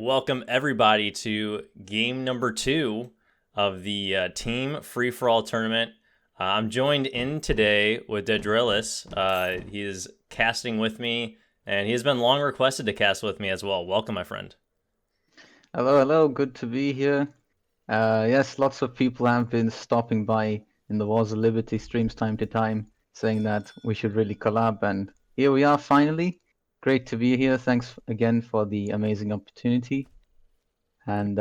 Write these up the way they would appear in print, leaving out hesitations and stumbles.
Welcome everybody to game number 2 of the team free-for-all tournament. I'm joined in today with Daedralus. He is casting with me, and he has been long requested to cast with me as well. Welcome, my friend. Hello, good to be here. Yes, lots of people have been stopping by in the Wars of Liberty streams time to time, saying that we should really collab, and here we are finally. Great to be here. Thanks again for the amazing opportunity. And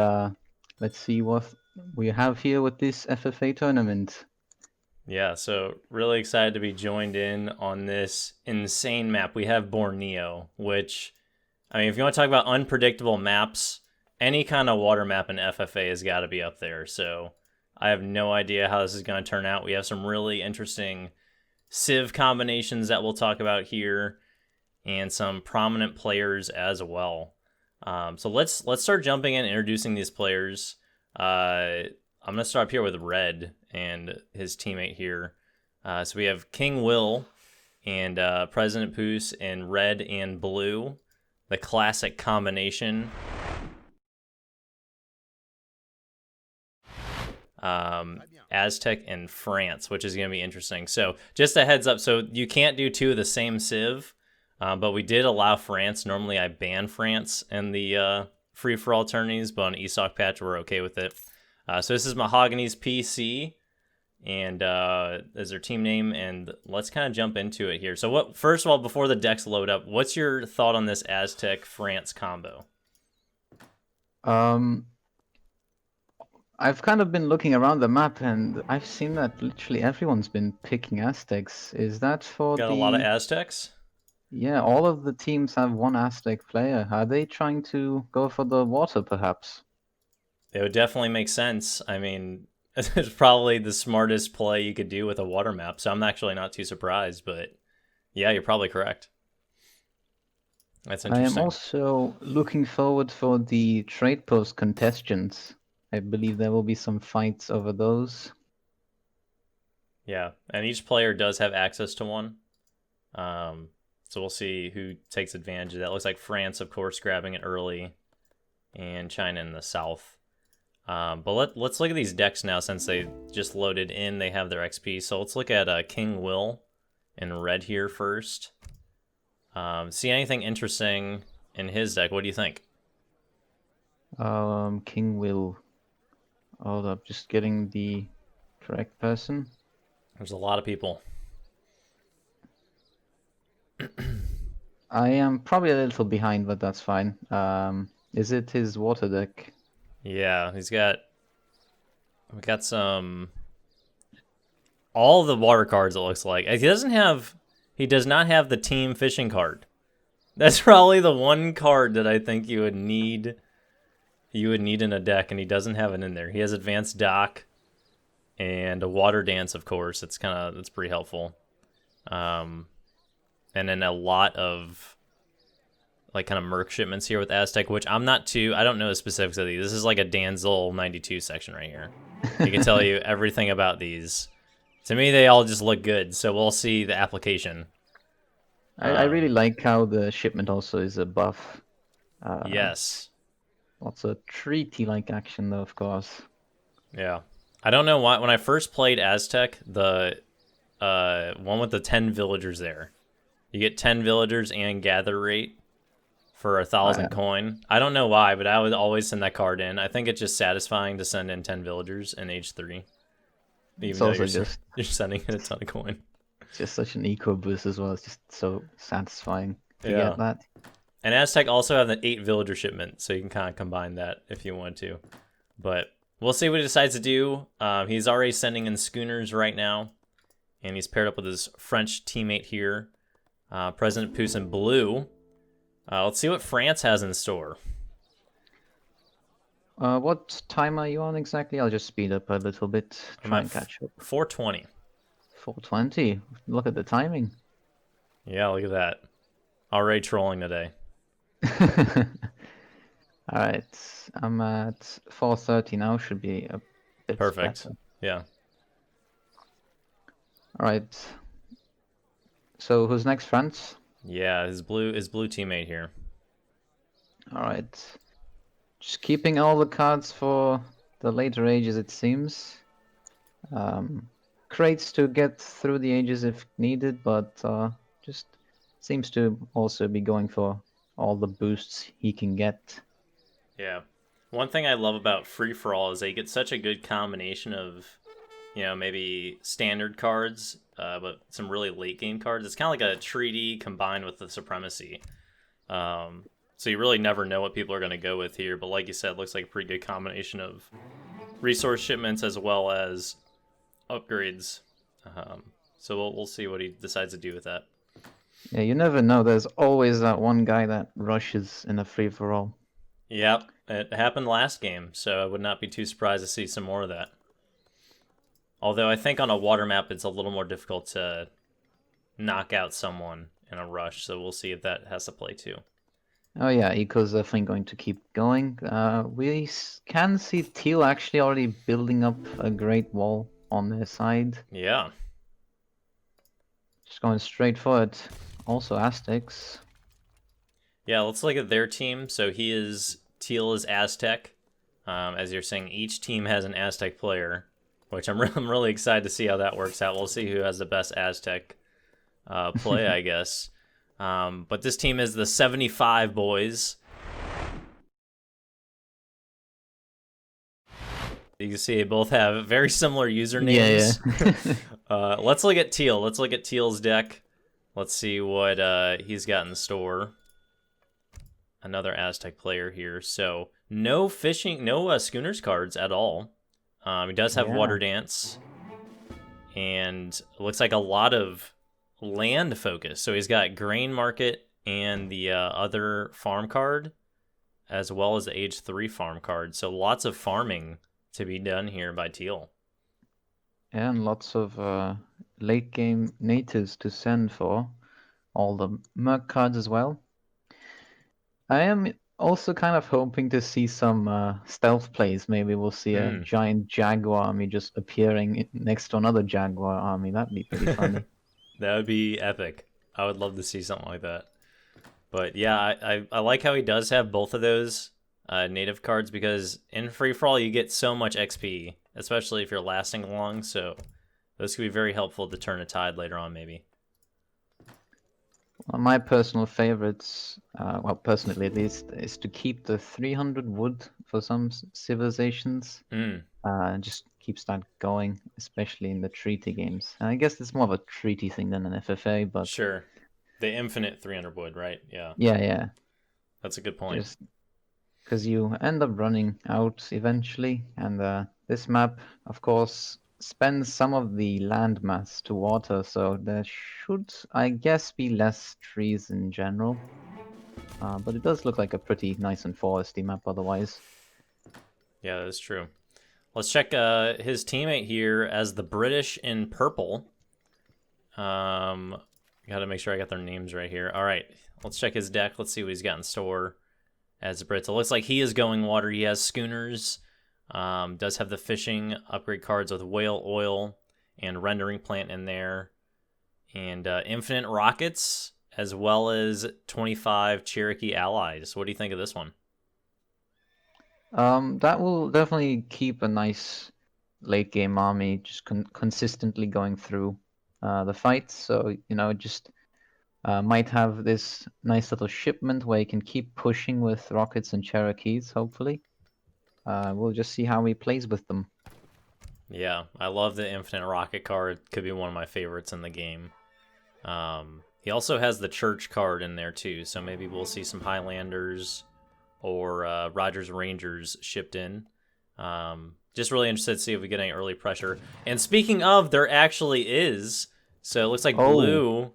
let's see what we have here with this FFA tournament. Yeah, so really excited to be joined in on this insane map. We have Borneo, which, I mean, if you want to talk about unpredictable maps, any kind of water map in FFA has got to be up there. So I have no idea how this is going to turn out. We have some really interesting Civ combinations that we'll talk about here, and some prominent players as well. So let's start jumping in, introducing these players. I'm gonna start up here with Red and his teammate here. So we have King Will and President Poos in red and blue, the classic combination. Aztec and France, which is going to be interesting. So just a heads up, so you can't do two of the same Civ, but we did allow France. Normally I ban France in the free-for-all tourneys, but on ESOC patch we're okay with it. So this is Mahogany's PC, and is their team name, and let's kind of jump into it here. So first of all, before the decks load up, what's your thought on this Aztec-France combo? I've kind of been looking around the map, and I've seen that literally everyone's been picking Aztecs. Is that for Got a lot of Aztecs? Yeah, all of the teams have one Aztec player. Are they trying to go for the water, perhaps? It would definitely make sense. I mean, it's probably the smartest play you could do with a water map, so I'm actually not too surprised, but yeah, you're probably correct. That's interesting. I am also looking forward for the trade post contestants. I believe there will be some fights over those. Yeah, and each player does have access to one. So we'll see who takes advantage of that. Looks like France, of course, grabbing it early, and China in the south. But let's look at these decks now since they just loaded in. They have their XP. So let's look at King Will in red here first. See anything interesting in his deck? What do you think? King Will. Hold up, just getting the correct person. There's a lot of people. I am probably a little behind, but that's fine. Is it his water deck? Yeah, we got some, all the water cards, it looks like. He does not have the team fishing card. That's probably the one card that I think you would need in a deck, and he doesn't have it in there. He has Advanced Dock and a Water Dance, of course. That's pretty helpful. And then a lot of like kind of merc shipments here with Aztec, which I don't know the specifics of these. This is like a Danzel 92 section right here. He can tell you everything about these. To me, they all just look good, so we'll see the application. I really like how the shipment also is a buff. Yes. Lots of treaty-like action, though, of course. Yeah. I don't know why. When I first played Aztec, the one with the 10 villagers there, you get 10 villagers and gather rate for 1,000 coin. I don't know why, but I would always send that card in. I think it's just satisfying to send in 10 villagers in age 3. Even though you're sending in a ton of coin. It's just such an eco boost as well. It's just so satisfying to get that. And Aztec also have the 8 villager shipment, so you can kind of combine that if you want to. But we'll see what he decides to do. He's already sending in schooners right now, and he's paired up with his French teammate here, President Poos in blue. Let's see what France has in store. What time are you on exactly? I'll just speed up a little bit, try and catch up. 4:20. 4:20. Look at the timing. Yeah, look at that. Already trolling today. Alright, I'm at 4:30 now, should be a bit perfect better. Yeah. Alright. So who's next, France? Yeah, his blue teammate here. Alright. Just keeping all the cards for the later ages, it seems. Crates to get through the ages if needed, but just seems to also be going for all the boosts he can get. Yeah. One thing I love about Free For All is they get such a good combination of, maybe standard cards, but some really late game cards. It's kind of like a treaty combined with the supremacy. So you really never know what people are going to go with here. But like you said, it looks like a pretty good combination of resource shipments as well as upgrades. So we'll see what he decides to do with that. Yeah, you never know. There's always that one guy that rushes in a free-for-all. Yep, it happened last game, so I would not be too surprised to see some more of that. Although I think on a water map, it's a little more difficult to knock out someone in a rush, so we'll see if that has to play too. Oh yeah, Eco's definitely going to keep going. We can see Teal actually already building up a great wall on their side. Yeah. Just going straight for it. Also Aztecs. Yeah, let's look at their team. So Teal is Aztec. As you're saying, each team has an Aztec player, which I'm really excited to see how that works out. We'll see who has the best Aztec play, I guess. But this team is the 75 boys. You can see they both have very similar usernames. Yeah. Let's look at Teal. Let's look at Teal's deck. Let's see what he's got in store. Another Aztec player here. So no fishing, no schooners cards at all. He does have Water Dance. And it looks like a lot of land focus. So he's got Grain Market and the other farm card, as well as the Age 3 farm card. So lots of farming to be done here by Teal. And lots of late game natives to send for. All the Merc cards as well. I am also kind of hoping to see some stealth plays. Maybe we'll see a giant Jaguar army just appearing next to another Jaguar army. That'd be pretty funny. That would be epic. I would love to see something like that. But yeah, I like how he does have both of those native cards, because in free-for-all you get so much XP, especially if you're lasting long, so those could be very helpful to turn a tide later on, maybe. Well, my personal favorites, well, personally at least, is to keep the 300 wood for some civilizations. Just keeps that going, especially in the treaty games. And I guess it's more of a treaty thing than an FFA, but... Sure. The infinite 300 wood, right? Yeah. Yeah. That's a good point. Just because you end up running out eventually, and this map, of course, spends some of the land mass to water, so there should, I guess, be less trees in general. But it does look like a pretty nice and foresty map otherwise. Yeah, that's true. Let's check his teammate here as the British in purple. Got to make sure I got their names right here. All right, let's check his deck. Let's see what he's got in store as the Brits. It looks like he is going water. He has schooners. Does have the fishing upgrade cards with whale oil and rendering plant in there, and infinite rockets, as well as 25 Cherokee allies. What do you think of this one? That will definitely keep a nice late game army just consistently going through the fights. So, just might have this nice little shipment where you can keep pushing with rockets and Cherokees, hopefully. We'll just see how he plays with them. Yeah, I love the infinite rocket card. Could be one of my favorites in the game. He also has the church card in there too, so maybe we'll see some Highlanders or Rogers Rangers shipped in. Just really interested to see if we get any early pressure. And speaking of, there actually is. So it looks like blue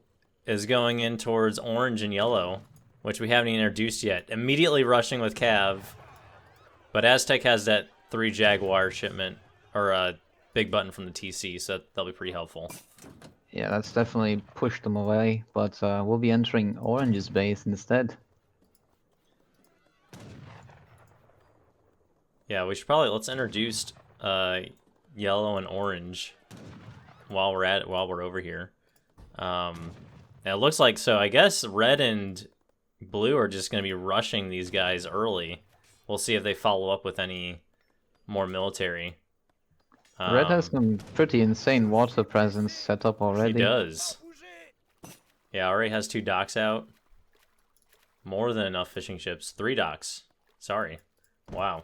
is going in towards orange and yellow, which we haven't even introduced yet. Immediately rushing with Cav. But Aztec has that 3 Jaguar shipment, or a big button from the TC, so that'll be pretty helpful. Yeah, that's definitely pushed them away, but we'll be entering Orange's base instead. Yeah, we should probably, let's introduce yellow and orange while we're over here. Now it looks like, so I guess red and blue are just going to be rushing these guys early. we'll see if they follow up with any more military. Red has some pretty insane water presence set up already. He does. Yeah, already has 2 docks out. More than enough fishing ships. 3 docks. Sorry. Wow.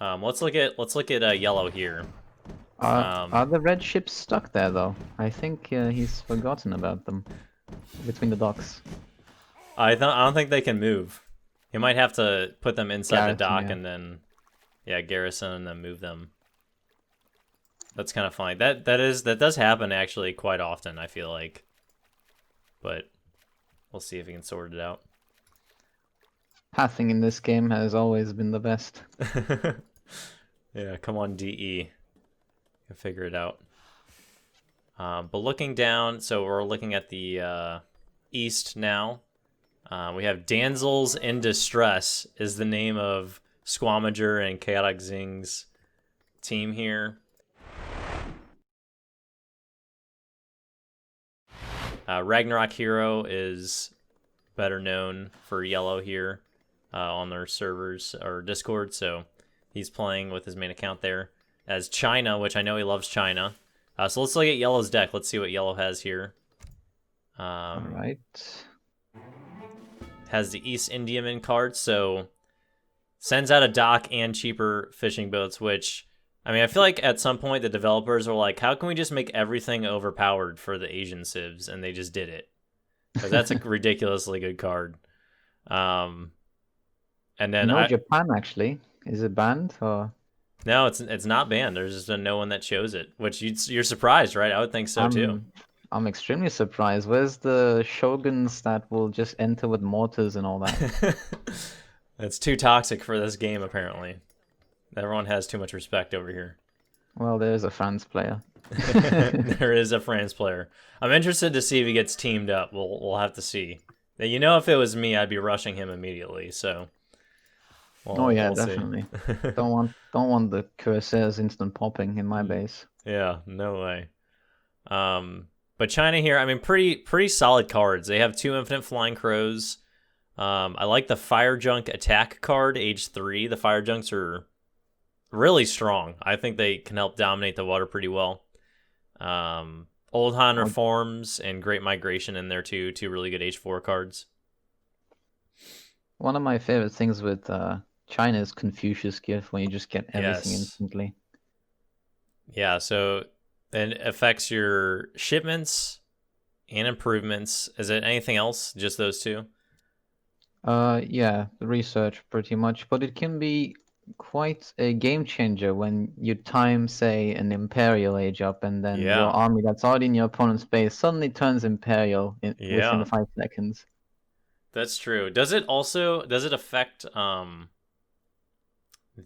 Let's look at yellow here. Are the red ships stuck there though? I think he's forgotten about them between the docks. I don't think they can move. You might have to put them inside the dock yeah. and then, yeah, garrison and then move them. That's kind of funny. That does happen actually quite often, I feel like. But we'll see if we can sort it out. Pathing in this game has always been the best. Yeah, come on, DE. Can figure it out. But looking down, so we're looking at the east now. We have Damsels in Distress is the name of Squamager and Chaotic Zing's team here. Ragnarok Hero is better known for yellow here on their servers or Discord, so he's playing with his main account there as China, which I know he loves China. So let's look at yellow's deck. Let's see what yellow has here. All right. Has the East Indiaman card, so sends out a dock and cheaper fishing boats, which, I mean, I feel like at some point the developers were like, how can we just make everything overpowered for the Asian civs? And they just did it. Because that's a ridiculously good card. And then no, Japan actually. Is it banned or? No, it's not banned. There's just no one that chose it, which you're surprised, right? I would think so too. I'm extremely surprised. Where's the shoguns that will just enter with mortars and all that? It's too toxic for this game, apparently. Everyone has too much respect over here. Well, there's a France player. There is a France player. I'm interested to see if he gets teamed up. We'll have to see. You know, if it was me, I'd be rushing him immediately. So. Well, oh yeah, definitely. don't want the cursors instant popping in my base. Yeah, no way. But China here, I mean, pretty solid cards. They have 2 Infinite Flying Crows. I like the Fire Junk attack card, age 3. The Fire Junks are really strong. I think they can help dominate the water pretty well. Old Han Reforms and Great Migration in there too. 2 really good age 4 cards. One of my favorite things with China is Confucius Gift, when you just get everything instantly. Yeah, so it affects your shipments and improvements. Is it anything else? Just those 2? Yeah, the research pretty much, but it can be quite a game changer when you time, say, an Imperial age up, and then your army that's already in your opponent's base suddenly turns Imperial within 5 seconds. That's true. Does it affect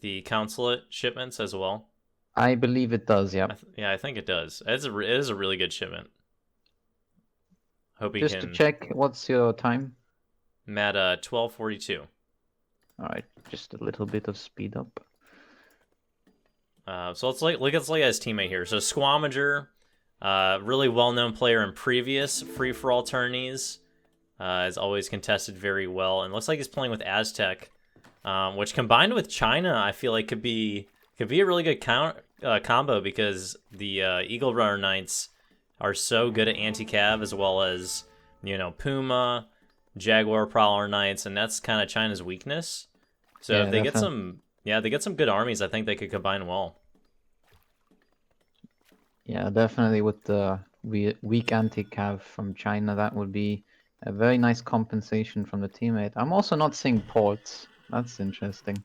the consulate shipments as well? I believe it does, yeah. I think it does. It is a really good shipment. Hope Just to check, what's your time? I'm at 12:42. Alright, just a little bit of speed up. So let's look at his teammate here. So Squamager, really well-known player in previous free-for-all tourneys. Has always contested very well, and looks like he's playing with Aztec, which combined with China, I feel like could be a really good combo, because the Eagle Runner Knights are so good at anti-cav, as well as, you know, Puma, Jaguar Prowler Knights, and that's kind of China's weakness. So if they get some good armies, I think they could combine well. Yeah, definitely with the weak anti-cav from China, that would be a very nice compensation from the teammate. I'm also not seeing ports. That's interesting.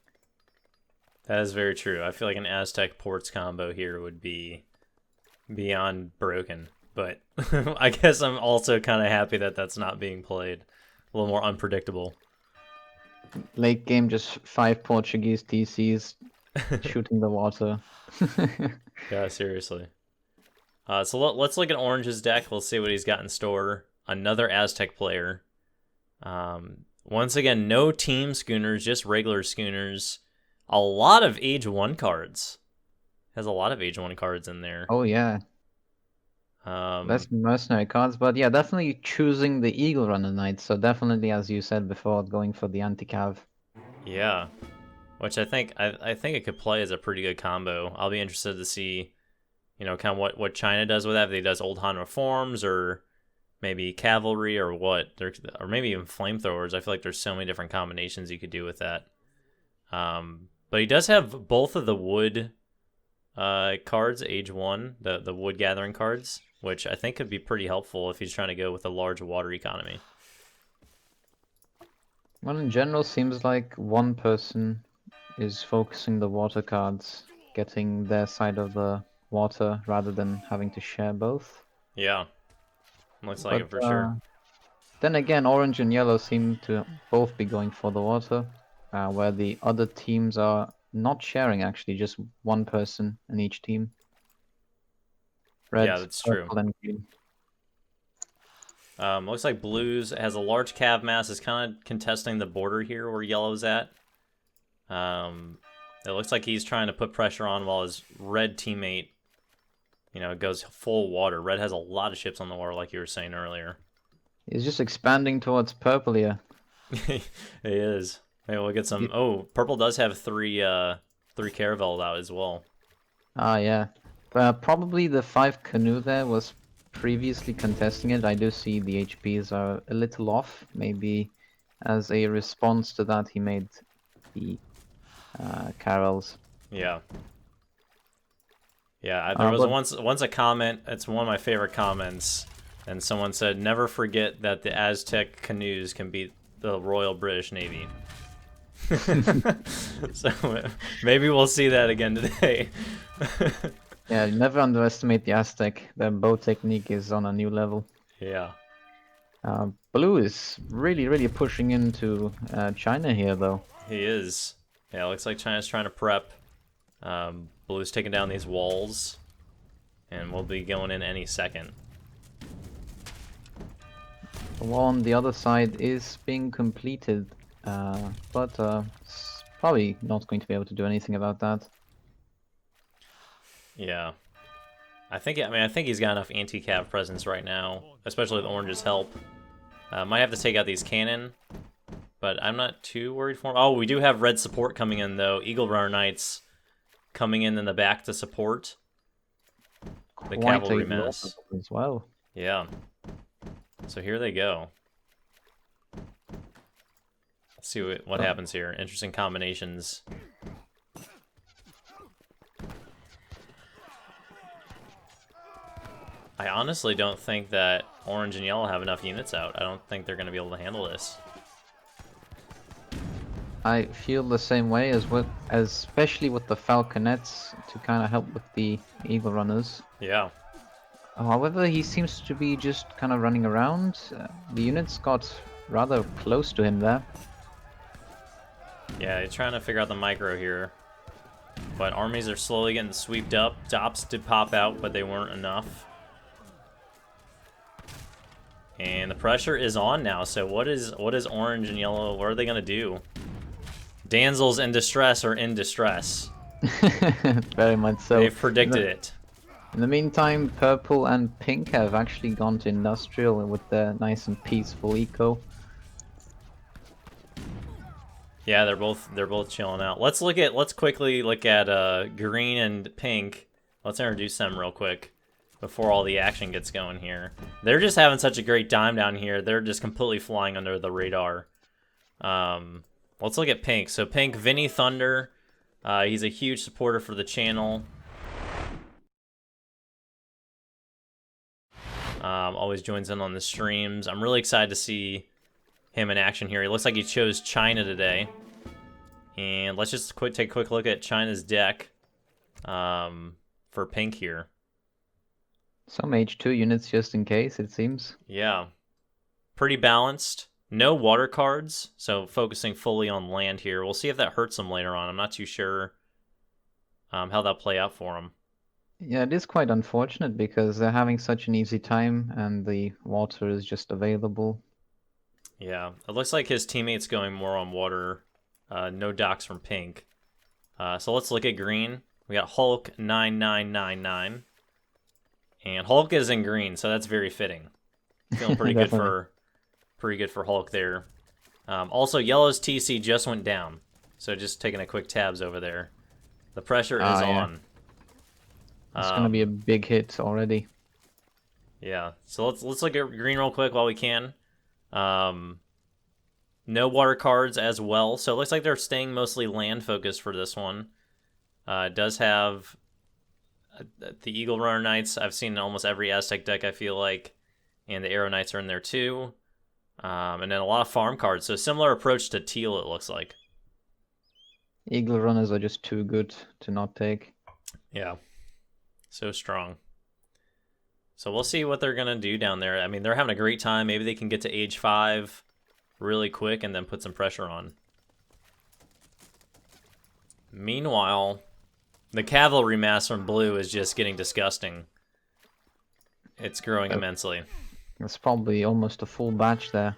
That is very true. I feel like an Aztec ports combo here would be beyond broken. But I guess I'm also kind of happy that that's not being played. A little more unpredictable. Late game, just 5 Portuguese TCs shooting the water. Yeah, seriously. So let's look at Orange's deck. Let's see what he's got in store. Another Aztec player. Once again, no team schooners, just regular schooners. A lot of Age 1 cards. Has a lot of Age 1 cards in there. Oh, yeah. Less mercenary cards, but yeah, definitely choosing the Eagle Runner Knight. So definitely, as you said before, going for the anti-cav. Yeah, which I think it could play as a pretty good combo. I'll be interested to see, you know, kind of what China does with that. If he does old Han reforms or maybe cavalry or what, or maybe even flamethrowers. I feel like there's so many different combinations you could do with that. But he does have both of the wood cards, Age 1, the wood gathering cards, which I think could be pretty helpful if he's trying to go with a large water economy. Well, in general, seems like one person is focusing the water cards, getting their side of the water rather than having to share both. Yeah, looks like But it for sure. then again, orange and yellow seem to both be going for the water, where the other teams are not sharing, actually, just one person in each team. Red, Yeah, that's true. purple, and green. Looks like blues has a large cav mass. Is kind of contesting the border here where yellow's at. It looks like he's trying to put pressure on while his red teammate, you know, goes full water. Red has a lot of ships on the water, like you were saying earlier. He's just expanding towards purple here. He is. Maybe we'll get some. Oh, purple does have three caravels out as well. Ah, yeah. Probably the 5 canoe there was previously contesting it. I do see the HPs are a little off. Maybe as a response to that, he made the carols. Yeah. Yeah, there was But once a comment. It's one of my favorite comments, and someone said, "Never forget that the Aztec canoes can beat the Royal British Navy." So maybe we'll see that again today. yeah, never underestimate the Aztec. Their bow technique is on a new level. Yeah. Blue is really pushing into China here, though. He is. Yeah, it looks like China's trying to prep. Blue's taking down these walls, and we'll be going in any second. The wall on the other side is being completed, but probably not going to be able to do anything about that. Yeah. I think he's got enough anti-cav presence right now, especially with Orange's help. Might have to take out these cannon, but I'm not too worried for him. Oh, we do have red support coming in, though. Eagle Runner Knights coming in the back to support the cavalry mass as well. Yeah. So here they go. Let's see what happens here. Interesting combinations. I honestly don't think that orange and yellow have enough units out. I don't think they're going to be able to handle this. I feel the same way especially with the falconets to kind of help with the eagle runners. Yeah. However, he seems to be just kind of running around. The units got rather close to him there. Yeah, he's trying to figure out the micro here. But armies are slowly getting swept up. Dops did pop out, but they weren't enough. And the pressure is on now. So what is orange and yellow? What are they gonna do? Damsels in distress are in distress. Very much so. They've predicted it. In the meantime, purple and pink have actually gone to industrial with their nice and peaceful eco. Yeah, they're both chilling out. Let's quickly look at green and pink. Let's introduce them real quick before all the action gets going here. They're just having such a great time down here. They're just completely flying under the radar. Let's look at pink. So pink, Vinny Thunder. He's a huge supporter for the channel. Always joins in on the streams. I'm really excited to see him in action here. He looks like he chose China today. And let's just take a quick look at China's deck for pink here. Some H2 units just in case, it seems. Yeah. Pretty balanced. No water cards, so focusing fully on land here. We'll see if that hurts them later on. I'm not too sure how that'll play out for them. Yeah, it is quite unfortunate because they're having such an easy time and the water is just available. Yeah, it looks like his teammate's going more on water. No docks from pink. So let's look at green. We got Hulk 9999. And Hulk is in green, so that's very fitting. Feeling pretty good for Hulk there. Also, yellow's TC just went down. So just taking a quick tabs over there. The pressure is yeah. on. It's gonna be a big hit already. Yeah. So let's look at green real quick while we can. No water cards as well. So it looks like they're staying mostly land focused for this one. It does have the Eagle Runner Knights. I've seen in almost every Aztec deck, I feel like. And the Arrow Knights are in there too. And then a lot of farm cards. So similar approach to Teal, it looks like. Eagle runners are just too good to not take. Yeah. So strong. So we'll see what they're going to do down there. I mean, they're having a great time. Maybe they can get to age 5 really quick and then put some pressure on. Meanwhile, the cavalry mass from blue is just getting disgusting. It's growing immensely. That's probably almost a full batch there.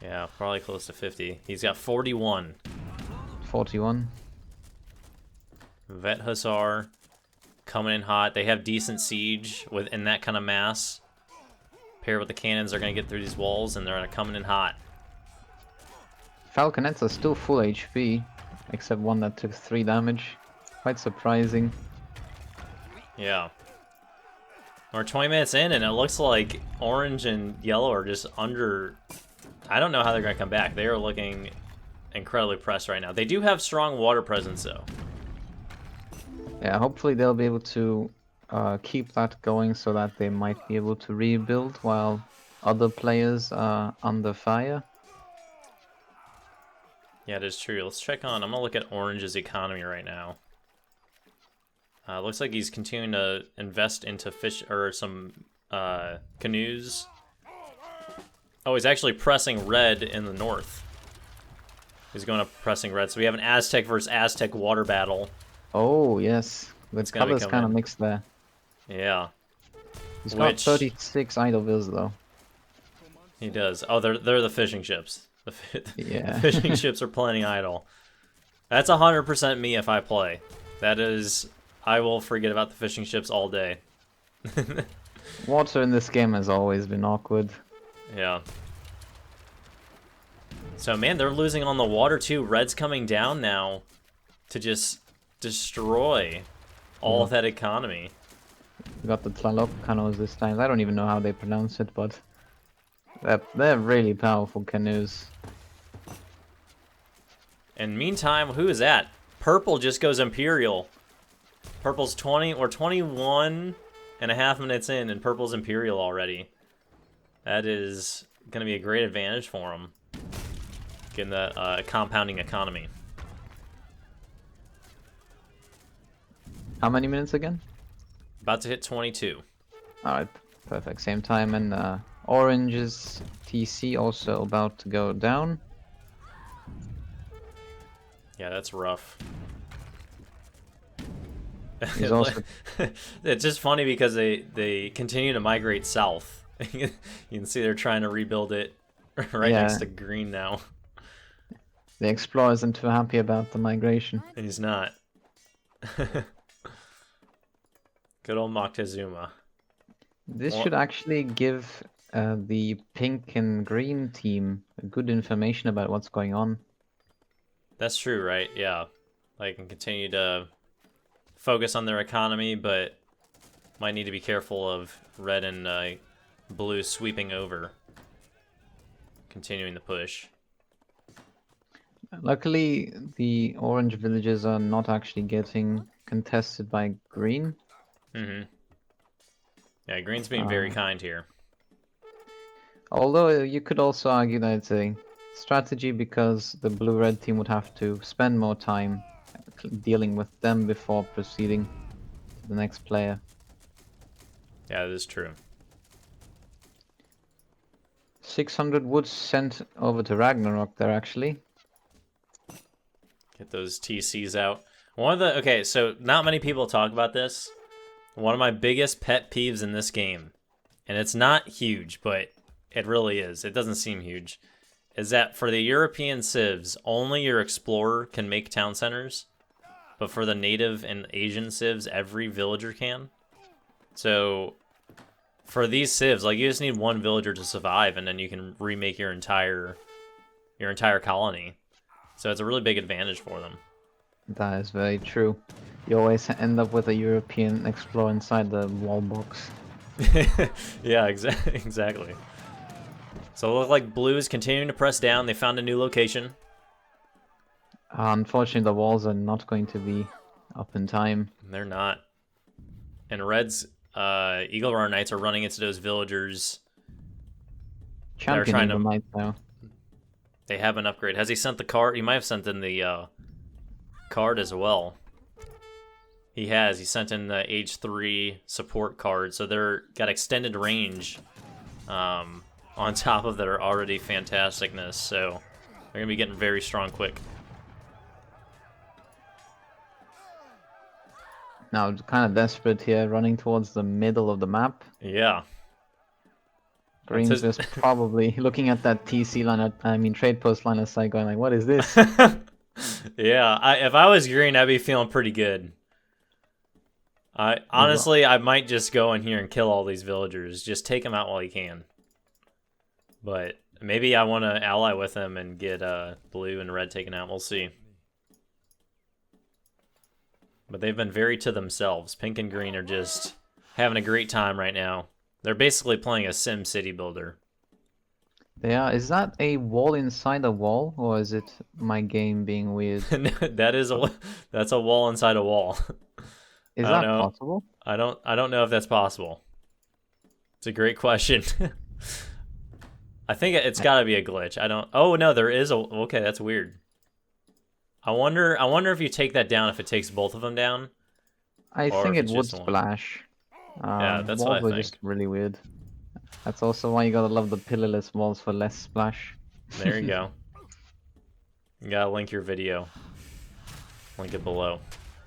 Yeah, probably close to 50. He's got 41. 41. Vet Hussar coming in hot. They have decent siege within that kind of mass. Paired with the cannons, they're going to get through these walls, and they're coming in hot. Falconets are still full HP, except one that took 3 damage. Quite surprising. Yeah. We're 20 minutes in, and it looks like orange and yellow are just under... I don't know how they're going to come back. They are looking incredibly pressed right now. They do have strong water presence, though. Yeah, hopefully they'll be able to keep that going so that they might be able to rebuild while other players are under fire. Yeah, it is true. Let's check on... I'm going to look at Orange's economy right now. Looks like he's continuing to invest into fish or some canoes. Oh, he's actually pressing red in the north. He's going up pressing red. So we have an Aztec versus Aztec water battle. Oh, yes. The colors kind of mixed there. Yeah. He's got 36 idle vills, though. He does. Oh, they're the fishing ships. Yeah. The fishing ships are plenty idle. That's 100% me if I play. That is... I will forget about the fishing ships all day. Water in this game has always been awkward. Yeah. So, man, they're losing on the water, too. Red's coming down now to just destroy all of that economy. We got the Tlalocanos this time. I don't even know how they pronounce it, but they're really powerful canoes. And meantime, who is that? Purple just goes Imperial. Purple's 20 or 21 and a half minutes in, and Purple's Imperial already. That is going to be a great advantage for him. Getting the compounding economy. How many minutes again? About to hit 22. Alright, perfect. Same time, and Orange's TC also about to go down. Yeah, that's rough. He's also... It's just funny because they continue to migrate south. You can see they're trying to rebuild it right next to green now. The explorer isn't too happy about the migration. And he's not. Good old Moctezuma. This should actually give the pink and green team good information about what's going on. That's true, right? Yeah. They can continue to focus on their economy, but might need to be careful of red and blue sweeping over. Continuing the push. Luckily, the orange villages are not actually getting contested by green. Mm-hmm. Yeah, green's being very kind here. Although you could also argue that it's a strategy because the blue-red team would have to spend more time dealing with them before proceeding to the next player. Yeah, that is true. 600 wood sent over to Ragnarok there, actually. Get those TCs out. Okay, so not many people talk about this. One of my biggest pet peeves in this game, and it's not huge, but it really is. It doesn't seem huge. Is that for the European civs, only your explorer can make town centers, but for the native and Asian civs, every villager can. So for these civs, like, you just need one villager to survive, and then you can remake your entire colony. So it's a really big advantage for them. That is very true. You always end up with a European explorer inside the wall box. Yeah, exactly. So it looks like blue is continuing to press down. They found a new location. Unfortunately, the walls are not going to be up in time. They're not. And red's Eagle Runner Knights are running into those villagers. Champion Eagle Knight now. They have an upgrade. Has he sent the card? He might have sent in the card as well. He has. He sent in the H3 support card, so they're got extended range on top of their already fantasticness. So they're gonna be getting very strong quick. Now, kind of desperate here, running towards the middle of the map. Yeah. Green's just probably looking at that TC line, trade post line of sight, going like, what is this? Yeah, if I was green, I'd be feeling pretty good. Honestly, I might just go in here and kill all these villagers. Just take them out while you can. But maybe I want to ally with them and get blue and red taken out. We'll see. But they've been very to themselves. Pink and green are just having a great time right now. They're basically playing a Sim City builder. Yeah, is that a wall inside a wall, or is it my game being weird? That's a wall inside a wall. Is that possible? I don't know if that's possible. It's a great question. I think it's got to be a glitch. Oh no, there is a. Okay, that's weird. I wonder if you take that down, if it takes both of them down. I think it would splash. Yeah, that's what I think. Just really weird. That's also why you gotta love the pillarless walls for less splash. There you go. You gotta link your video. Link it below.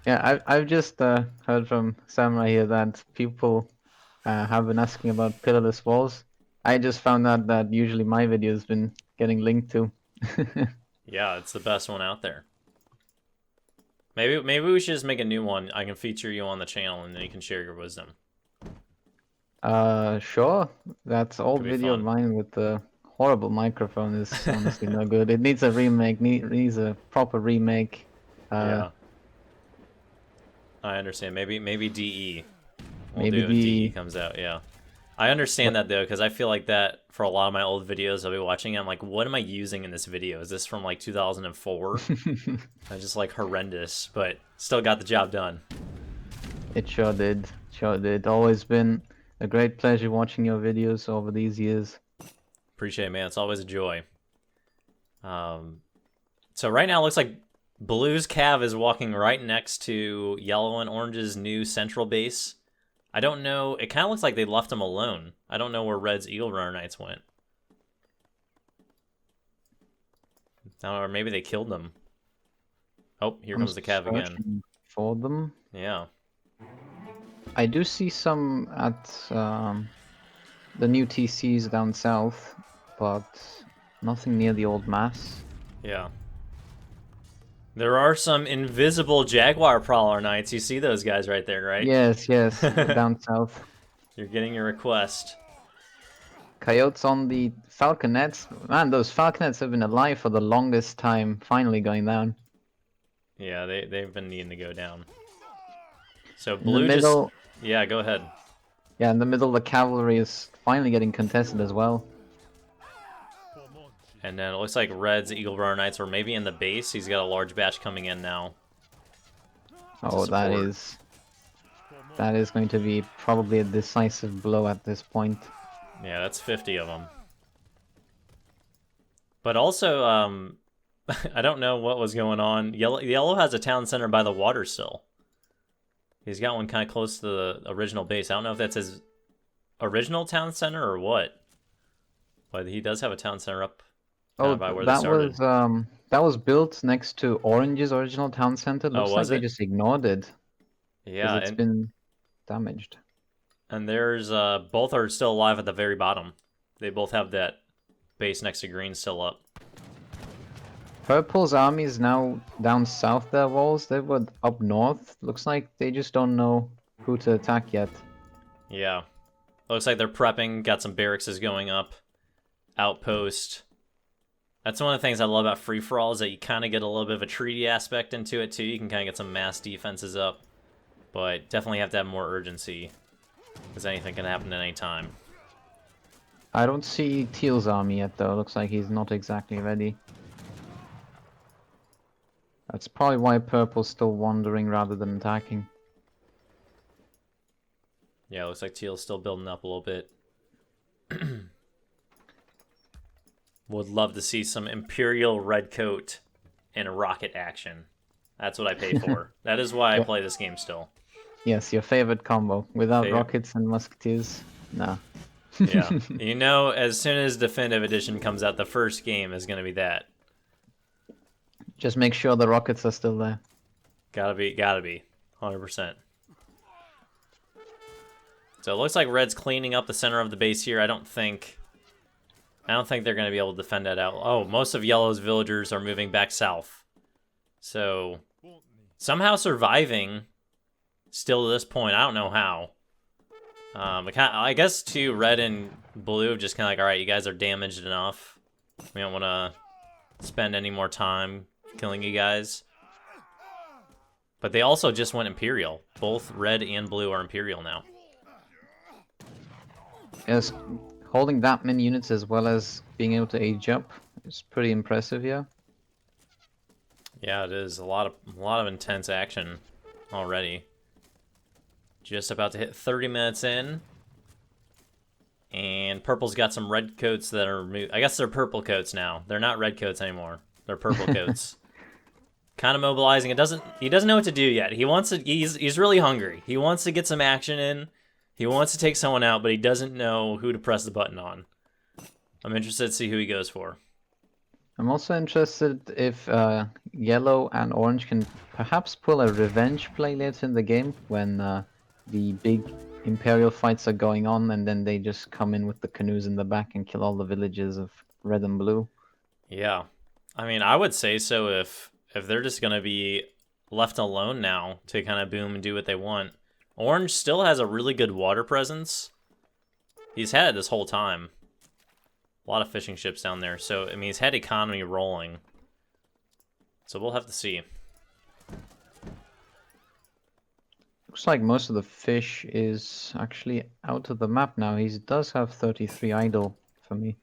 Yeah, I've just heard from Samurai here that people have been asking about pillarless walls. I just found out that usually my video has been getting linked to. Yeah, it's the best one out there. Maybe we should just make a new one. I can feature you on the channel and then you can share your wisdom. Sure. That old video of mine with the horrible microphone is honestly no good. It needs a remake. Needs a proper remake. Yeah. I understand. Maybe DE. Maybe DE comes out. Yeah. I understand that though, because I feel like that for a lot of my old videos I'll be watching. I'm like, what am I using in this video? Is this from like 2004? It's just like horrendous, but still got the job done. It sure did. Sure did. Always been a great pleasure watching your videos over these years. Appreciate it, man. It's always a joy. So right now it looks like Blue's Cav is walking right next to Yellow and Orange's new central base. I don't know. It kind of looks like they left him alone. I don't know where Red's Eagle Runner Knights went. Or maybe they killed them. Oh, here comes the Cav again. For them? Yeah. I do see some at the new TCs down south, but nothing near the old mass. Yeah. There are some invisible Jaguar Prowler Knights. You see those guys right there, right? Yes, yes, down south. You're getting your request. Coyotes on the Falconets. Man, those Falconets have been alive for the longest time, finally going down. Yeah, they've been needing to go down. So blue just... Yeah, go ahead. Yeah, in the middle, the cavalry is finally getting contested as well. And then it looks like Red's Eagle Runner Knights are maybe in the base. He's got a large batch coming in now. Oh, that is going to be probably a decisive blow at this point. Yeah, that's 50 of them. But also, I don't know what was going on. Yellow has a town center by the water still. He's got one kind of close to the original base. I don't know if that's his original town center or what. But he does have a town center up by where they started. That was built next to Orange's original town center. Looks like they just ignored it. Yeah, it's been damaged. And there's both are still alive at the very bottom. They both have that base next to green still up. Purple's army is now down south their walls. They were up north. Looks like they just don't know who to attack yet. Yeah. Looks like they're prepping. Got some barracks going up. Outpost. That's one of the things I love about free-for-all is that you kind of get a little bit of a treaty aspect into it, too. You can kind of get some mass defenses up, but definitely have to have more urgency, because anything can happen at any time. I don't see Teal's army yet, though. Looks like he's not exactly ready. That's probably why Purple's still wandering rather than attacking. Yeah, it looks like Teal's still building up a little bit. Would love to see some Imperial Redcoat and rocket action. That's what I pay for. That is why I play this game still. Yes, your favorite combo. Without rockets and musketeers, nah. Yeah. You know, as soon as Definitive Edition comes out, the first game is going to be that. Just make sure the rockets are still there. Gotta be. 100%. So it looks like Red's cleaning up the center of the base here. I don't think they're going to be able to defend that out. Oh, most of Yellow's villagers are moving back south. So, somehow surviving still to this point. I don't know how. I guess, too, Red and Blue have just kind of like, alright, you guys are damaged enough. We don't want to spend any more time killing you guys. But they also just went Imperial. Both Red and Blue are Imperial now. Yes, holding that many units as well as being able to age up is pretty impressive here. Yeah, it is a lot of intense action already. Just about to hit 30 minutes in, and Purple's got some red coats that are. I guess they're purple coats now. They're not red coats anymore. They're purple coats. Kind of mobilizing. He doesn't know what to do yet. He wants to. He's really hungry. He wants to get some action in. He wants to take someone out, but he doesn't know who to press the button on. I'm interested to see who he goes for. I'm also interested if Yellow and Orange can perhaps pull a revenge play later in the game when the big Imperial fights are going on, and then they just come in with the canoes in the back and kill all the villages of Red and Blue. Yeah. I mean, I would say so if they're just going to be left alone now to kind of boom and do what they want. Orange still has a really good water presence. He's had it this whole time. A lot of fishing ships down there. So, I mean, he's had economy rolling. So we'll have to see. Looks like most of the fish is actually out of the map now. He does have 33 idle for me.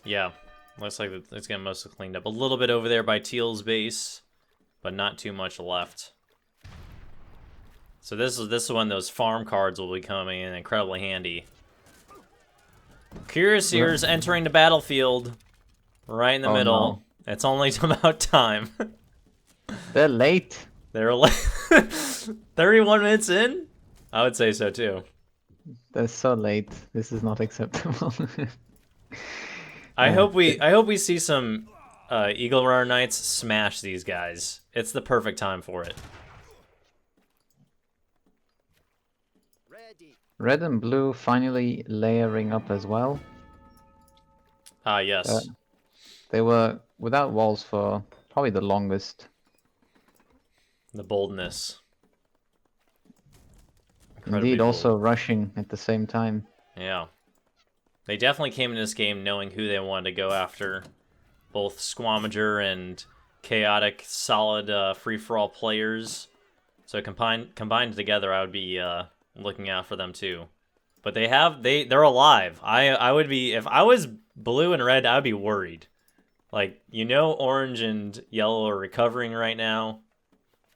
Yeah. Looks like it's getting mostly cleaned up. A little bit over there by Teal's base, but not too much left. So this is when those farm cards will be coming in incredibly handy. Curious Seer's entering the battlefield right in the middle. No. It's only about time. They're late. They're late. 31 minutes in? I would say so too. They're so late. This is not acceptable. I hope we see some Eagle Runner Knights smash these guys. It's the perfect time for it. Red and Blue finally layering up as well. Yes. They were without walls for probably the longest. The boldness. Indeed, also rushing at the same time. Yeah. They definitely came into this game knowing who they wanted to go after. Both Squamager and chaotic, solid free-for-all players. So combined together, I would be looking out for them too. But they're alive. I would be, if I was Blue and Red, I would be worried. Like, Orange and Yellow are recovering right now.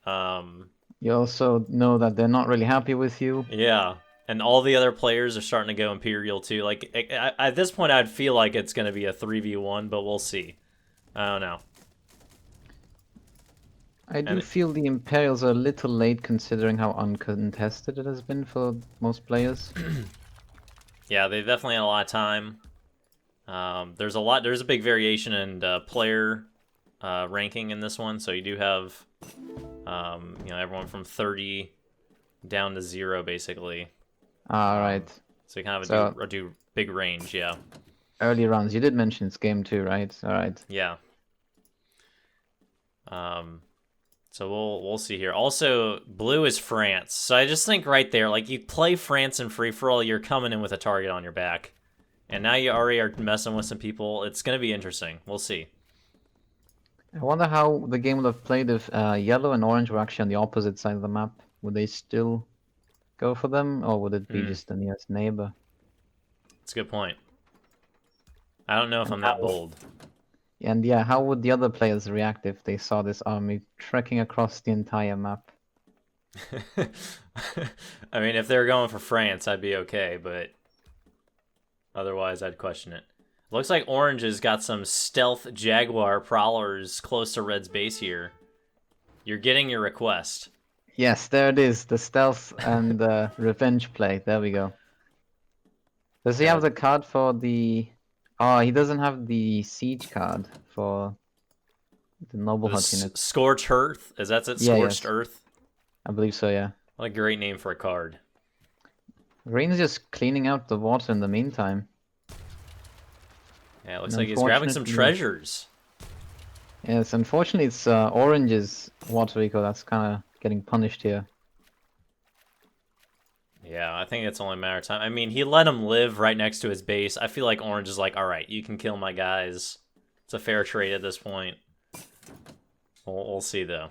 You also know that they're not really happy with you. Yeah, and all the other players are starting to go Imperial too. Like, at this point, I'd feel like it's going to be a 3v1, but we'll see. I don't know. I do feel the Imperials are a little late considering how uncontested it has been for most players. Yeah, they definitely had a lot of time. There's a big variation in player ranking in this one, so you do have everyone from 30 down to 0 basically. Right. So you kind of do big range, yeah. Early rounds. You did mention it's game 2, right? All right. Yeah. So we'll see here. Also, Blue is France. So I just think right there, like, you play France in free-for-all, you're coming in with a target on your back. And now you already are messing with some people. It's going to be interesting. We'll see. I wonder how the game would have played if yellow and orange were actually on the opposite side of the map. Would they still go for them, or would it be just the nearest neighbor? That's a good point. I don't know if I'm that bold. And yeah, how would the other players react if they saw this army trekking across the entire map? I mean, if they were going for France, I'd be okay, but otherwise I'd question it. Looks like Orange has got some stealth Jaguar prowlers close to Red's base here. You're getting your request. Yes, there it is. The stealth and the revenge play. There we go. Does he have the card for the... Oh, he doesn't have the siege card for the Noble Hut unit. Scorched Earth? Is that it? Yeah, Scorched yes. Earth? I believe so, yeah. What a great name for a card. Green's just cleaning out the water in the meantime. Yeah, it looks like he's grabbing some treasures. Yes, unfortunately it's Orange's water eco that's kind of getting punished here. Yeah, I think it's only a matter of time. I mean, he let him live right next to his base. I feel like Orange is like, all right, you can kill my guys. It's a fair trade at this point. We'll see, though.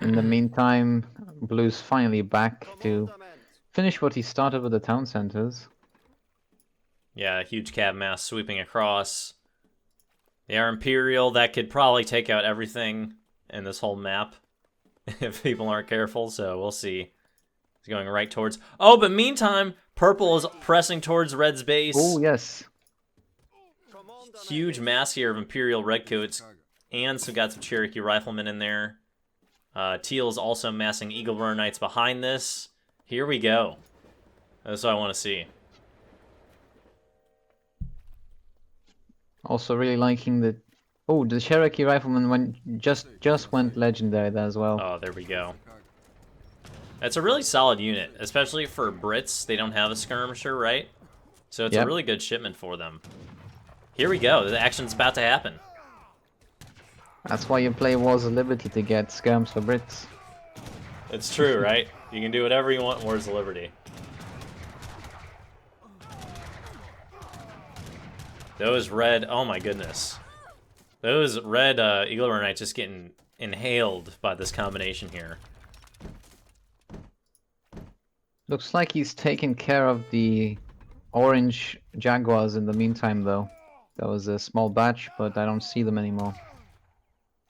In the meantime, Blue's finally back to finish what he started with the town centers. Yeah, a huge cab mass sweeping across. They are Imperial. That could probably take out everything in this whole map if people aren't careful, so we'll see. He's going right towards... Oh, but meantime, Purple is pressing towards Red's base. Oh, yes. Huge mass here of Imperial Redcoats, and got some Cherokee Riflemen in there. Teal is also massing Eagle Runner Knights behind this. Here we go. That's what I want to see. Also really liking the... Oh, the Cherokee Rifleman just went legendary there as well. Oh, there we go. It's a really solid unit, especially for Brits. They don't have a skirmisher, right? So it's a really good shipment for them. Here we go. The action's about to happen. That's why you play Wars of Liberty, to get skirms for Brits. It's true, right? You can do whatever you want in Wars of Liberty. Those red... Oh my goodness. Those red Eagle Runner Knights just getting inhaled by this combination here. Looks like he's taken care of the orange Jaguars in the meantime, though. That was a small batch, but I don't see them anymore.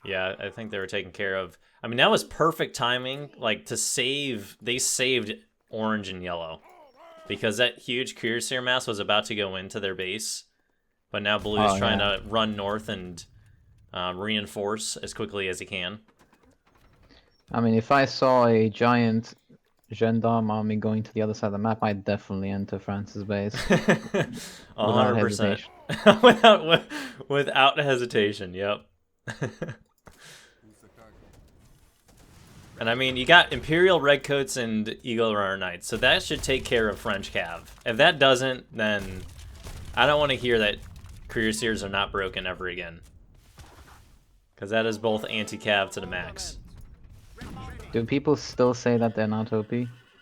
Yeah, I think they were taken care of. I mean, that was perfect timing, like, to save... They saved orange and yellow. Because that huge Cuirassier mass was about to go into their base. But now Blue's trying to run north and reinforce as quickly as he can. I mean, if I saw a giant gendarme army going to the other side of the map, I'd definitely enter France's base. 100%. Without hesitation, yep. And I mean, you got Imperial Redcoats and Eagle Runner Knights, so that should take care of French Cav. If that doesn't, then I don't want to hear that Cuirassiers are not broken ever again. Because that is both anti-cav to the max. Do people still say that they're not OP?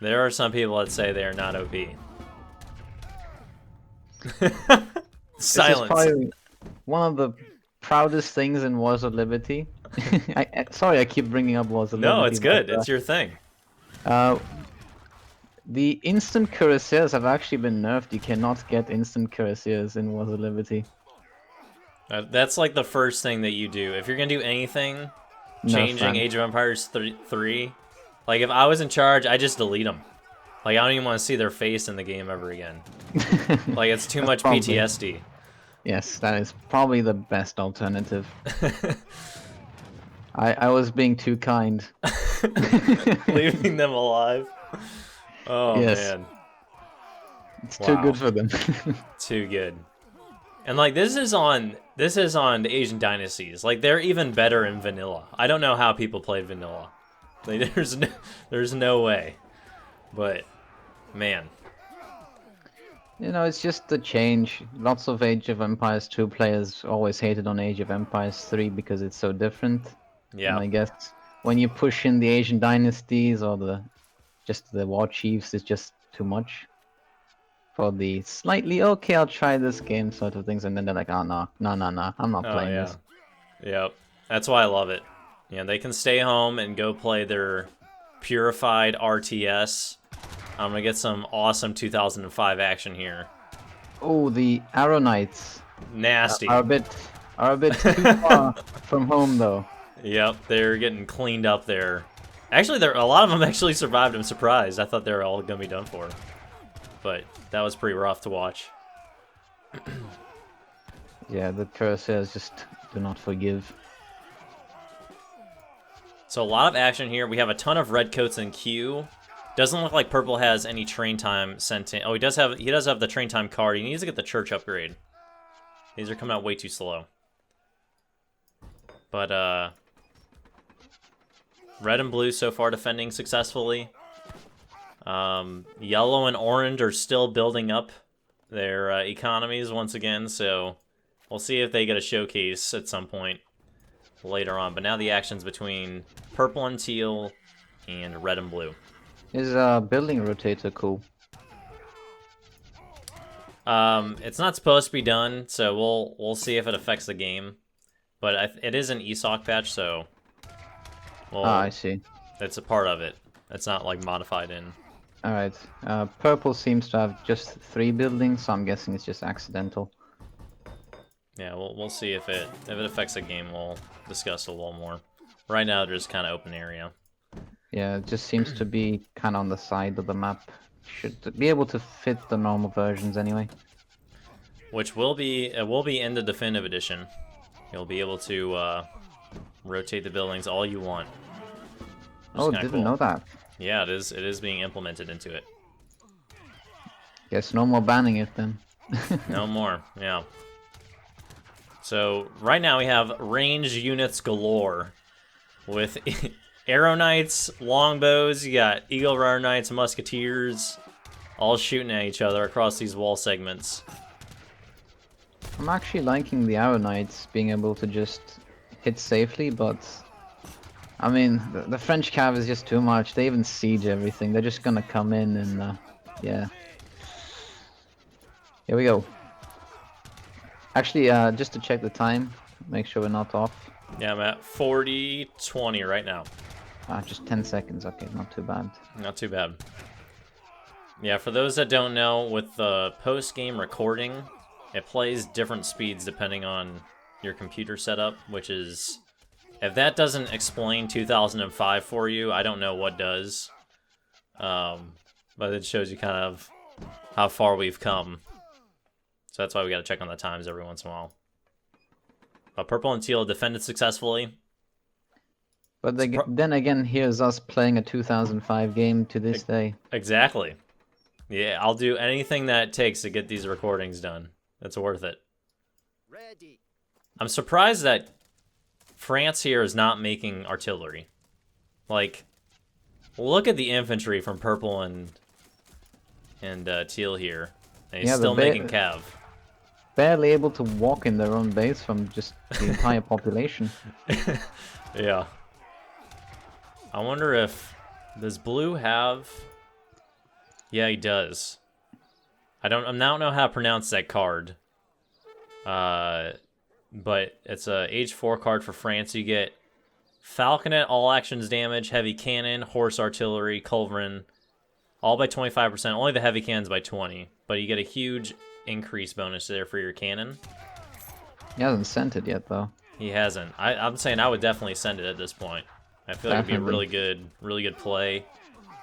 There are some people that say they are not OP. Silence. This is probably one of the proudest things in Wars of Liberty. Sorry, I keep bringing up Wars of Liberty. No, it's good. It's your thing. The instant cuirassiers have actually been nerfed. You cannot get instant cuirassiers in Wars of Liberty. That's like the first thing that you do. If you're going to do anything, changing Age of Empires 3, like if I was in charge, I just delete them. Like I don't even want to see their face in the game ever again. Like it's too much PTSD. Yes, that is probably the best alternative. I was being too kind. Leaving them alive. Oh man. It's too good for them. Too good. And like this is on the Asian dynasties. Like they're even better in vanilla. I don't know how people played vanilla. Like there's no way. But man. You know, it's just the change. Lots of Age of Empires 2 players always hated on Age of Empires 3 because it's so different. Yeah. And I guess when you push in the Asian dynasties or just the war chiefs, it's just too much for the slightly okay, I'll try this game sort of things, and then they're like, oh no, I'm not Oh playing yeah. this. Yep. That's why I love it. You know, they can stay home and go play their purified RTS. I'm gonna get some awesome 2005 action here. Oh, the Arrow Knights Nasty. are a bit too far from home though. Yep, they're getting cleaned up there. Actually, a lot of them actually survived. I'm surprised. I thought they were all gonna be done for. But that was pretty rough to watch. Yeah, the curses just do not forgive. So a lot of action here. We have a ton of red coats in queue. Doesn't look like purple has any train time sent in. Oh, he does have the train time card. He needs to get the church upgrade. These are coming out way too slow. But red and blue so far defending successfully. Yellow and orange are still building up their economies once again, so we'll see if they get a showcase at some point later on. But now the action's between purple and teal and red and blue. Is building rotator cool? It's not supposed to be done, so we'll see if it affects the game. But it is an ESOC patch, so I see. It's a part of it. It's not like modified in. Alright. Purple seems to have just 3 buildings, so I'm guessing it's just accidental. Yeah, we'll see if it affects the game. We'll discuss a little more. Right now, there's kind of open area. Yeah, it just seems to be kind of on the side of the map. Should be able to fit the normal versions anyway. Which will be in the definitive edition. You'll be able to rotate the buildings all you want. Oh, didn't know that. Yeah, it is being implemented into it. Guess no more banning it then. No more, yeah. So right now we have range units galore with Arrow Knights, longbows. You got Eagle Rider Knights, Musketeers, all shooting at each other across these wall segments. I'm actually liking the Arrow Knights being able to just hit safely, but I mean, the French cav is just too much. They even siege everything. They're just gonna come in and, yeah. Here we go. Actually, just to check the time, make sure we're not off. Yeah, I'm at 40-20 right now. Just 10 seconds. Okay, not too bad. Not too bad. Yeah, for those that don't know, with the post-game recording, it plays different speeds depending on your computer setup, which is... If that doesn't explain 2005 for you, I don't know what does. But it shows you kind of how far we've come. So that's why we got to check on the times every once in a while. But purple and teal defended successfully. But then again, here's us playing a 2005 game to this day. Exactly. Yeah, I'll do anything that it takes to get these recordings done. It's worth it. Ready. I'm surprised that France here is not making artillery. Like, look at the infantry from purple and teal here. And he's still making cav. Barely able to walk in their own base from just the entire population. Yeah. I wonder if... Does blue have... Yeah, he does. I don't know how to pronounce that card. But it's a H4 card for France. You get Falconet, all actions damage, heavy cannon, horse artillery, culverin, all by 25%. Only the heavy cannons by 20. But you get a huge increase bonus there for your cannon. He hasn't sent it yet, though. He hasn't. I'm saying I would definitely send it at this point. I feel like it'd be a really good play.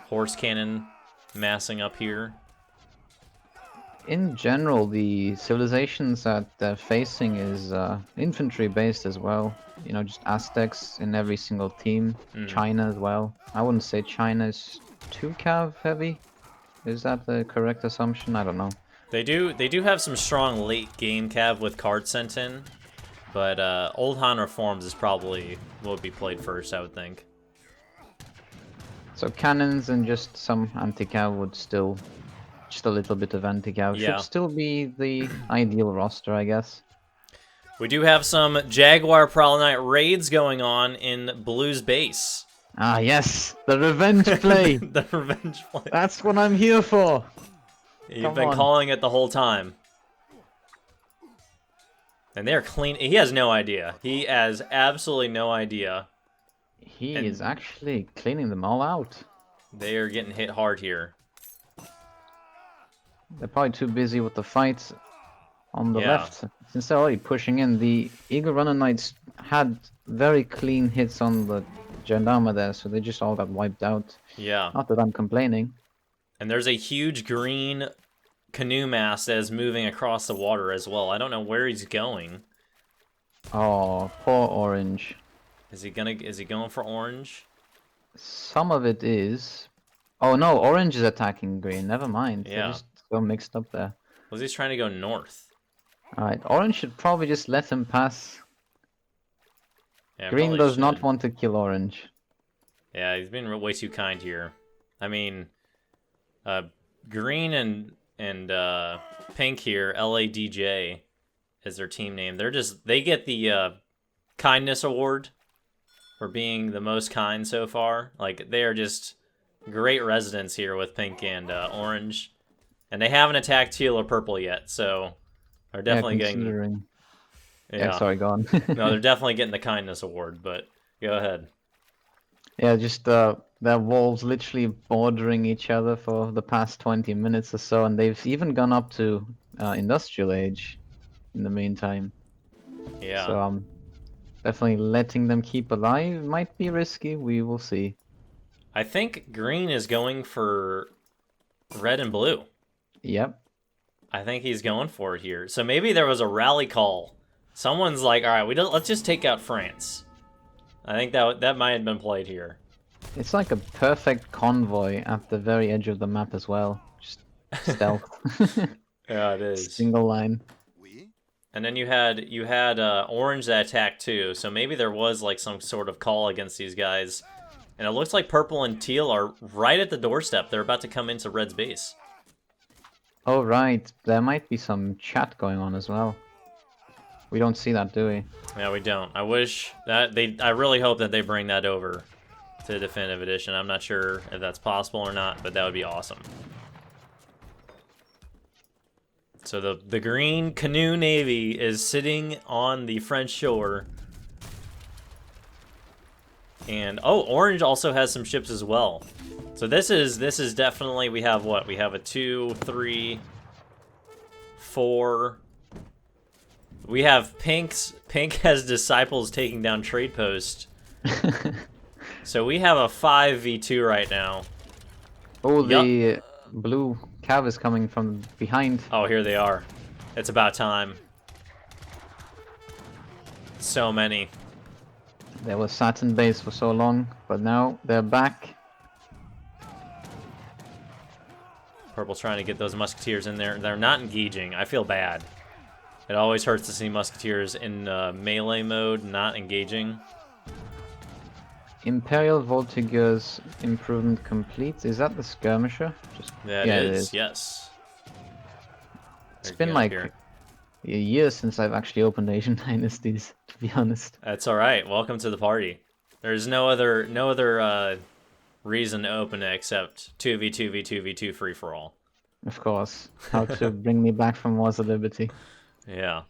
Horse cannon massing up here. In general, the civilizations that they're facing is infantry based as well. You know, just Aztecs in every single team. China as well. I wouldn't say China is too cav heavy. Is that the correct assumption? I don't know. They do have some strong late game cav with cards sent in, but Old Han Reforms is probably what would be played first, I would think. So cannons and just some anti-cav would still, just a little bit of anti-cav should still be the ideal roster, I guess. We do have some Jaguar Prowler raids going on in Blue's base. Ah yes, the revenge play. The revenge play. That's what I'm here for. You've been calling it the whole time. And they're clean. He has no idea. He has absolutely no idea. He is actually cleaning them all out. They are getting hit hard here. They're probably too busy with the fights on the left. Since they're already pushing in, the Eagle Runner Knights had very clean hits on the Gendarme there, so they just all got wiped out. Yeah. Not that I'm complaining. And there's a huge green canoe mast that is moving across the water as well. I don't know where he's going. Oh, poor Orange. Is he going for orange? Some of it is. Oh no, Orange is attacking green. Never mind. Yeah. They're just so mixed up there. Was he trying to go north? Alright, Orange should probably just let him pass. Yeah, Green does not want to kill Orange. Yeah, he's been way too kind here. I mean, green and pink here, LADJ is their team name. They get the kindness award for being the most kind so far. Like, they are just great residents here with pink and orange. And they haven't attacked teal or purple yet, so they're definitely getting... Yeah, sorry, go on. No, they're definitely getting the kindness award, but go ahead. Yeah, just their walls literally bordering each other for the past 20 minutes or so, and they've even gone up to industrial age in the meantime. Yeah. So definitely letting them keep alive might be risky. We will see. I think green is going for red and blue. Yep. I think he's going for it here. So maybe there was a rally call. Someone's like, all right, let's just take out France. I think that might have been played here. It's like a perfect convoy at the very edge of the map as well. Just stealth. Yeah, it is. Single line. And then you had orange that attacked too. So maybe there was like some sort of call against these guys. And it looks like purple and teal are right at the doorstep. They're about to come into red's base. Oh right, there might be some chat going on as well. We don't see that, do we? Yeah, we don't. I wish that I really hope that they bring that over to the Definitive Edition. I'm not sure if that's possible or not, but that would be awesome. So the green canoe navy is sitting on the French shore. And oh, orange also has some ships as well. So this is definitely, we have what? We have a 2, 3, 4. We have pink has disciples taking down trade post. So we have a 5v2 right now. Oh, the blue cav is coming from behind. Oh, here they are. It's about time. So many. There was Saturn base for so long, but now they're back. Purple's trying to get those musketeers in there. They're not engaging. I feel bad. It always hurts to see musketeers in melee mode not engaging. Imperial Voltigeurs improvement complete. Is that the skirmisher? Yeah, it is. Yes. It's been like a year since I've actually opened Asian Dynasties, to be honest. That's all right. Welcome to the party. There's no other reason to open it except 2v2v2v2 free for all. Of course. How to bring me back from Wars of Liberty. Yeah.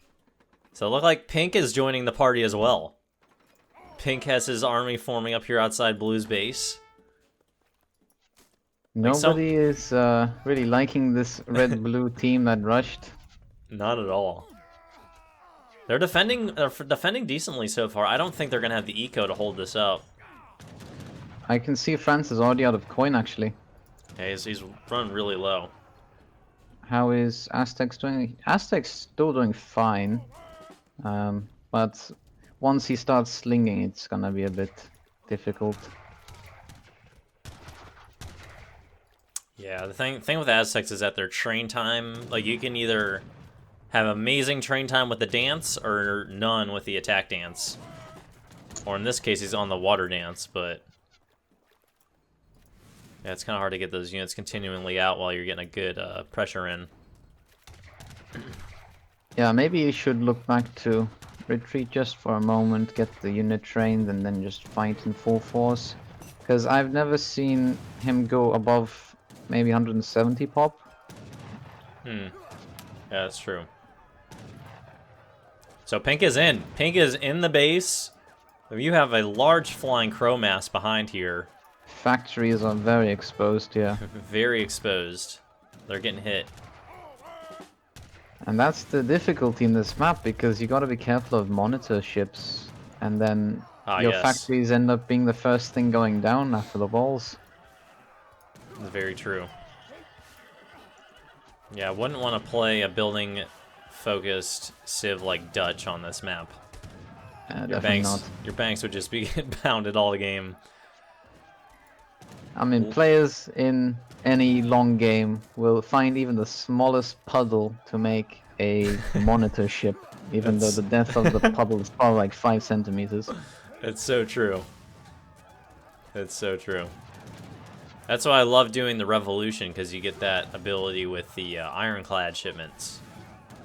So it looked like Pink is joining the party as well. Pink has his army forming up here outside Blue's base. Nobody is really liking this red-blue team that rushed. Not at all. They're defending decently so far. I don't think they're going to have the eco to hold this up. I can see France is already out of coin, actually. Yeah, he's running really low. How is Aztec's doing? Aztec's still doing fine. But once he starts slinging, it's gonna be a bit difficult. Yeah, the thing with Aztecs is that their train time, like, you can either have amazing train time with the dance or none with the attack dance. Or in this case, he's on the water dance, but yeah, it's kind of hard to get those units continually out while you're getting a good pressure in. Yeah, maybe you should look back to retreat just for a moment, get the unit trained, and then just fight in full force. Because I've never seen him go above maybe 170 pop. Yeah, that's true. So pink is in. Pink is in the base. You have a large flying crow mass behind here. Factories are very exposed here. Very exposed. They're getting hit. And that's the difficulty in this map, because you gotta be careful of monitor ships, and then your factories end up being the first thing going down after the walls. That's very true. Yeah, I wouldn't want to play a building-focused civ like Dutch on this map. Definitely not. Your banks would just be getting pounded all the game. I mean, players in any long game will find even the smallest puddle to make a monitor ship, even though the depth of the puddle is probably like 5 centimeters. It's so true. It's so true. That's why I love doing the Revolution, because you get that ability with the ironclad shipments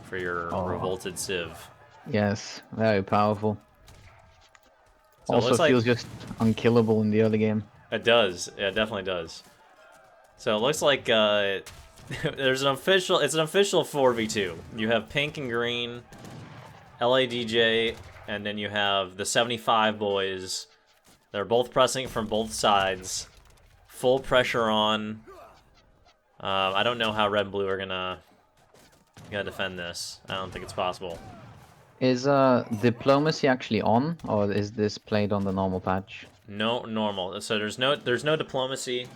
for your revolted civ. Yes, very powerful. So also feels just unkillable in the early game. It does. Yeah, it definitely does. So it looks like there's an official. It's an official 4v2. You have pink and green, LADJ, and then you have the 75 boys. They're both pressing from both sides. Full pressure on. I don't know how red and blue are gonna defend this. I don't think it's possible. Is diplomacy actually on, or is this played on the normal patch? No, normal. So there's no diplomacy.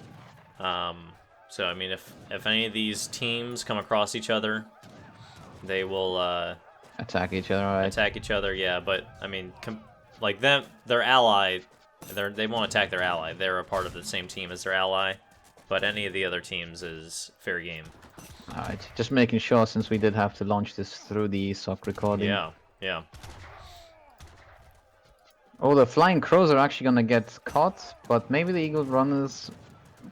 So I mean, if any of these teams come across each other, they will attack each other. Right? Attack each other, yeah. But I mean, like them, their ally, they won't attack their ally. They're a part of the same team as their ally. But any of the other teams is fair game. All right, just making sure, since we did have to launch this through the ESOC recording. Yeah, yeah. Oh, the flying crows are actually gonna get caught, but maybe the eagle runners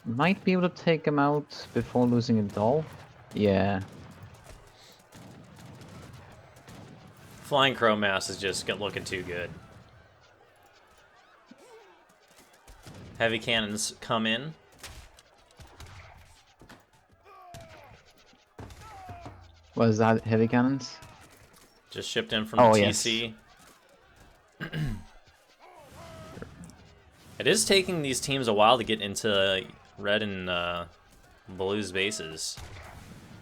might be able to take them out before losing it all. Yeah. Flying crow mass is just looking too good. Heavy cannons come in. What is that? Heavy cannons? Just shipped in from the TC. Yes. It is taking these teams a while to get into red and blue's bases.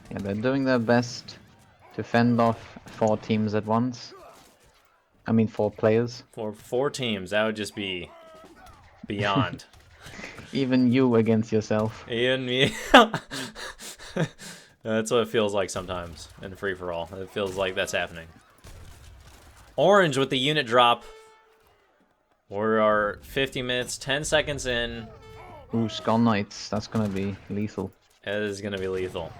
Yeah, they're doing their best to fend off 4 teams at once. I mean, 4 players. For 4 teams, that would just be beyond. Even you against yourself. Even me. That's what it feels like sometimes in free-for-all. It feels like that's happening. Orange with the unit drop. We are 50 minutes, 10 seconds in. Ooh, Skull Knights. That's gonna be lethal. It is gonna be lethal.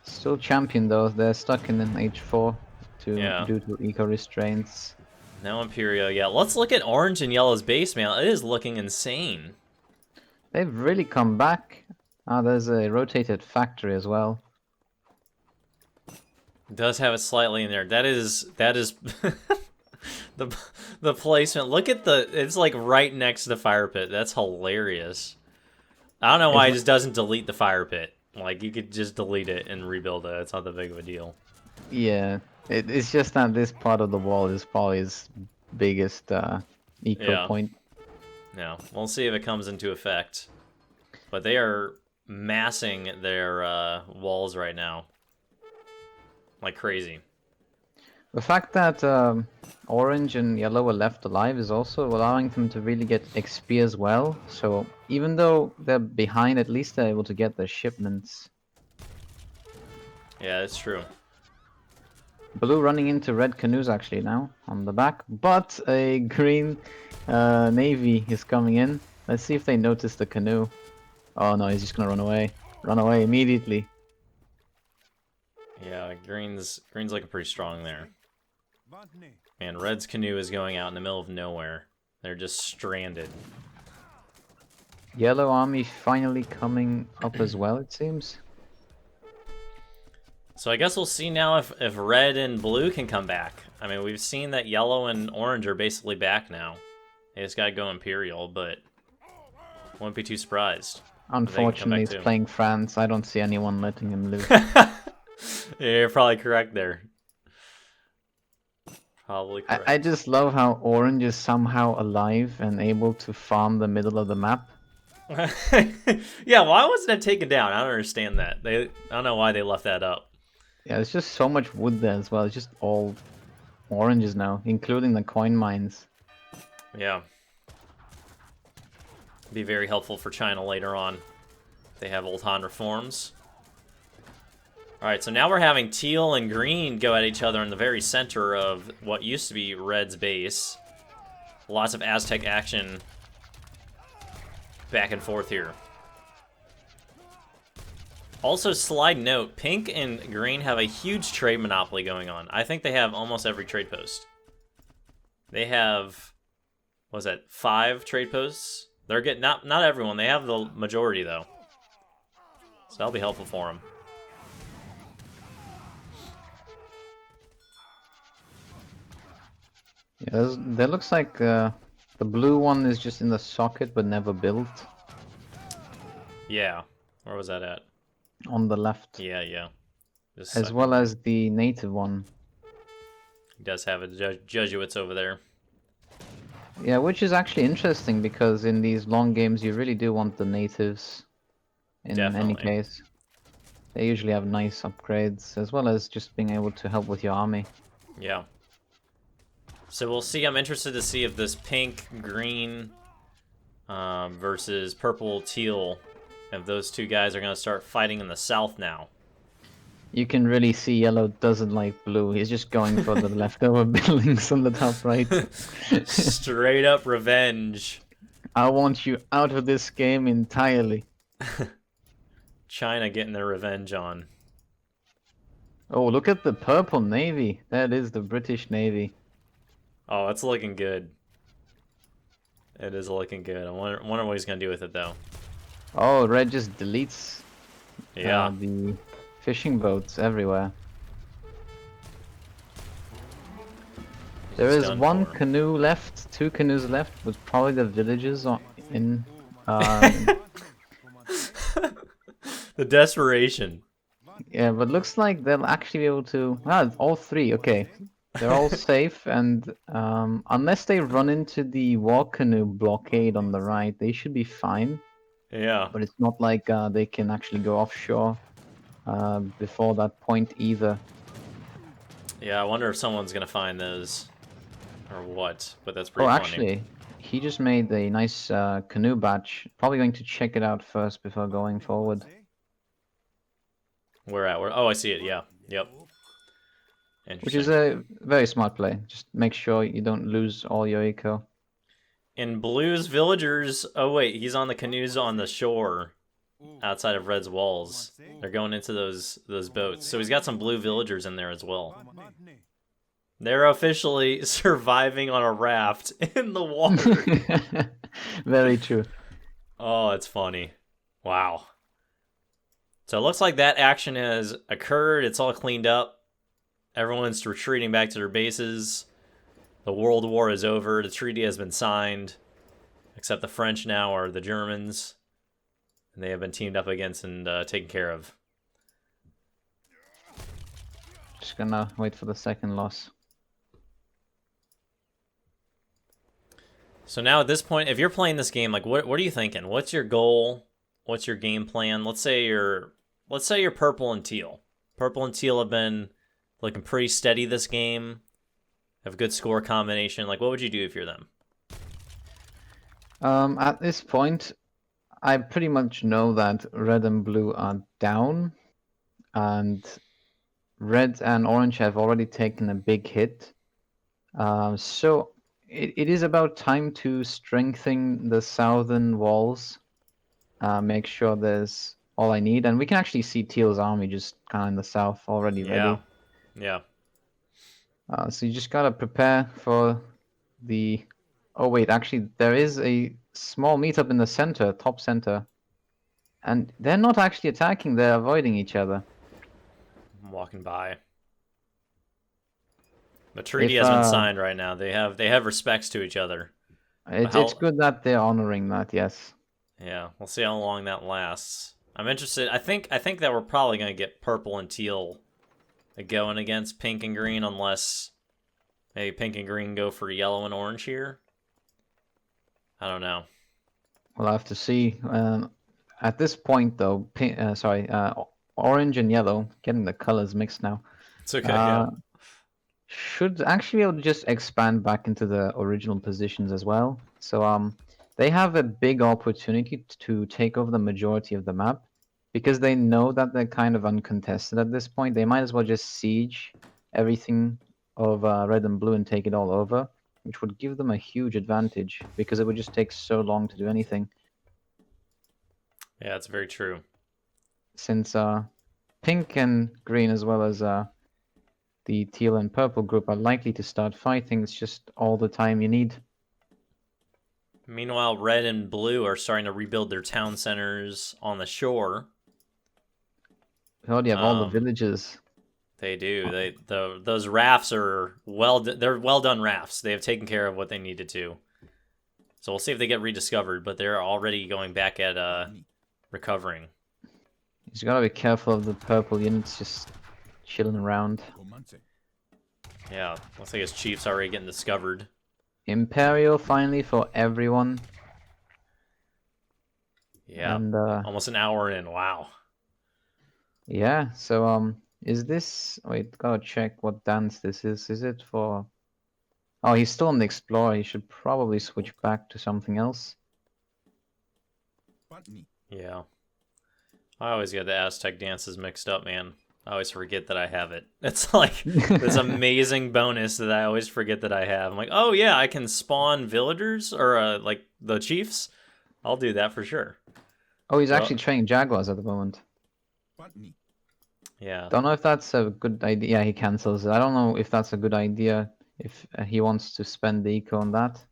Still champion though. They're stuck in an H4 due to eco restraints. Now Imperial. Yeah, let's look at orange and yellow's base, man. It is looking insane. They've really come back. Ah, there's a rotated factory as well. It does have it slightly in there. That is the placement. Look at it's like right next to the fire pit. That's hilarious. I don't know why it just doesn't delete the fire pit. Like, you could just delete it and rebuild it. It's not that big of a deal. Yeah, it's just that this part of the wall is probably his biggest eco point. Yeah, we'll see if it comes into effect. But they are massing their walls right now. Like crazy. The fact that orange and yellow are left alive is also allowing them to really get XP as well. So even though they're behind, at least they're able to get their shipments. Yeah, it's true. Blue running into red canoes actually now on the back, but a green navy is coming in. Let's see if they notice the canoe. Oh no, he's just gonna run away. Run away immediately. Yeah, green's looking pretty strong there. And red's canoe is going out in the middle of nowhere. They're just stranded. Yellow army finally coming up as well, it seems. So I guess we'll see now if red and blue can come back. I mean, we've seen that yellow and orange are basically back now. They just gotta go Imperial, but won't be too surprised. Unfortunately, he's too. playing France. I don't see anyone letting him live. Yeah, you're probably correct there. Probably correct. I just love how Orange is somehow alive and able to farm the middle of the map. Yeah, why wasn't it taken down? I don't understand that. I don't know why they left that up. Yeah, there's just so much wood there as well. It's just all oranges now, including the coin mines. Yeah. Be very helpful for China later on. They have Old Han reforms. Alright, so now we're having teal and green go at each other in the very center of what used to be red's base. Lots of Aztec action back and forth here. Also, slide note, pink and green have a huge trade monopoly going on. I think they have almost every trade post. They have, what was that, 5 trade posts? They're getting, not everyone, they have the majority though. So that'll be helpful for them. Yeah, there looks like the blue one is just in the socket but never built. Yeah, where was that at? On the left. Yeah. Just As well as the native one. He does have a Jesuits over there. Yeah, which is actually interesting because in these long games you really do want the natives in any case. They usually have nice upgrades as well as just being able to help with your army. Yeah. So we'll see. I'm interested to see if this pink, green versus purple, teal, if those two guys are going to start fighting in the south now. You can really see yellow doesn't like blue. He's just going for the leftover buildings on the top right. Straight up revenge. I want you out of this game entirely. China getting their revenge on. Oh, look at the purple navy. That is the British Navy. Oh, it's looking good. It is looking good. I wonder what he's going to do with it, though. Oh, red just deletes Yeah. the fishing boats everywhere. There is one canoe left, 2 canoes left, with probably the villagers in. The desperation. Yeah, but looks like they'll actually be able to. Ah, all 3. Okay, they're all safe, and unless they run into the war canoe blockade on the right, they should be fine. Yeah. But it's not like they can actually go offshore before that point either. Yeah, I wonder if someone's gonna find those, or what. But that's pretty Oh, funny. actually, he just made a nice canoe batch. Probably going to check it out first before going forward. Where at? Oh, I see it. Yeah. Yep. Which is a very smart play. Just make sure you don't lose all your eco. In blue's villagers. Oh wait, he's on the canoes on the shore, outside of red's walls. They're going into those boats. So he's got some blue villagers in there as well. They're officially surviving on a raft in the water. Very true. Oh, it's funny. Wow. So it looks like that action has occurred. It's all cleaned up. Everyone's retreating back to their bases. The World War is over. The treaty has been signed. Except the French now are the Germans. And they have been teamed up against and taken care of. Just gonna wait for the second loss. So now at this point, if you're playing this game, like what are you thinking? What's your goal? What's your game plan? Let's say you're purple and teal. Purple and teal have been looking pretty steady this game. Have a good score combination. Like, what would you do if you're them? At this point, I pretty much know that red and blue are down, and red and orange have already taken a big hit. So it is about time to strengthen the southern walls. Make sure there's all I need, and we can actually see Teal's army just kind of in the south already ready. Yeah. So you just gotta prepare for the. Oh wait, actually there is a small meetup in the center, top center, and they're not actually attacking; they're avoiding each other. I'm walking by. The treaty has been signed right now. They have respects to each other. It's good that they're honoring that. Yes. Yeah, we'll see how long that lasts. I'm interested. I think that we're probably gonna get purple and teal going against pink and green, unless maybe pink and green go for yellow and orange here. I don't know. We'll have to see. At this point, though, orange and yellow, getting the colors mixed now, It's okay. Yeah. should actually be able to just expand back into the original positions as well. So they have a big opportunity to take over the majority of the map because they know that they're kind of uncontested at this point. They might as well just siege everything of red and blue and take it all over, which would give them a huge advantage because it would just take so long to do anything. Yeah, it's very true. Since pink and green, as well as the teal and purple group, are likely to start fighting, it's just all the time you need. Meanwhile, red and blue are starting to rebuild their town centers on the shore. We already have all the villages. They do. Those rafts are they're well done rafts. They have taken care of what they needed to. So we'll see if they get rediscovered, but they're already going back at recovering. You gotta be careful of the purple units just chilling around. Yeah, looks like his chief's already getting discovered. Imperial finally for everyone. Yeah, and, almost an hour in. Wow. Yeah, so is this... Wait, gotta check what dance this is. Is it for... Oh, he's still on the Explorer. He should probably switch back to something else. Yeah. I always get the Aztec dances mixed up, man. I always forget that I have it. It's like this amazing bonus that I always forget that I have. I'm like, oh yeah, I can spawn villagers or like the chiefs. I'll do that for sure. Oh, he's actually training Jaguars at the moment. Yeah. Don't know if that's a good idea. Yeah, he cancels it. I don't know if that's a good idea if he wants to spend the eco on that.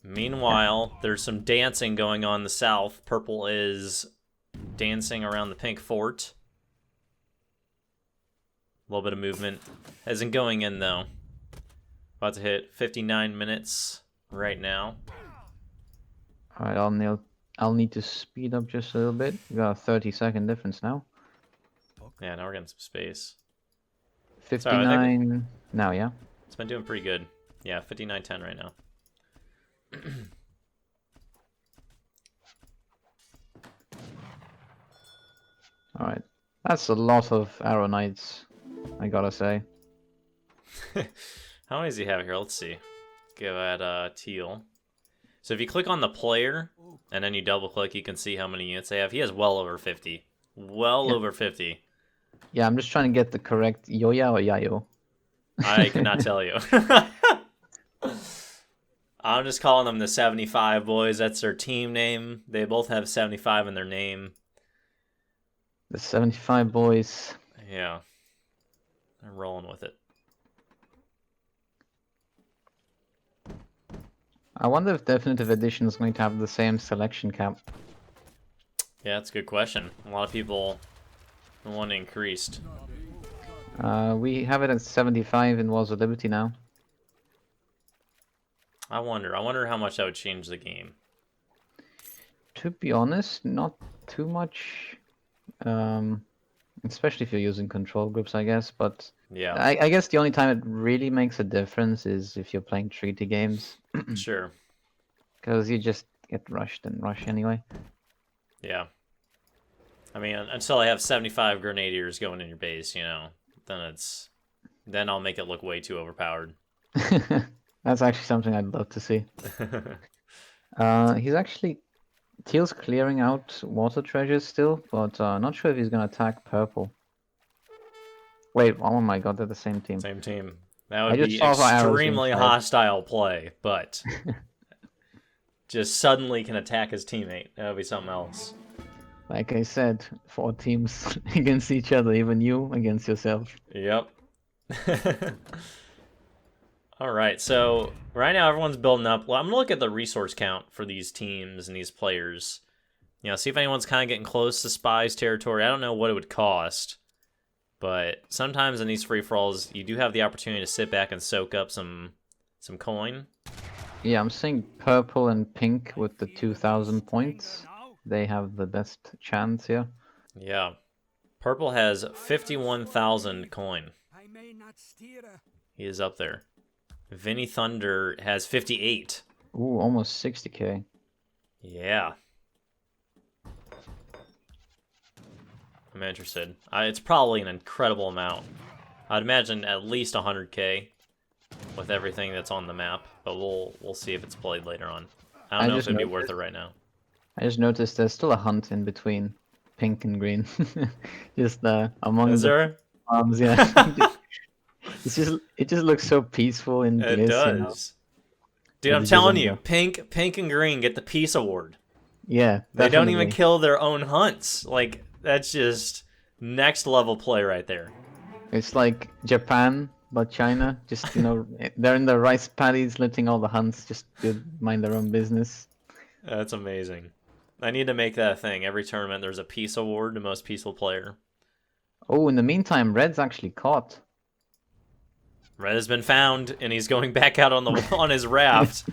Meanwhile, there's some dancing going on in the south. Purple is dancing around the pink fort. A little bit of movement. Isn't going in, though. About to hit 59 minutes right now. Alright, I'll need to speed up just a little bit. We got a 30-second difference now. Yeah, now we're getting some space. 59 Sorry, now, yeah? It's been doing pretty good. Yeah, 59-10 right now. Alright. That's a lot of Arrow Knights, I gotta say. How many does he have here? Let's see. Give that teal. So if you click on the player, and then you double click, you can see how many units they have. He has well over 50. Well over 50. Yeah, I'm just trying to get the correct Yoya or Yayo. I cannot tell you. I'm just calling them the 75 boys. That's their team name. They both have 75 in their name. The 75 boys. Yeah. I'm rolling with it. I wonder if Definitive Edition is going to have the same selection cap. Yeah, that's a good question. A lot of people want it increased. We have it at 75 in Wars of Liberty now. I wonder how much that would change the game. To be honest, not too much. Especially if you're using control groups, I guess. But yeah, I guess the only time it really makes a difference is if you're playing treaty games. Sure. Because you just get rushed and rush anyway. Yeah. I mean, until I have 75 grenadiers going in your base, you know, then I'll make it look way too overpowered. That's actually something I'd love to see. He's actually... Teal's clearing out water treasures still, but not sure if he's gonna attack purple. Wait, oh my god, they're the same team. Same team. That would be extremely hostile play, but just suddenly can attack his teammate. That would be something else. Like I said, 4 teams against each other, even you against yourself. Yep. Alright, so right now everyone's building up. Well, I'm going to look at the resource count for these teams and these players. You know, see if anyone's kind of getting close to Spy's territory. I don't know what it would cost, but sometimes in these free-for-alls, you do have the opportunity to sit back and soak up some coin. Yeah, I'm saying purple and pink with the 2,000 points. They have the best chance here. Yeah. Purple has 51,000 coin. He is up there. Vinny Thunder has 58. Ooh, almost 60k. Yeah. I'm interested. It's probably an incredible amount. I'd imagine at least 100k with everything that's on the map, but we'll see if it's played later on. I don't know if it'd be worth it right now. I just noticed there's still a hunt in between pink and green. Just among Is the there? farms, yeah. it just looks so peaceful in It bliss, does. you know? Dude, I'm telling you, pink and green get the peace award. Yeah, They don't even kill their own hunts. Like, that's just next level play right there. It's like Japan, but China. Just, you know, they're in the rice paddies letting all the hunts just mind their own business. That's amazing. I need to make that a thing. Every tournament there's a peace award to most peaceful player. Oh, in the meantime, Red's actually caught. Red has been found, and he's going back out on the on his raft.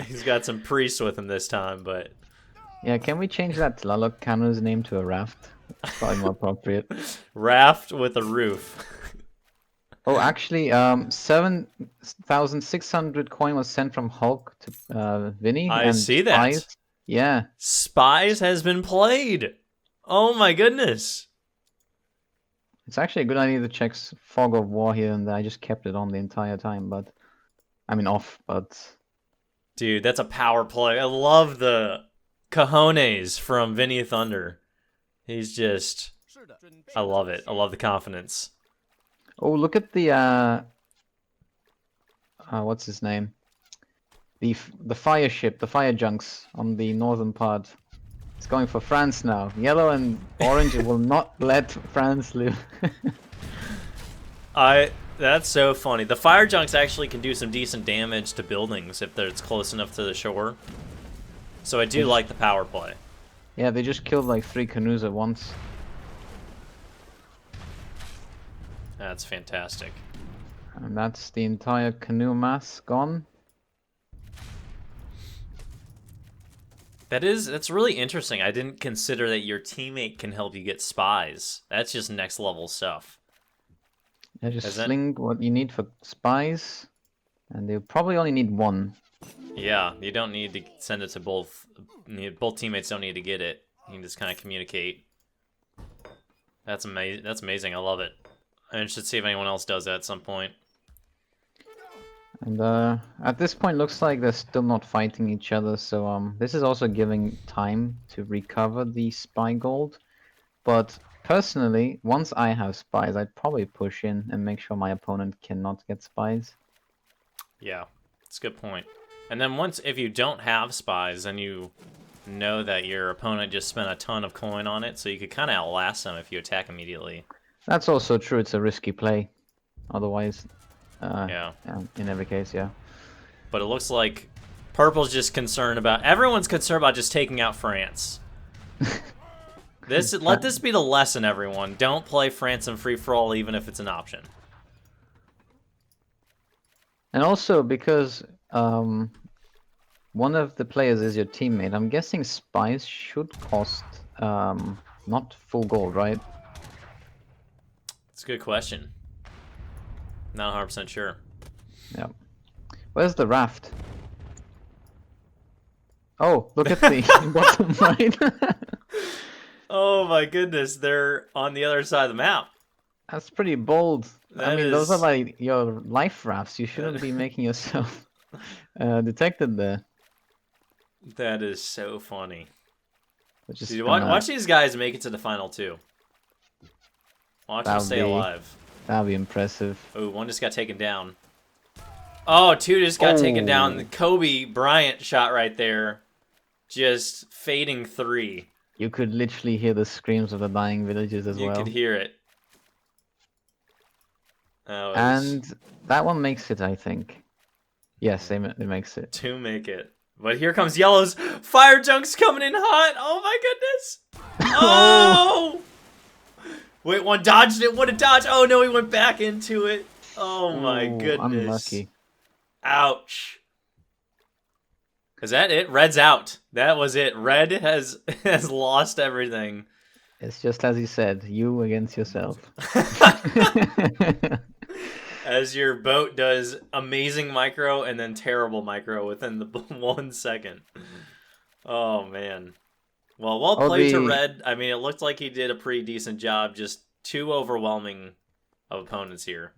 He's got some priests with him this time, but... Yeah, can we change that Tlaloc Cano's name to a raft? It's probably more appropriate. Raft with a roof. Oh, actually, 7,600 coin was sent from Hulk to Vinny. I see that. Spies, yeah. Spies has been played. Oh my goodness. It's actually a good idea to check Fog of War here and there. I just kept it on the entire time, but... I mean, off, but... Dude, that's a power play. I love the cojones from Vinny Thunder. He's just... I love it. I love the confidence. Oh, look at the what's his name? The fire ship, the fire junks on the northern part. It's going for France now. Yellow and orange will not let France live. That's so funny. The fire junks actually can do some decent damage to buildings if it's close enough to the shore. So I do like the power play. Yeah, they just killed like 3 canoes at once. That's fantastic. And that's the entire canoe mass gone. That's really interesting. I didn't consider that your teammate can help you get spies. That's just next level stuff. Yeah, just sling what you need for spies. And they'll probably only need 1. Yeah, you don't need to send it to both. Both teammates don't need to get it. You can just kind of communicate. That's amazing. That's amazing. I love it. I'm interested to see if anyone else does that at some point. And at this point, looks like they're still not fighting each other. So this is also giving time to recover the spy gold. But personally, once I have spies, I'd probably push in and make sure my opponent cannot get spies. Yeah, that's a good point. And then if you don't have spies, then you know that your opponent just spent a ton of coin on it, so you could kind of outlast them if you attack immediately. That's also true. It's a risky play. Otherwise, yeah. In every case, yeah. But it looks like Purple's just concerned about... Everyone's concerned about just taking out France. Let this be the lesson, everyone. Don't play France in free-for-all, even if it's an option. And also, because one of the players is your teammate, I'm guessing spies should cost not full gold, right? That's a good question. Not 100% sure. Yeah. Where's the raft? Oh, look at the bottom right. Oh my goodness, they're on the other side of the map. That's pretty bold. Those are like your life rafts. You shouldn't be making yourself detected there. That is so funny. Dude, watch these guys make it to the final 2. Watch them stay alive. That'd be impressive. Oh, 1 just got taken down. Oh, 2 just got taken down. The Kobe Bryant shot right there. Just fading 3. You could literally hear the screams of the dying villagers as well. You could hear it. And that one makes it, I think. Yes, it makes it. 2 make it. But here comes Yellow's fire junk's coming in hot. Oh my goodness. Oh! Wait, 1 dodged it. What a dodge. Oh no, he went back into it. Oh my goodness. Unlucky. Ouch. Is that it? Red's out. That was it. Red has lost everything. It's just as you said, you against yourself. As your boat does amazing micro and then terrible micro within the 1 second. Oh, man. Well, well played to Red. I mean, it looked like he did a pretty decent job. Just too overwhelming of opponents here.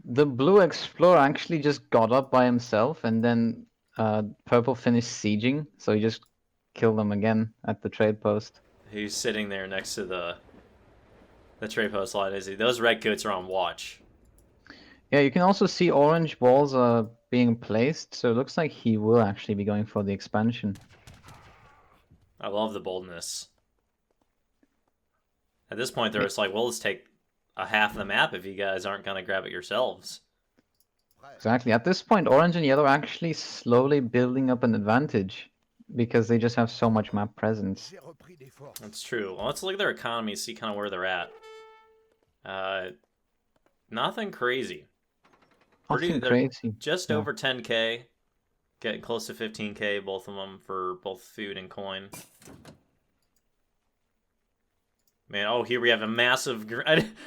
The blue explorer actually just got up by himself, and then purple finished sieging, so he just killed them again at the trade post. He's sitting there next to the trade post line, is he? Those redcoats are on watch. Yeah, you can also see orange walls are being placed, so it looks like he will actually be going for the expansion. I love the boldness. At this point, they're just like, well, let's take a half of the map if you guys aren't going to grab it yourselves. Exactly. At this point, orange and yellow are actually slowly building up an advantage because they just have so much map presence. That's true. Well, let's look at their economy, see kind of where they're at. Nothing crazy. Nothing crazy. Just over 10k. Getting close to 15k, both of them, for both food and coin. Man, oh, here we have a massive...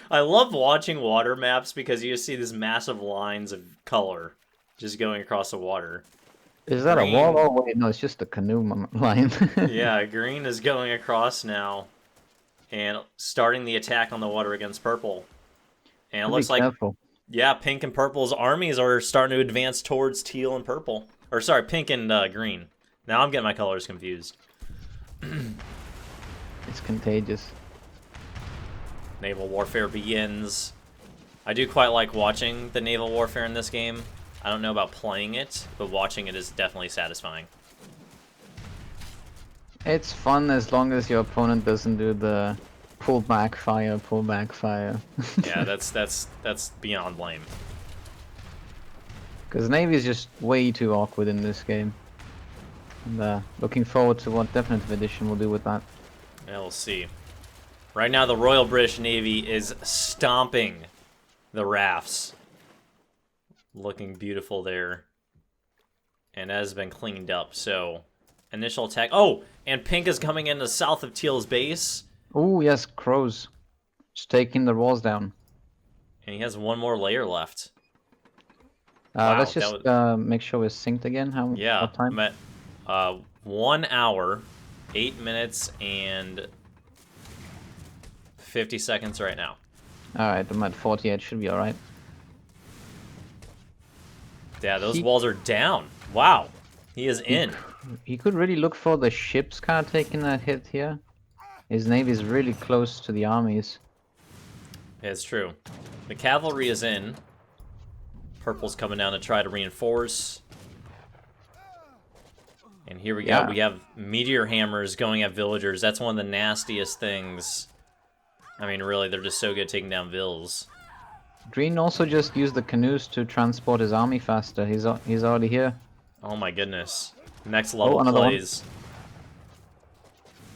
I love watching water maps because you just see these massive lines of color just going across the water. Is that green. A wall? Oh, wait, no, it's just a canoe line. Yeah, green is going across now and starting the attack on the water against purple. And it looks like... Careful. Yeah, pink and purple's armies are starting to advance towards teal and purple. Or, sorry, pink and green. Now I'm getting my colors confused. It's contagious. Naval Warfare begins. I do quite like watching the Naval Warfare in this game. I don't know about playing it, but watching it is definitely satisfying. It's fun as long as your opponent doesn't do the pull back fire, pull back fire. Yeah, that's beyond lame. Because Navy is just way too awkward in this game. And looking forward to what Definitive Edition will do with that. Yeah, we'll see. Right now, the Royal British Navy is stomping the rafts. Looking beautiful there. And that has been cleaned up, so... Initial attack... Oh! And pink is coming into south of teal's base. Oh, yes, crows. Just taking the walls down. And he has one more layer left. Wow, let's just make sure we're synced again. What time? I'm at 1 hour, 8 minutes, and 50 seconds right now. Alright, I'm at 48. Should be alright. Yeah, those walls are down. Wow. He is in. He could really look for the ships kind of taking a hit here. His navy is really close to the armies. Yeah, it's true. The cavalry is in. Purple's coming down to try to reinforce. And here we go. We have meteor hammers going at villagers. That's one of the nastiest things. I mean, really, they're just so good at taking down vills. Green also just used the canoes to transport his army faster. He's already here. Oh my goodness. Next level plays.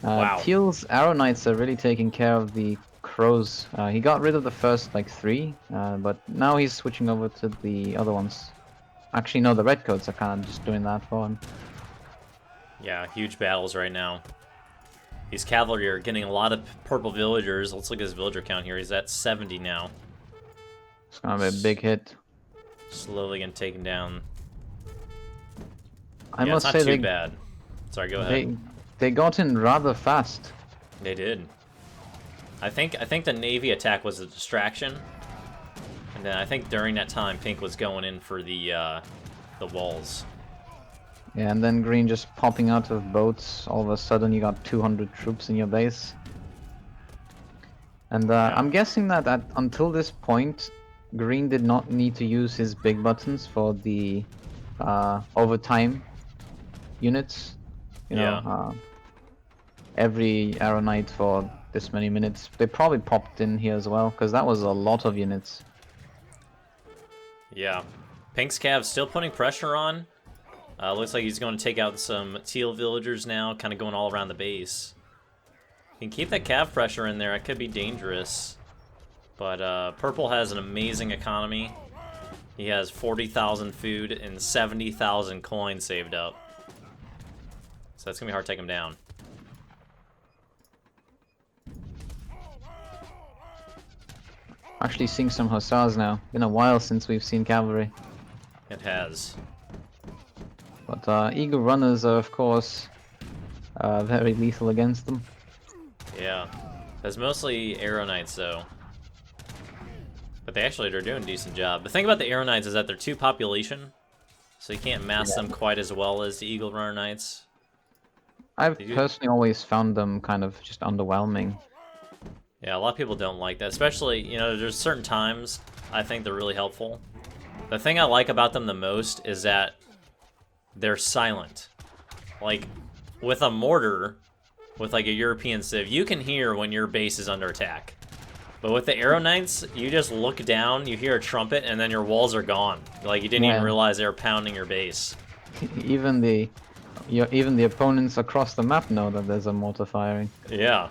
Wow. Teal's Arrow Knights are really taking care of the crows. He got rid of the first, like, 3, but now he's switching over to the other ones. Actually, no, the redcoats are kind of just doing that for him. Yeah, huge battles right now. These cavalry are getting a lot of purple villagers. Let's look at his villager count here. He's at 70 now. It's gonna be a big hit. Slowly getting taken down. I must say, it's not too bad. Sorry, go ahead. They got in rather fast. They did. I think the Navy attack was a distraction, and then I think during that time, Pink was going in for the walls. Yeah, and then Green just popping out of boats. All of a sudden, you got 200 troops in your base. And I'm guessing that until this point, Green did not need to use his big buttons for the overtime units. You know, every Arrow Knight for this many minutes. They probably popped in here as well, because that was a lot of units. Yeah. Pink's Cav still putting pressure on. Looks like he's going to take out some teal villagers now, kind of going all around the base. You can keep that Cav pressure in there. It could be dangerous. But Purple has an amazing economy. He has 40,000 food and 70,000 coins saved up. So that's gonna be hard to take them down. Actually seeing some hussars now. Been a while since we've seen cavalry. It has. But eagle runners are of course very lethal against them. Yeah. That's mostly Arrow Knights though. But they're doing a decent job. The thing about the Arrow Knights is that they're 2 population, so you can't mass them quite as well as the Eagle Runner Knights. I've personally always found them kind of just underwhelming. Yeah, a lot of people don't like that, especially, you know, there's certain times I think they're really helpful. The thing I like about them the most is that they're silent. Like, with a mortar, with like a European civ, you can hear when your base is under attack. But with the Arrow Knights, you just look down, you hear a trumpet, and then your walls are gone. Like, you didn't even realize they were pounding your base. Even the opponents across the map know that there's a mortar firing. Yeah.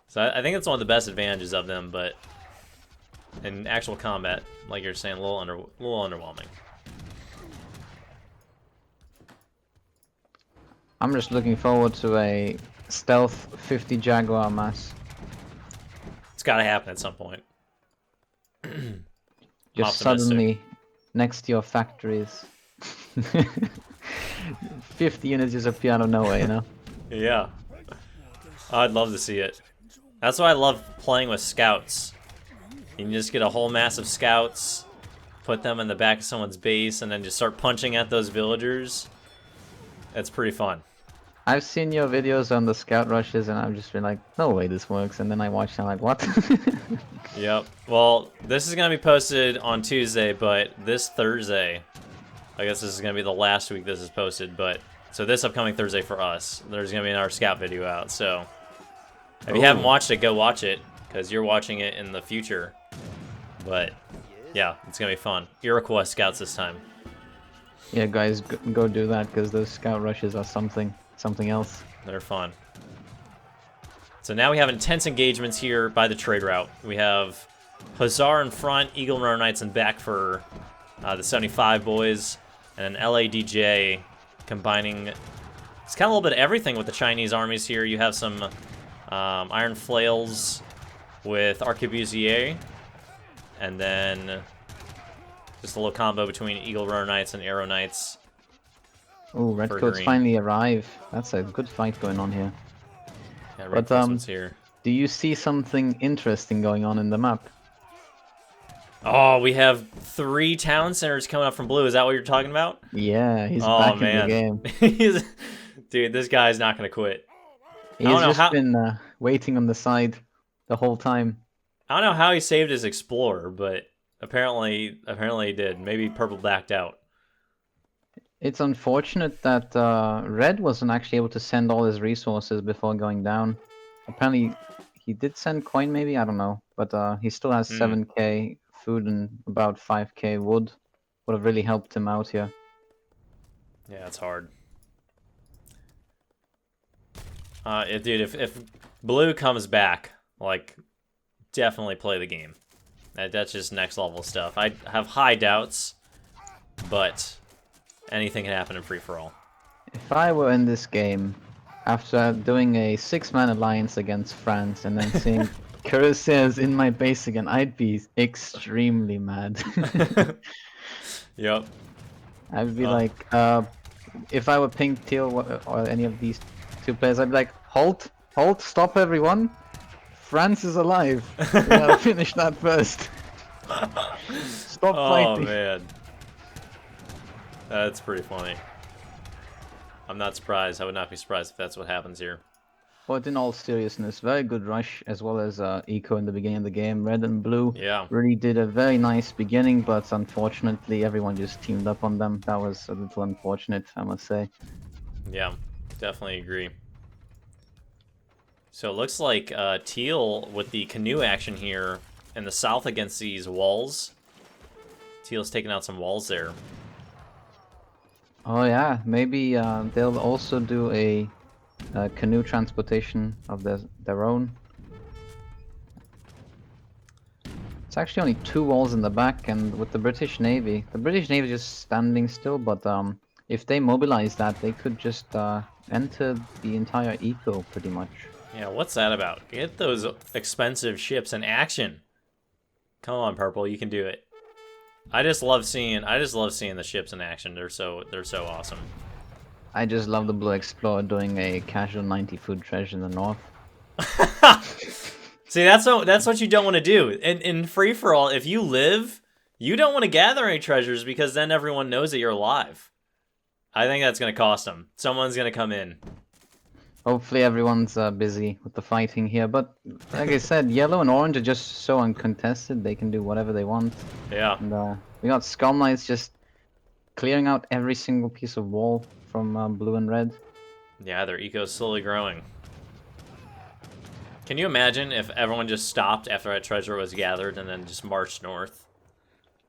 So I think that's one of the best advantages of them, but in actual combat, like you're saying, a little underwhelming. I'm just looking forward to a stealth 50 Jaguar mass. It's got to happen at some point. Just suddenly next to your factories. 50 units just appear out of nowhere, you know? Yeah. I'd love to see it. That's why I love playing with scouts. You can just get a whole mass of scouts, put them in the back of someone's base, and then just start punching at those villagers. It's pretty fun. I've seen your videos on the scout rushes, and I've just been like, no way this works. And then I watched, and I'm like, what? Yep. Well, this is going to be posted on Tuesday, but this Thursday, I guess this is going to be the last week this is posted, but so this upcoming Thursday for us, there's going to be another scout video out, so if you haven't watched it, go watch it, because you're watching it in the future. But yeah, it's going to be fun. Iroquois scouts this time. Yeah, guys, go do that, because those scout rushes are something else. They're fun. So now we have intense engagements here by the trade route. We have Hussar in front, Eagle Runner Knights in back for the 75 boys, and an LADJ combining. It's kind of a little bit of everything with the Chinese armies here. You have some Iron Flails with Arquebusier, and then just a little combo between Eagle Runner Knights and Arrow Knights. Oh, Redcoats finally arrive. That's a good fight going on here. Yeah, Redcoats here. Do you see something interesting going on in the map? Oh, we have 3 town centers coming up from blue. Is that what you're talking about? Yeah, he's back in the game. Dude, this guy's not going to quit. He's just been waiting on the side the whole time. I don't know how he saved his Explorer, but apparently he did. Maybe purple backed out. It's unfortunate that Red wasn't actually able to send all his resources before going down. Apparently, he did send coin, maybe? I don't know. But he still has 7k food and about 5k wood. Would have really helped him out here. Yeah, it's hard. Dude, if blue comes back, like, definitely play the game. That's just next level stuff. I have high doubts, but anything can happen in free-for-all. If I were in this game, after doing a 6-man alliance against France and then seeing Cuirassiers in my base again, I'd be extremely mad. Yep. I'd be like, if I were Pink, Teal, or any of these 2 players, I'd be like, halt, stop everyone. France is alive. We gotta finish that first. Stop fighting. Oh man. That's pretty funny. I'm not surprised. I would not be surprised if that's what happens here. But in all seriousness, very good rush as well as eco in the beginning of the game. Red and blue really did a very nice beginning, but unfortunately everyone just teamed up on them. That was a little unfortunate, I must say. Yeah, definitely agree. So it looks like Teal with the canoe action here in the south against these walls. Teal's taking out some walls there. Oh yeah, maybe they'll also do a canoe transportation of their own. It's actually only 2 walls in the back, and with the British Navy is just standing still, but if they mobilize that, they could just entered the entire eco pretty much. Yeah, what's that about? Get those expensive ships in action. Come on, Purple, you can do it. I just love seeing the ships in action. They're so awesome. I just love the Blue Explorer doing a casual 90 food treasure in the north. See, that's what you don't want to do. In free for all, if you live, you don't want to gather any treasures because then everyone knows that you're alive. I think that's going to cost them. Someone's going to come in. Hopefully everyone's busy with the fighting here, but like I said, yellow and orange are just so uncontested. They can do whatever they want. Yeah. And we got Skull Knights just clearing out every single piece of wall from blue and red. Yeah, their eco's slowly growing. Can you imagine if everyone just stopped after that treasure was gathered and then just marched north?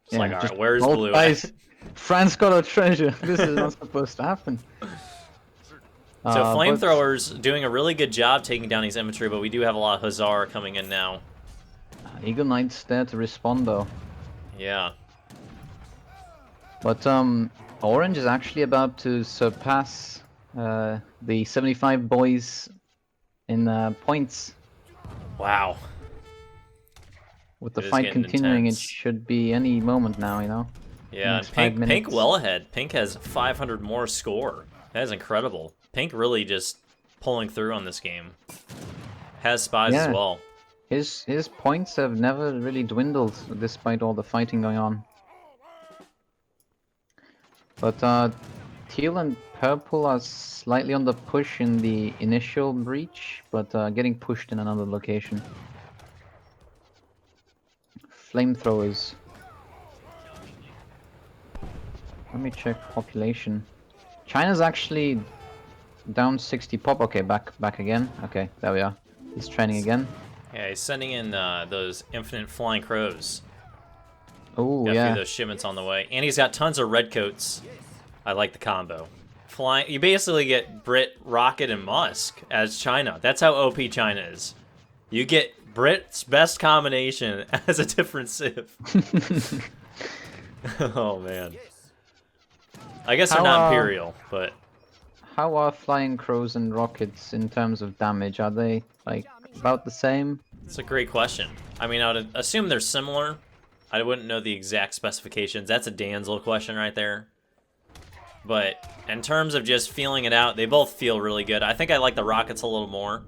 It's Yeah, like, all right, where's hold blue? guys, France got a treasure. This is not supposed to happen. So Flamethrowers doing a really good job taking down these infantry, but we do have a lot of Hussar coming in now. Eagle Knight's there to respond though. Yeah. But Orange is actually about to surpass the 75 boys in points. Wow. With the It is fight getting continuing, intense. it should be any moment now, you know? Yeah, Next and 5 Pink minutes. well ahead. Pink has 500 more score. That is incredible. Pink really just pulling through on this game. Has spies as Yeah. well. His points have never really dwindled despite all the fighting going on. But teal and purple are slightly on the push in the initial breach, but getting pushed in another location. Flamethrowers. Let me check population. China's actually down 60 pop. Okay, back again. Okay, there we are. He's training again. Yeah, he's sending in those infinite flying crows. Oh Got a yeah. few of those shipments on the way. And he's got tons of redcoats. I like the combo. Flying, you basically get Brit, Rocket, and Musk as China. That's how OP China is. You get Brit's best combination as a different civ. Oh man. I guess they're not Imperial, but How are flying crows and rockets in terms of damage? Are they like about the same? it's a great question. I mean, I would assume they're similar. I wouldn't know the exact specifications. That's a Dan's little question right there. But in terms of just feeling it out, they both feel really good. I think I like the rockets a little more.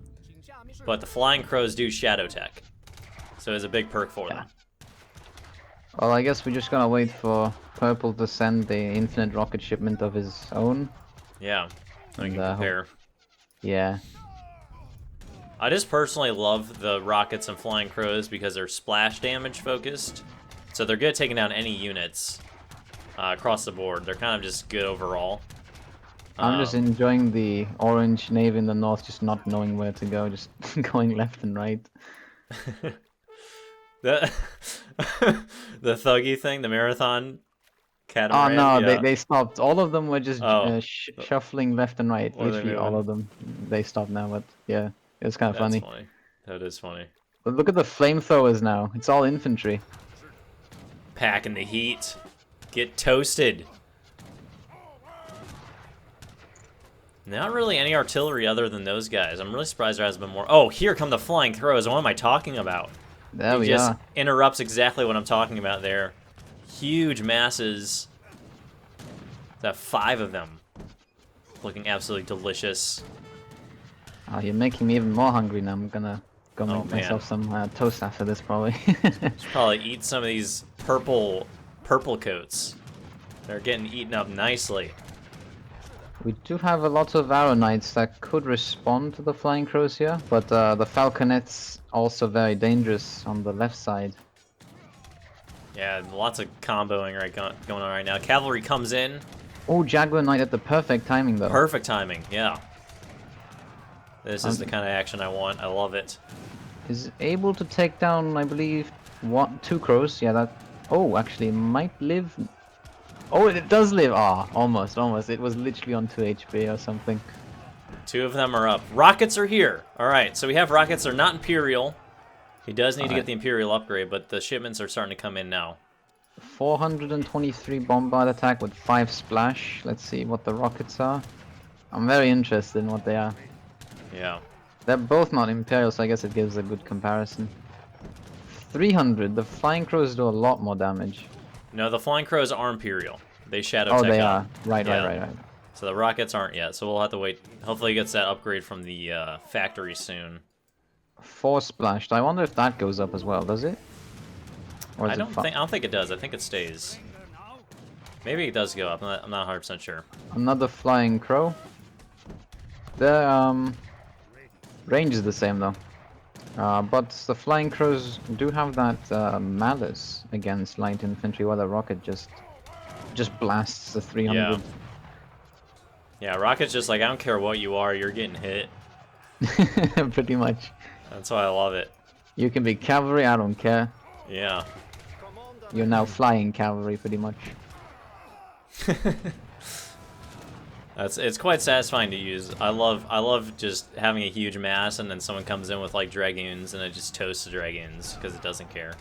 But the flying crows do shadow tech. So it's a big perk for them. Well, I guess we're just gonna wait for Purple to send the infinite rocket shipment of his own. Yeah. I can And, compare. Yeah. I just personally love the rockets and flying crows because they're splash damage focused. So they're good at taking down any units across the board. They're kind of just good overall. I'm just enjoying the orange navy in the north, just not knowing where to go, just going left and right. The the thuggy thing, the marathon Oh catamaran. no, yeah. they stopped. All of them were just Oh. shuffling left and right. What are they Literally all doing? of them. They stopped now, but yeah, it was kind of That's funny. funny. That is funny. But look at the flamethrowers now. It's all infantry. Packing the heat. Get toasted. Not really any artillery other than those guys. I'm really surprised there hasn't been more. Oh, here come the flying crows. What am I talking about? There He we just are. interrupts exactly what I'm talking about there. Huge masses. That 5 of them. Looking absolutely delicious. Oh, you're making me even more hungry now. I'm gonna go Oh, make myself some toast after this, probably. Should probably eat some of these purple coats. They're getting eaten up nicely. We do have a lot of arrow knights that could respond to the flying crows here, but the falconets also very dangerous on the left side. Yeah, lots of comboing going on right now. Cavalry comes in. Oh, Jaguar Knight at the perfect timing though. Perfect timing, yeah. This is the kind of action I want. I love it. Is able to take down, I believe, 2 crows. Yeah, that. Oh, actually, it might live. Oh, it does live. Ah, almost. It was literally on 2 HP or something. 2 of them are up. Rockets are here. All right, so we have rockets. They're not Imperial. He does need to get the Imperial upgrade, but the shipments are starting to come in now. 423 bombard attack with 5 splash. Let's see what the rockets are. I'm very interested in what they are. Yeah. They're both not Imperial, so I guess it gives a good comparison. 300. The Flying Crows do a lot more damage. No, the Flying Crows are Imperial. They Shadow Oh, Tech they up. are. Right, Yeah. right. So the rockets aren't yet, so we'll have to wait. Hopefully he gets that upgrade from the factory soon. Force Splashed. I wonder if that goes up as well, does it? Or is I it don't think it does. I think it stays. Maybe it does go up. I'm not 100% sure. Another Flying Crow. The range is the same though. But the Flying Crows do have that malice against light infantry, while the rocket just blasts the 300. Yeah. Yeah, rocket's just like, I don't care what you are, you're getting hit. Pretty much. That's why I love it. You can be cavalry, I don't care. Yeah. You're now flying cavalry, pretty much. It's quite satisfying to use. I love just having a huge mass and then someone comes in with like dragoons and it just toasts the dragoons because it doesn't care.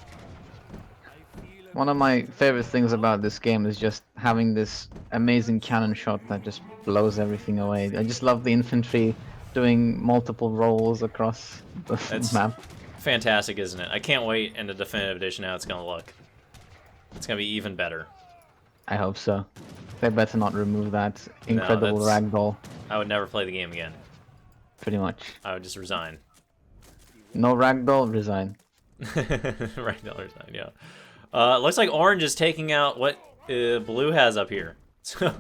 One of my favorite things about this game is just having this amazing cannon shot that just blows everything away. I just love the infantry doing multiple rolls across the map. Fantastic, isn't it? I can't wait in the definitive edition how it's gonna look. It's gonna be even better. I hope so. They better not remove that incredible ragdoll. I would never play the game again. Pretty much. I would just resign. No ragdoll, resign. Ragdoll, resign, yeah. Looks like orange is taking out what blue has up here. So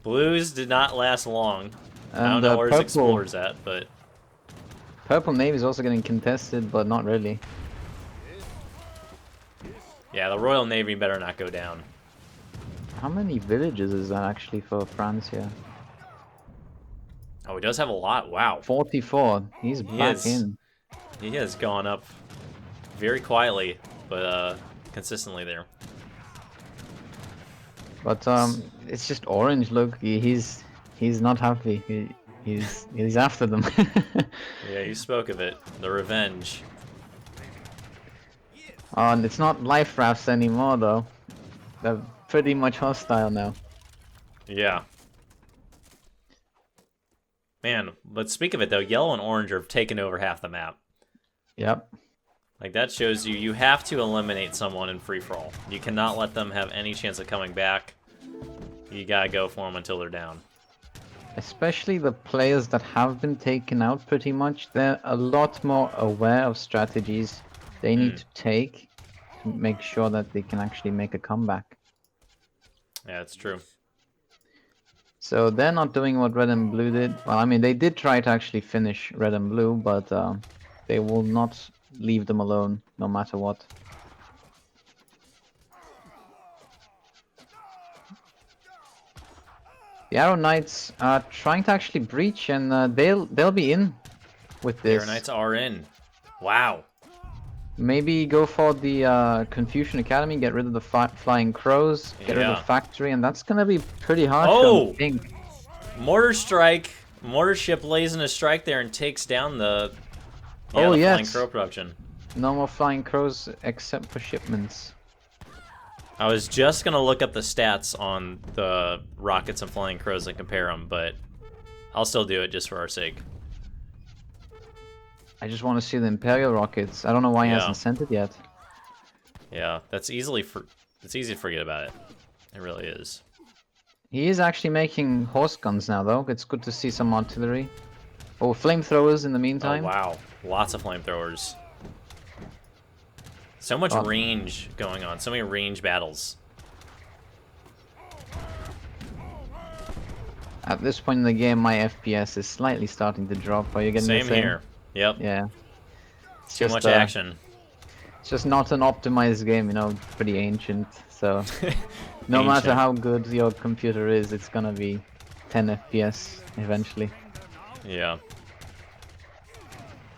blues did not last long. And I don't know where his explorer's at, but... Purple Navy is also getting contested, but not really. Yeah, the Royal Navy better not go down. How many villages is that actually for France here? Oh, he does have a lot. Wow. 44. He's back in. He has gone up very quietly, but consistently there. But it's just orange. Look, he's not happy. He's after them. Yeah, you spoke of it. The revenge. Oh, and it's not life rafts anymore though. They're pretty much hostile now. Yeah. Man, but speak of it though, yellow and orange are taking over half the map. Yep. Like that shows you have to eliminate someone in free-for-all. You cannot let them have any chance of coming back. You gotta go for them until they're down. Especially the players that have been taken out pretty much, they're a lot more aware of strategies they need to take to make sure that they can actually make a comeback. Yeah, it's true. So they're not doing what red and blue did. Well, I mean, they did try to actually finish red and blue, but they will not leave them alone, no matter what. The Arrow Knights are trying to actually breach, and they'll be in with this. Arrow Knights are in. Wow. Maybe go for the Confucian Academy, get rid of the Flying Crows, get rid of the factory, and that's gonna be pretty harsh on Pink. Mortar strike. Mortar ship lays in a strike there and takes down the yes. Flying Crow production. No more Flying Crows except for shipments. I was just gonna look up the stats on the rockets and Flying Crows and compare them, but I'll still do it just for our sake. I just want to see the Imperial rockets. I don't know why he hasn't sent it yet. Yeah, it's easy to forget about it. It really is. He is actually making horse guns now, though. It's good to see some artillery. Oh, flamethrowers in the meantime. Oh, wow. Lots of flamethrowers. So much range going on. So many range battles. At this point in the game, my FPS is slightly starting to drop. Are you getting the same? Same here. Yep. Yeah. It's too much action. It's just not an optimized game, you know, pretty ancient. So no matter how good your computer is, it's gonna be 10 FPS eventually. Yeah.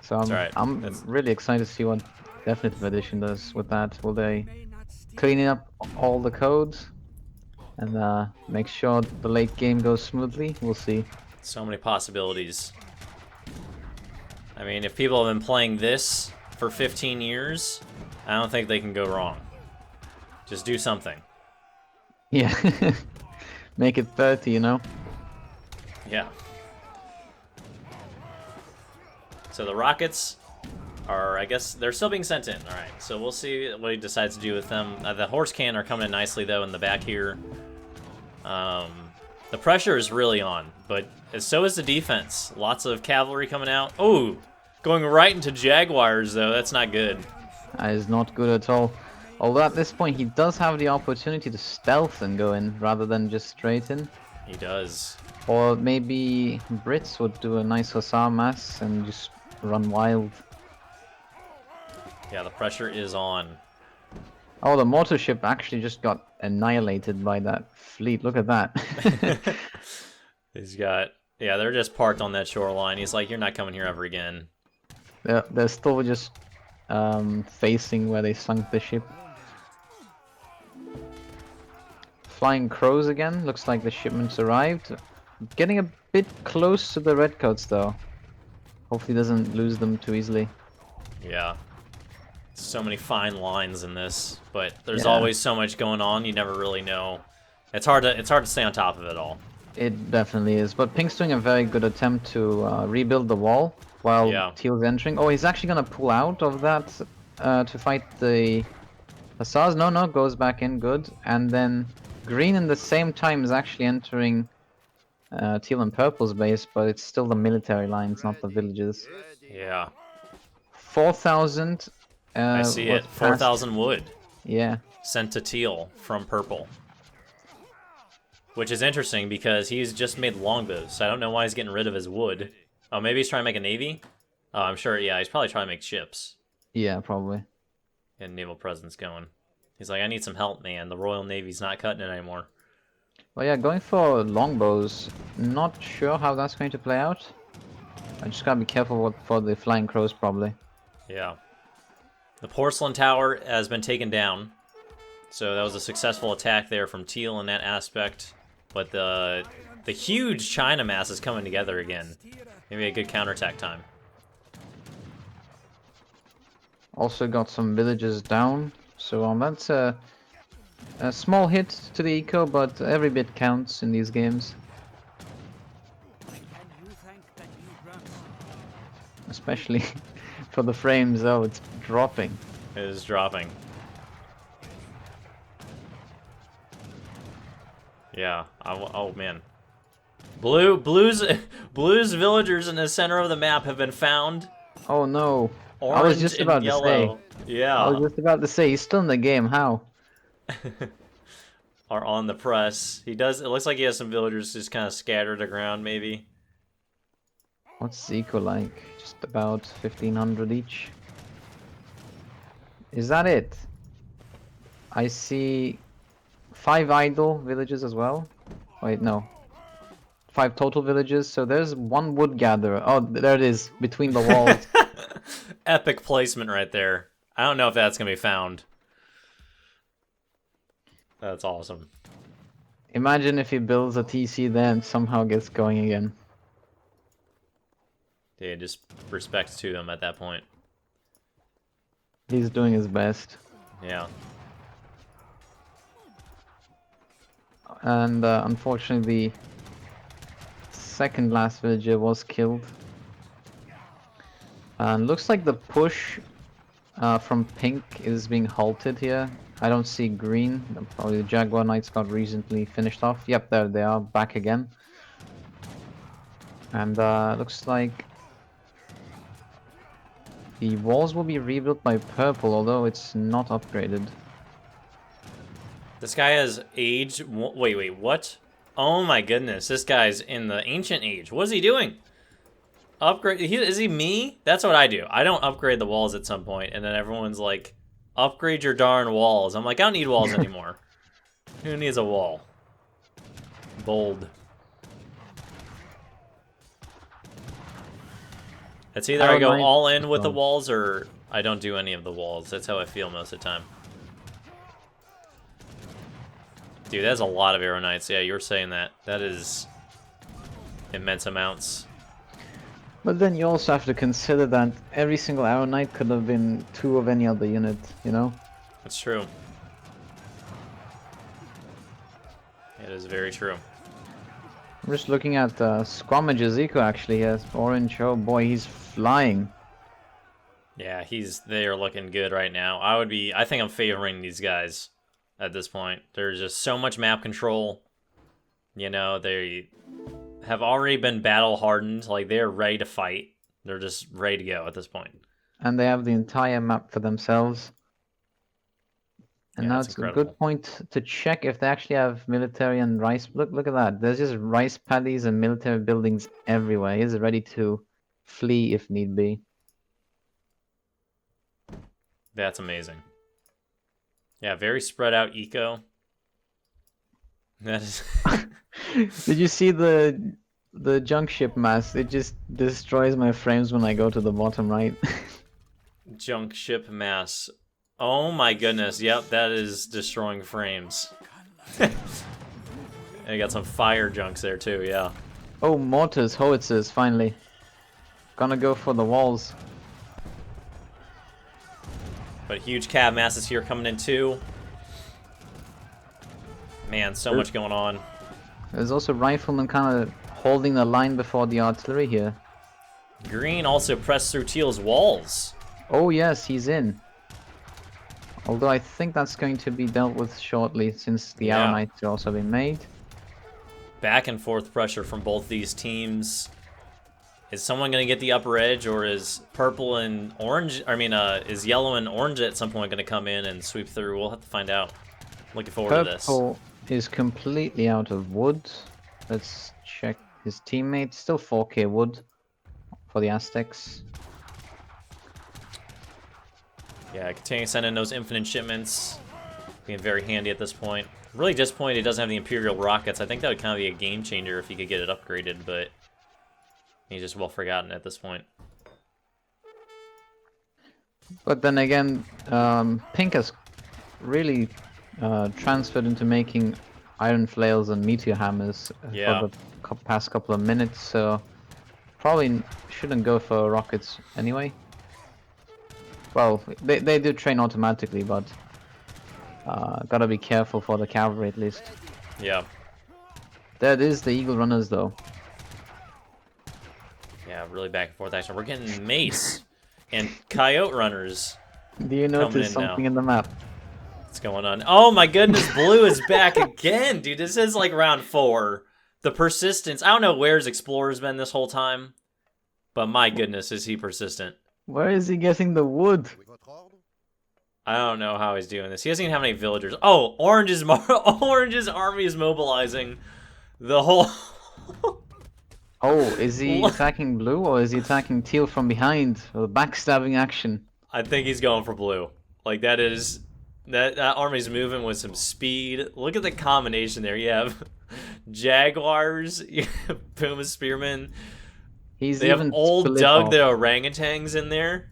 So I'm really excited to see what Definitive Edition does with that. Will they clean up all the codes and make sure the late game goes smoothly? We'll see. So many possibilities. I mean, if people have been playing this for 15 years, I don't think they can go wrong. Just do something. Yeah. Make it 30, you know? Yeah. So the rockets are, I guess, they're still being sent in. All right, so we'll see what he decides to do with them. The horse cannon are coming in nicely, though, in the back here. The pressure is really on, but so is the defense. Lots of cavalry coming out. Oh, going right into Jaguars, though. That's not good. That is not good at all. Although at this point he does have the opportunity to stealth and go in rather than just straight in. He does. Or maybe Brits would do a nice Hussar mass and just run wild. Yeah, the pressure is on. Oh, the mortar ship actually just got annihilated by that fleet. Look at that. He's got... Yeah, they're just parked on that shoreline. He's like, you're not coming here ever again. They're still just facing where they sunk the ship. Flying crows again. Looks like the shipments arrived. Getting a bit close to the redcoats though. Hopefully doesn't lose them too easily. Yeah. So many fine lines in this, but there's always so much going on. You never really know. It's hard to stay on top of it all. It definitely is. But Pink's doing a very good attempt to rebuild the wall while Teal's entering. Oh, he's actually gonna pull out of that to fight the Hussars. No, goes back in. Good. And then Green in the same time is actually entering Teal and Purple's base, but it's still the military lines, not the villages. Yeah. 4,000. I see it. 4,000 wood. Yeah. Sent to Teal from Purple. Which is interesting because he's just made longbows, so I don't know why he's getting rid of his wood. Oh, maybe he's trying to make a navy? Oh, I'm sure, yeah, he's probably trying to make ships. Yeah, probably. And naval presence going. He's like, I need some help, man. The Royal Navy's not cutting it anymore. Well, yeah, going for longbows. Not sure how that's going to play out. I just gotta be careful for the flying crows, probably. Yeah. The porcelain tower has been taken down. So that was a successful attack there from Teal in that aspect. But the huge China mass is coming together again. Maybe a good counterattack time. Also got some villages down. So that's a small hit to the eco, but every bit counts in these games. Especially for the frames, though, it's dropping. It is dropping. Yeah. Oh man. Blue's villagers in the center of the map have been found. Oh no. Orange I was just about to say. Yeah. I was just about to say, he's still in the game. How? Are on the press. He does. It looks like he has some villagers just kind of scattered around, maybe. What's the eco like? Just about 1,500 each. Is that it? I see 5 idle villages as well. Wait, no. 5 total villages. So there's 1 wood gatherer. Oh, there it is, between the walls. Epic placement right there. I don't know if that's gonna be found. That's awesome. Imagine if he builds a TC there and somehow gets going again. Yeah, just respect to him at that point. He's doing his best. Yeah. And unfortunately, the second last villager was killed. And looks like the push from Pink is being halted here. I don't see Green. Probably the Jaguar Knights got recently finished off. Yep, there they are, back again. And looks like the walls will be rebuilt by Purple, although it's not upgraded. This guy has age. Wait, what? Oh my goodness, this guy's in the ancient age. What is he doing? Upgrade? Is he me? That's what I do. I don't upgrade the walls at some point, and then everyone's like, upgrade your darn walls. I'm like, I don't need walls anymore. Who needs a wall? Bold. It's either I go all in with the walls or I don't do any of the walls. That's how I feel most of the time. Dude, that's a lot of Arrow Knights. Yeah, you were saying that. That is immense amounts. But then you also have to consider that every single Arrow Knight could have been 2 of any other unit, you know? That's true. It is very true. I'm just looking at Squamage's eco actually. Yes, orange. Oh boy, he's flying. Yeah, they are looking good right now. I think I'm favoring these guys at this point. There's just so much map control. You know, they have already been battle hardened. Like, they're ready to fight. They're just ready to go at this point. And they have the entire map for themselves. And Yeah, now that's it's a incredible. good point to check if they actually have military and rice. Look at that. There's just rice paddies and military buildings everywhere. He's ready to flee if need be. That's amazing. Yeah, very spread out eco. That is. Did you see the junk ship mass? It just destroys my frames when I go to the bottom right. Junk ship mass. Oh my goodness. Yep, that is destroying frames. And you got some fire junks there too, yeah. Oh, mortars, howitzers, finally. Gonna go for the walls. But huge cav masses here coming in too. Man, so much going on. There's also riflemen kind of holding the line before the artillery here. Green also pressed through Teal's walls. Oh yes, he's in. Although I think that's going to be dealt with shortly, since the arrow knights have also been made. Back and forth pressure from both these teams. Is someone going to get the upper edge, or is purple and orange, is yellow and orange at some point going to come in and sweep through? We'll have to find out. Looking forward to this. Purple is completely out of wood. Let's check his teammates. Still 4k wood for the Aztecs. Yeah, continue to send in those infinite shipments. Being very handy at this point. Really disappointed he doesn't have the Imperial rockets. I think that would kind of be a game changer if he could get it upgraded, but he's just well forgotten at this point. But then again, Pink has really transferred into making iron flails and meteor hammers for the past couple of minutes, so probably shouldn't go for rockets anyway. Well, they do train automatically, but gotta be careful for the cavalry at least. Yeah. That is the Eagle Runners though. Yeah, really back and forth action. We're getting Mace and Coyote Runners. Do you notice something in the map? What's going on? Oh my goodness, blue is back again, dude. This is like round 4. The persistence. I don't know where his Explorer's been this whole time, but my goodness, is he persistent. Where is he getting the wood? I don't know how he's doing this. He doesn't even have any villagers. Oh, Orange's army is mobilizing the whole... Oh, is he attacking blue or is he attacking teal from behind? Or backstabbing action? I think he's going for blue. Like, that army's moving with some speed. Look at the combination there. You have Jaguars, you have Puma Spearmen. They have old Doug the orangutans in there.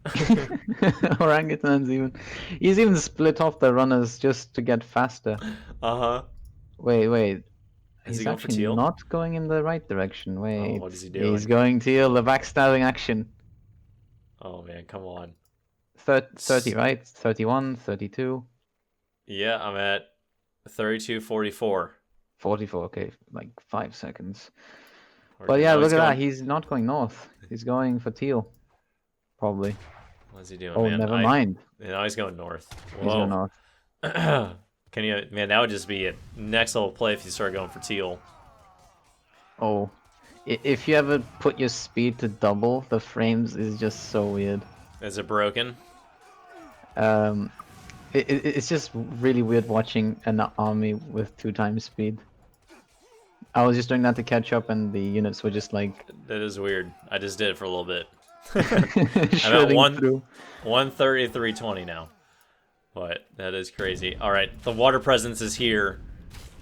Orangutans even. He's even split off the runners just to get faster. Uh-huh. Wait. Is He's he going for actually teal? not going in the right direction. Wait. Oh, what is he doing? He's going teal, the backstabbing action. Oh, man, come on. 30, right? 31, 32. Yeah, I'm at 32, 44. 44, okay. Like 5 seconds. But yeah, look at that. He's not going north. He's going for teal. Probably. What's he doing, Oh, man? never mind. No, he's going north. Whoa. He's going north. Can you, man, that would just be a next level play if you start going for teal. Oh. If you ever put your speed to double, the frames is just so weird. Is it broken? It's just really weird watching an army with 2 times speed. I was just doing that to catch up and the units were just like... That is weird. I just did it for a little bit. I'm at 133.20 now. But that is crazy. Alright, the water presence is here.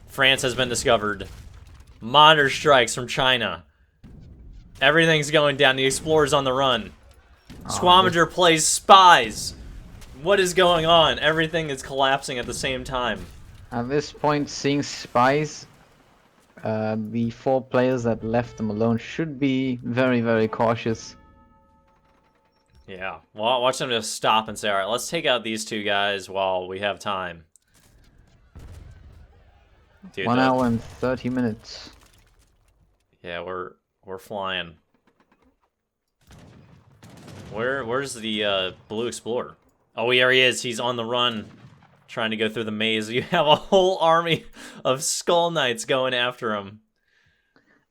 France has been discovered. Monitor strikes from China. Everything's going down. The Explorer's on the run. Squamager plays spies. What is going on? Everything is collapsing at the same time. At this point, seeing spies, the 4 players that left them alone should be very, very cautious. Yeah, well, watch them just stop and say, alright, let's take out these 2 guys while we have time. Dude, 1 hour and 30 minutes. Yeah, we're flying. Where's the blue explorer? Oh, here he is. He's on the run, trying to go through the maze. You have a whole army of Skull Knights going after him.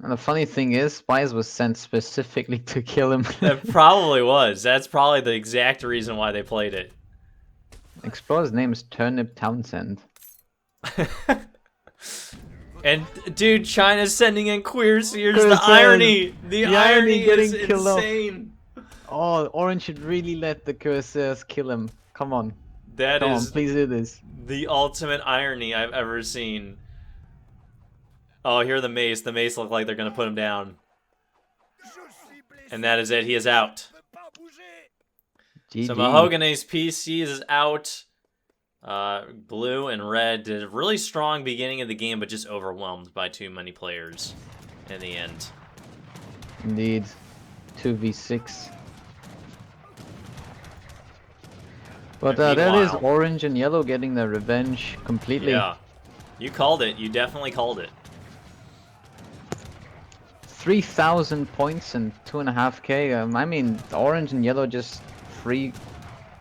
And the funny thing is, spies was sent specifically to kill him. It probably was. That's probably the exact reason why they played it. Explorer's name is Turnip Townsend. And dude, China's sending in queer seers. The irony, the irony is insane. Oh, Orange should really let the Corsairs kill him. Come on. Come on, please do this. The ultimate irony I've ever seen. Oh, here the mace. The mace look like they're gonna put him down. And that is it. He is out. GG. So Mahogany's PC is out. Blue and red did a really strong beginning of the game, but just overwhelmed by too many players in the end. Indeed. 2v6. But there is orange and yellow getting their revenge completely. Yeah. You called it. You definitely called it. 3,000 points and 2.5k. I mean, orange and yellow just free.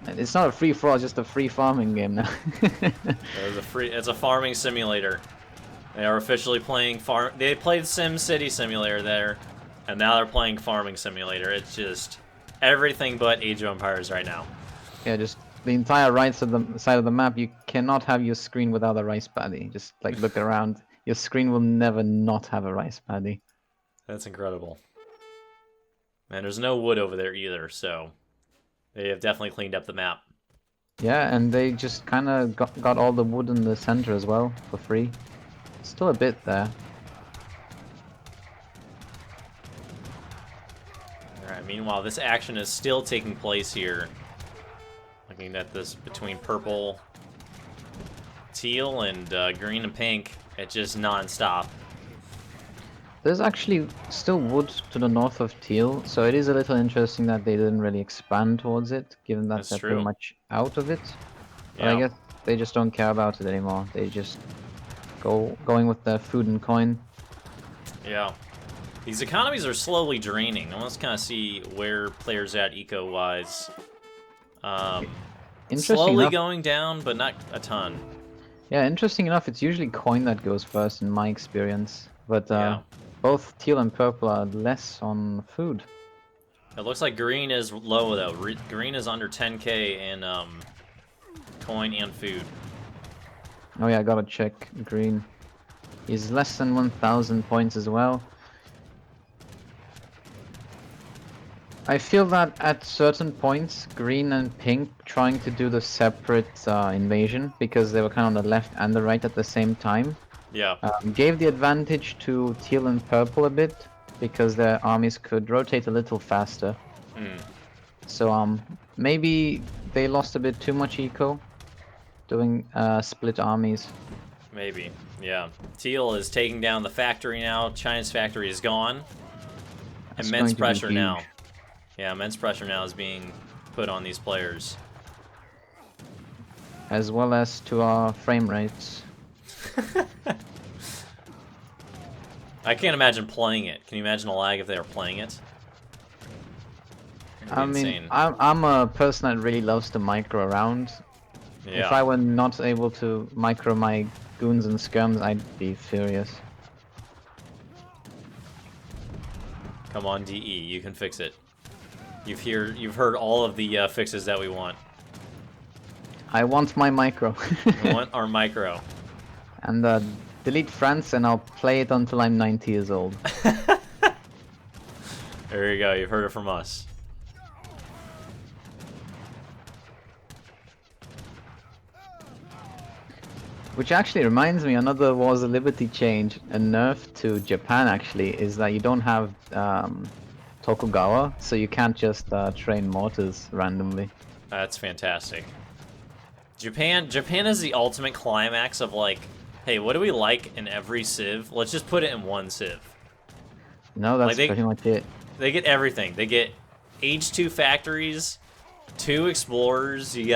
It's not a free for all, just a free farming game now. It's a farming simulator. They are officially playing farm. They played Sim City Simulator there, and now they're playing Farming Simulator. It's just everything but Age of Empires right now. Yeah, just the entire right side of the map. You cannot have your screen without a rice paddy. Just like look around. Your screen will never not have a rice paddy. That's incredible. Man, there's no wood over there either, so they have definitely cleaned up the map. Yeah, and they just kind of got all the wood in the center as well for free. Still a bit there. Alright, meanwhile, this action is still taking place here. Looking at this between purple, teal, and green and pink. It's just non-stop. There's actually still wood to the north of teal, so it is a little interesting that they didn't really expand towards it, given that they're pretty much out of it. But I guess they just don't care about it anymore. They just going with their food and coin. Yeah. These economies are slowly draining. Let's kind of see where players at eco-wise. Slowly going down, but not a ton. Yeah, interesting enough, it's usually coin that goes first in my experience. But both teal and purple are less on food. It looks like green is low though. Green is under 10k in coin and food. Oh yeah, I gotta check green. He's less than 1,000 points as well. I feel that at certain points, green and pink trying to do the separate invasion, because they were kind of on the left and the right at the same time. Yeah. Gave the advantage to teal and purple a bit, because their armies could rotate a little faster. So maybe they lost a bit too much eco doing split armies. Maybe, yeah. Teal is taking down the factory now. China's factory is gone. That's immense pressure now. Yeah, immense pressure now is being put on these players. As well as to our frame rates. I can't imagine playing it. Can you imagine a lag if they were playing it? I mean, I'm a person that really loves to micro around. Yeah. If I were not able to micro my goons and skirms, I'd be furious. Come on, DE, you can fix it. You've heard all of the fixes that we want. I want my micro. We want our micro. And delete France, and I'll play it until I'm 90 years old. There you go. You've heard it from us. Which actually reminds me, another Wars of Liberty change, a nerf to Japan actually, is that you don't have Tokugawa, so you can't just train mortars randomly. That's fantastic. Japan is the ultimate climax of like, hey, what do we like in every civ? Let's just put it in one civ. No, that's like pretty much it. They get everything. They get H2 factories, 2 explorers, you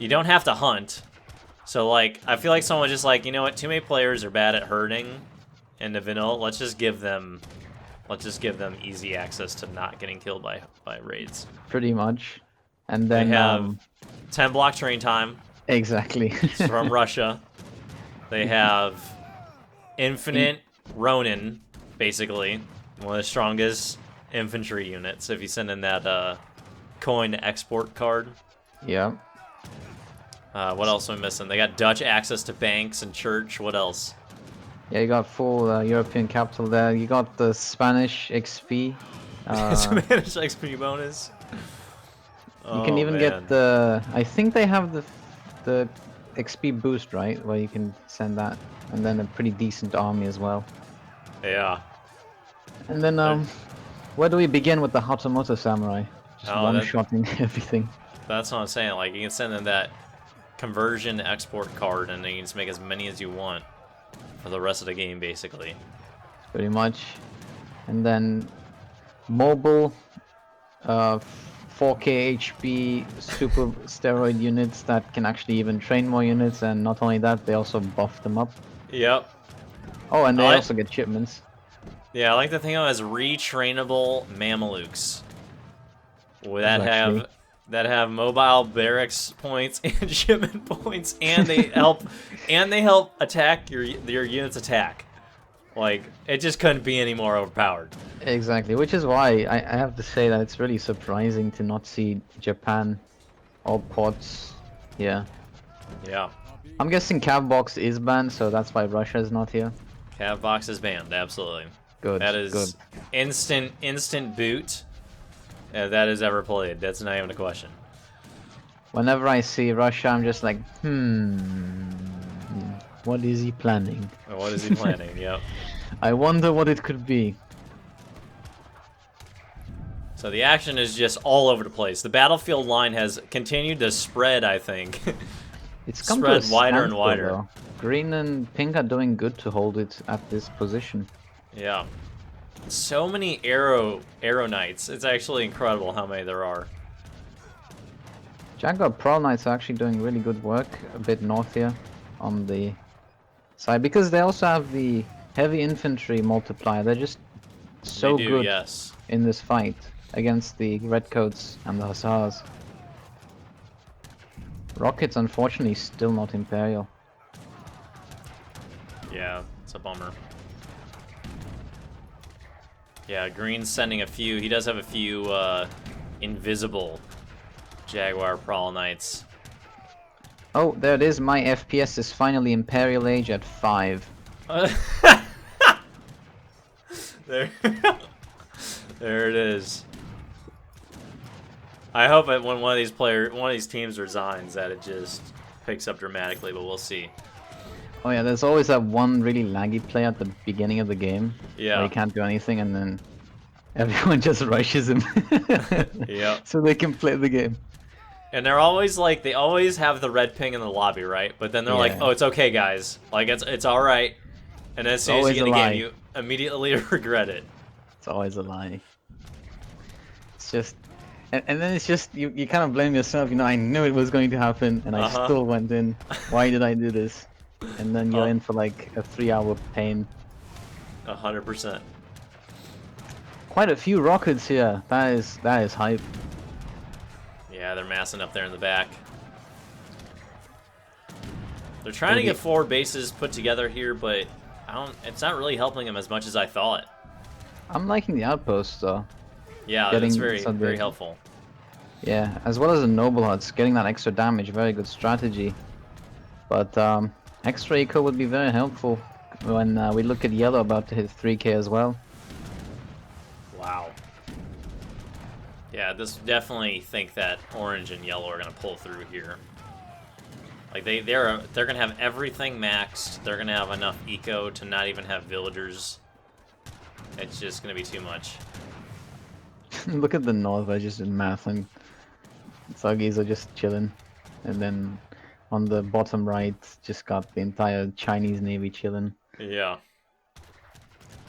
don't have to hunt. So like, I feel like someone just like, you know what, too many players are bad at herding, into vanilla. Let's just give them easy access to not getting killed by raids. Pretty much. And then they have 10 block train time. Exactly. It's from Russia. They have infinite Ronin, basically one of the strongest infantry units. If you send in that coin export card. Yeah. What else am I missing? They got Dutch access to banks and church. What else? Yeah, you got full European capital there. You got the Spanish XP. Spanish XP bonus. You can even get the... I think they have the XP boost, right? Where you can send that. And then a pretty decent army as well. Yeah. And then, where do we begin with the Hatamoto Samurai? Just one-shotting everything. That's what I'm saying. Like, you can send in that conversion export card, and then you can just make as many as you want for the rest of the game, basically. Pretty much. And then mobile, 4K HP super steroid units that can actually even train more units, and not only that, they also buff them up. Yep. Oh, and they also get shipments. Yeah, I like to think of them as retrainable Mamelukes that have mobile barracks points and shipment points, and they help attack your unit's attack. Like, it just couldn't be any more overpowered. Exactly, which is why I have to say that it's really surprising to not see Japan or ports here. Yeah. I'm guessing Cavbox is banned, so that's why Russia is not here. Cavbox is banned, absolutely. Good. That is good. instant boot. That is ever played. That's not even a question. Whenever I see Russia, I'm just like, what is he planning? What is he planning? Yep. I wonder what it could be. So the action is just all over the place. The battlefield line has continued to spread, I think. It's come spread to wider and wider. Though. Green and pink are doing good to hold it at this position. Yeah. So many arrow knights. It's actually incredible how many there are. Jaguar Pearl Knights are actually doing really good work a bit north here on the side, because they also have the heavy infantry multiplier. They're just so good in this fight against the Redcoats and the Hussars. Rockets, unfortunately, still not Imperial. Yeah, it's a bummer. Yeah, Green's sending a few. He does have a few invisible Jaguar Prowl Knights. Oh, there it is. My FPS is finally Imperial Age at 5. There, there it is. I hope that when one of these teams resigns, that it just picks up dramatically, but we'll see. Oh yeah, there's always that one really laggy play at the beginning of the game. Yeah. Where he can't do anything, and then everyone just rushes him. Yep. So they can play the game. And they're always like, they always have the red ping in the lobby, right? But then they're like, oh, it's okay, guys. Like, it's all right. And then as soon as you get in the game, you immediately regret it. It's always a lie. It's just... And then it's just, you kind of blame yourself, you know, I knew it was going to happen, and I still went in. Why did I do this? And then you're in for like a 3-hour pain. 100%. Quite a few rockets here. That is hype. Yeah, they're massing up there in the back. They're trying to get 4 bases put together here, but it's not really helping them as much as I thought. I'm liking the outposts though. Yeah, that's very helpful. Yeah, as well as the noble huts, getting that extra damage, very good strategy. But extra eco would be very helpful when we look at yellow about to hit 3k as well. Wow. Yeah, this definitely think that orange and yellow are gonna pull through here. Like they're gonna have everything maxed. They're gonna have enough eco to not even have villagers. It's just gonna be too much. Look at the north. I just did math, and Thuggies are just chilling, and then on the bottom right, just got the entire Chinese Navy chilling. Yeah,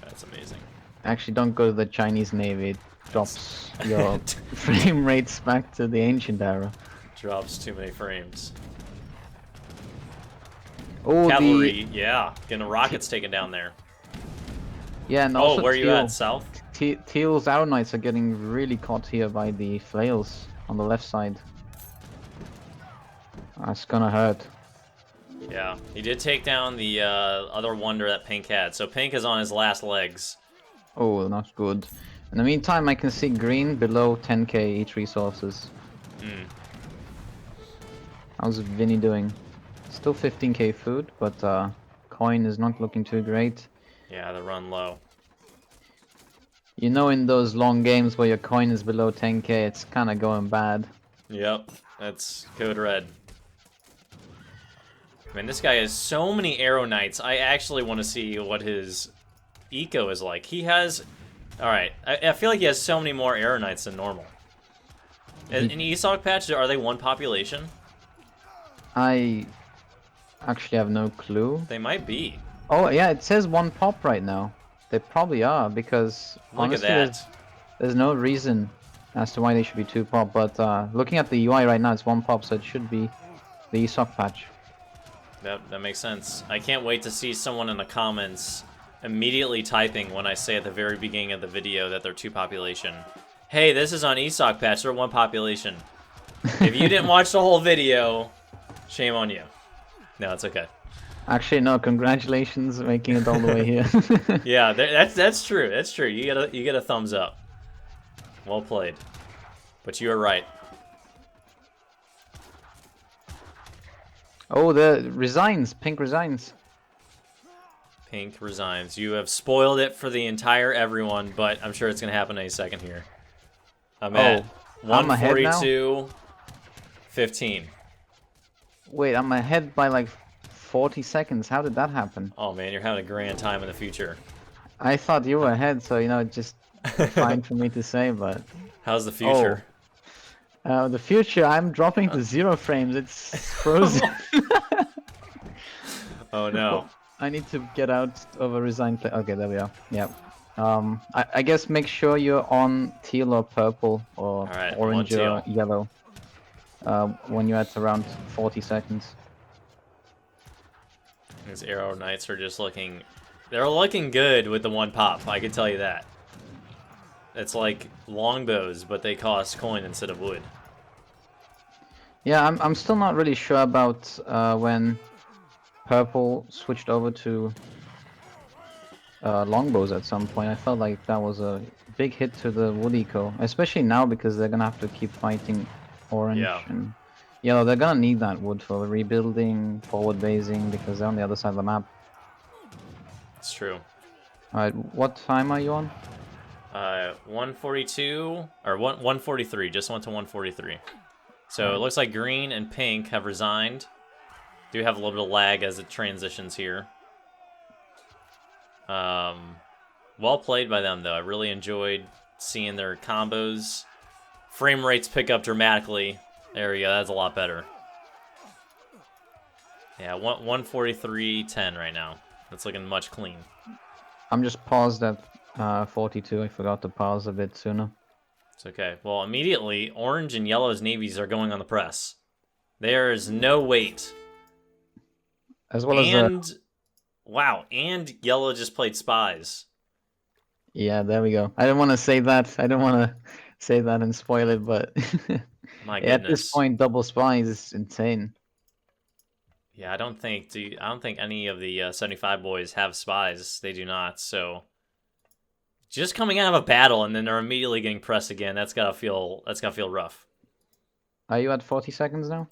that's amazing. Actually, don't go to the Chinese Navy. It drops your frame rates back to the ancient era. Drops too many frames. Oh, cavalry, yeah, getting rockets taken down there. Yeah, and Oh, also where are you at? South? Teal's Arrow Knights are getting really caught here by the flails on the left side. That's gonna hurt. Yeah, he did take down the other wonder that Pink had. So Pink is on his last legs. Oh, not good. In the meantime, I can see green below 10k each resources. Hmm. How's Vinny doing? Still 15k food, but coin is not looking too great. Yeah, the run low. You know, in those long games where your coin is below 10k, it's kind of going bad. Yep, that's code red. Man, this guy has so many Arrow Knights. I actually want to see what his eco is like. He has... Alright, I feel like he has so many more Arrow Knights than normal. In ESOC patch, are they one population? I actually have no clue. They might be. Oh yeah, it says one pop right now. They probably are, because Look honestly, at that. there's no reason as to why they should be two pop. But looking at the UI right now, it's one pop, so it should be the ESOC patch. That makes sense. I can't wait to see someone in the comments immediately typing when I say at the very beginning of the video that they're two population. Hey, this is on ESOC patch, they're one population. If you didn't watch the whole video, shame on you. No, it's okay. Actually, no. Congratulations, making it all the way here. Yeah, that's true. That's true. You get a thumbs up. Well played. But you are right. Oh, the resigns. Pink resigns. Pink resigns. You have spoiled it for the entire everyone, but I'm sure it's gonna happen any second here. I'm at I'm ahead now? 142, 15. Wait, I'm ahead by like 40 seconds. How did that happen? Oh man, you're having a grand time in the future. I thought you were ahead, so you know, just fine for me to say, but... How's the future? The future, I'm dropping to 0 frames. It's frozen. Oh no. I need to get out of a resign play. Okay, there we are. Yeah. I guess make sure you're on teal or purple or Alright, orange or teal. yellow when you're at around 40 seconds. These Arrow Knights are just looking... They're looking good with the one pop, I can tell you that. It's like longbows, but they cost coin instead of wood. Yeah, I'm still not really sure about when purple switched over to longbows at some point. I felt like that was a big hit to the wood eco, especially now because they're gonna have to keep fighting orange and yellow. They're gonna need that wood for rebuilding, forward basing, because they're on the other side of the map. It's true. Alright, what time are you on? 142 or 143. Just went to 143. So it looks like green and pink have resigned. Do have a little bit of lag as it transitions here. Well played by them though. I really enjoyed seeing their combos. Frame rates pick up dramatically. There we go. That's a lot better. Yeah, 143.10 right now. That's looking much clean. I'm just paused at 42. I forgot to pause a bit sooner. It's okay. Well, immediately, orange and yellow's navies are going on the press. There is no wait. As well as wow, and yellow just played spies. yeah, there we go. I don't want to say that. I don't want to say that and spoil it, but My yeah, at goodness. this point, double spies is insane. Yeah, I don't think any of the 75 boys have spies. They do not. So just coming out of a battle and then they're immediately getting pressed again. That's gotta feel rough. Are you at 40 seconds now?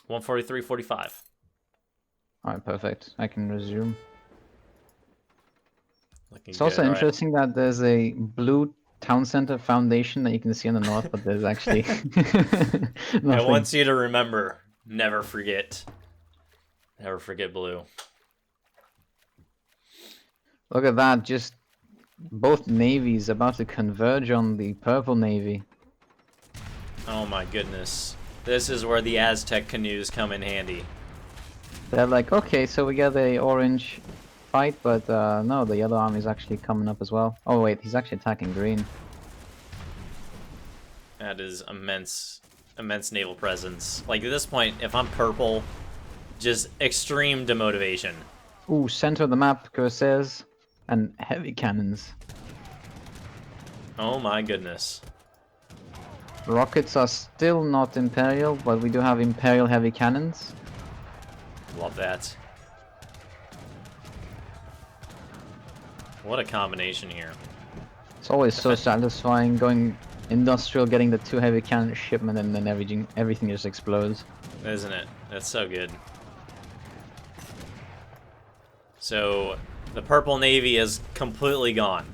143.45. Alright, perfect. I can resume. Looking It's also good. interesting that there's a blue town center foundation that you can see on the north, but there's actually I nothing. want you to remember, never forget. Never forget blue. Look at that, just both navies about to converge on the purple navy. Oh my goodness. This is where the Aztec canoes come in handy. They're like, okay, so we get a orange fight, but no, the yellow army is actually coming up as well. Oh wait, he's actually attacking green. That is immense naval presence. Like at this point, if I'm purple, just extreme demotivation. Ooh, center of the map, Corsairs. and heavy cannons. Oh my goodness. Rockets are still not Imperial, but we do have Imperial heavy cannons. Love that. What a combination here. It's always so satisfying going industrial, getting the 2 heavy cannon shipment, and then everything just explodes. Isn't it? That's so good. So, the Purple Navy is completely gone.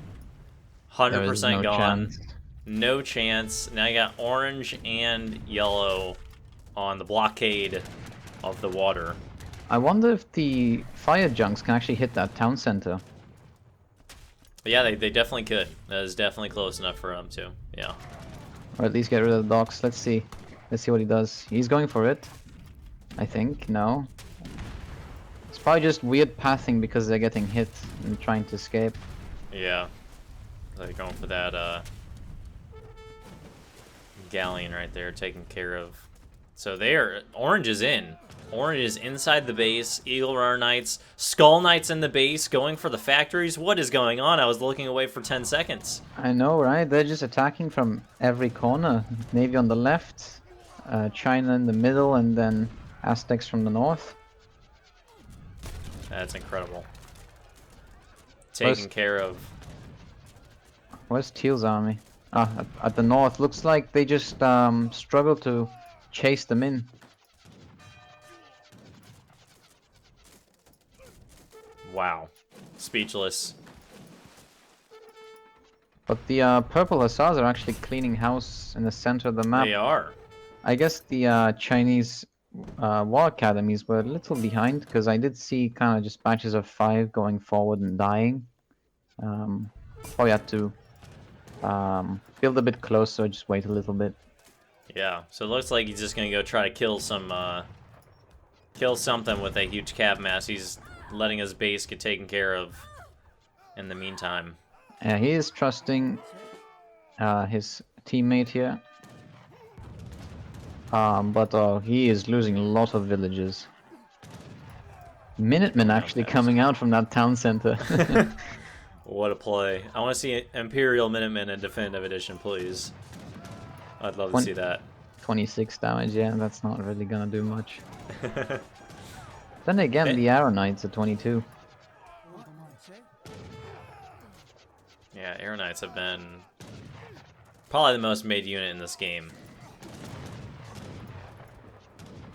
100% gone. Chance. No chance. Now you got orange and yellow on the blockade of the water. I wonder if the fire junks can actually hit that town center. But yeah, they definitely could. That is definitely close enough for them to. Yeah. Or at least get rid of the docks. Let's see. Let's see what he does. He's going for it. I think. No. It's probably just weird pathing because they're getting hit and trying to escape. Yeah. They're going for that galleon right there, taken care of. So there, orange is in. Orange is inside the base. Eagle Runner Knights, Skull Knights in the base, going for the factories. What is going on? I was looking away for 10 seconds. I know, right? They're just attacking from every corner. Navy on the left, China in the middle, and then Aztecs from the north. That's incredible. Taken care of. Where's Teal's army? Ah, at the north. Looks like they just struggle to chase them in. Wow. Speechless. But the purple hussars are actually cleaning house in the center of the map. They are. I guess the Chinese war academies were a little behind because I did see kind of just batches of 5 going forward and dying. Probably had to build a bit closer, just wait a little bit. Yeah, so it looks like he's just gonna go try to kill some, kill something with a huge cap mass. He's letting his base get taken care of in the meantime. Yeah, he is trusting his teammate here. But he is losing a lot of villages. Minutemen actually coming out from that town center. What a play. I want to see Imperial Minutemen in Definitive Edition, please. I'd love to see that. 26 damage, yeah, that's not really gonna do much. Then again, the Arrow Knights are 22. Yeah, Arrow Knights have been probably the most made unit in this game.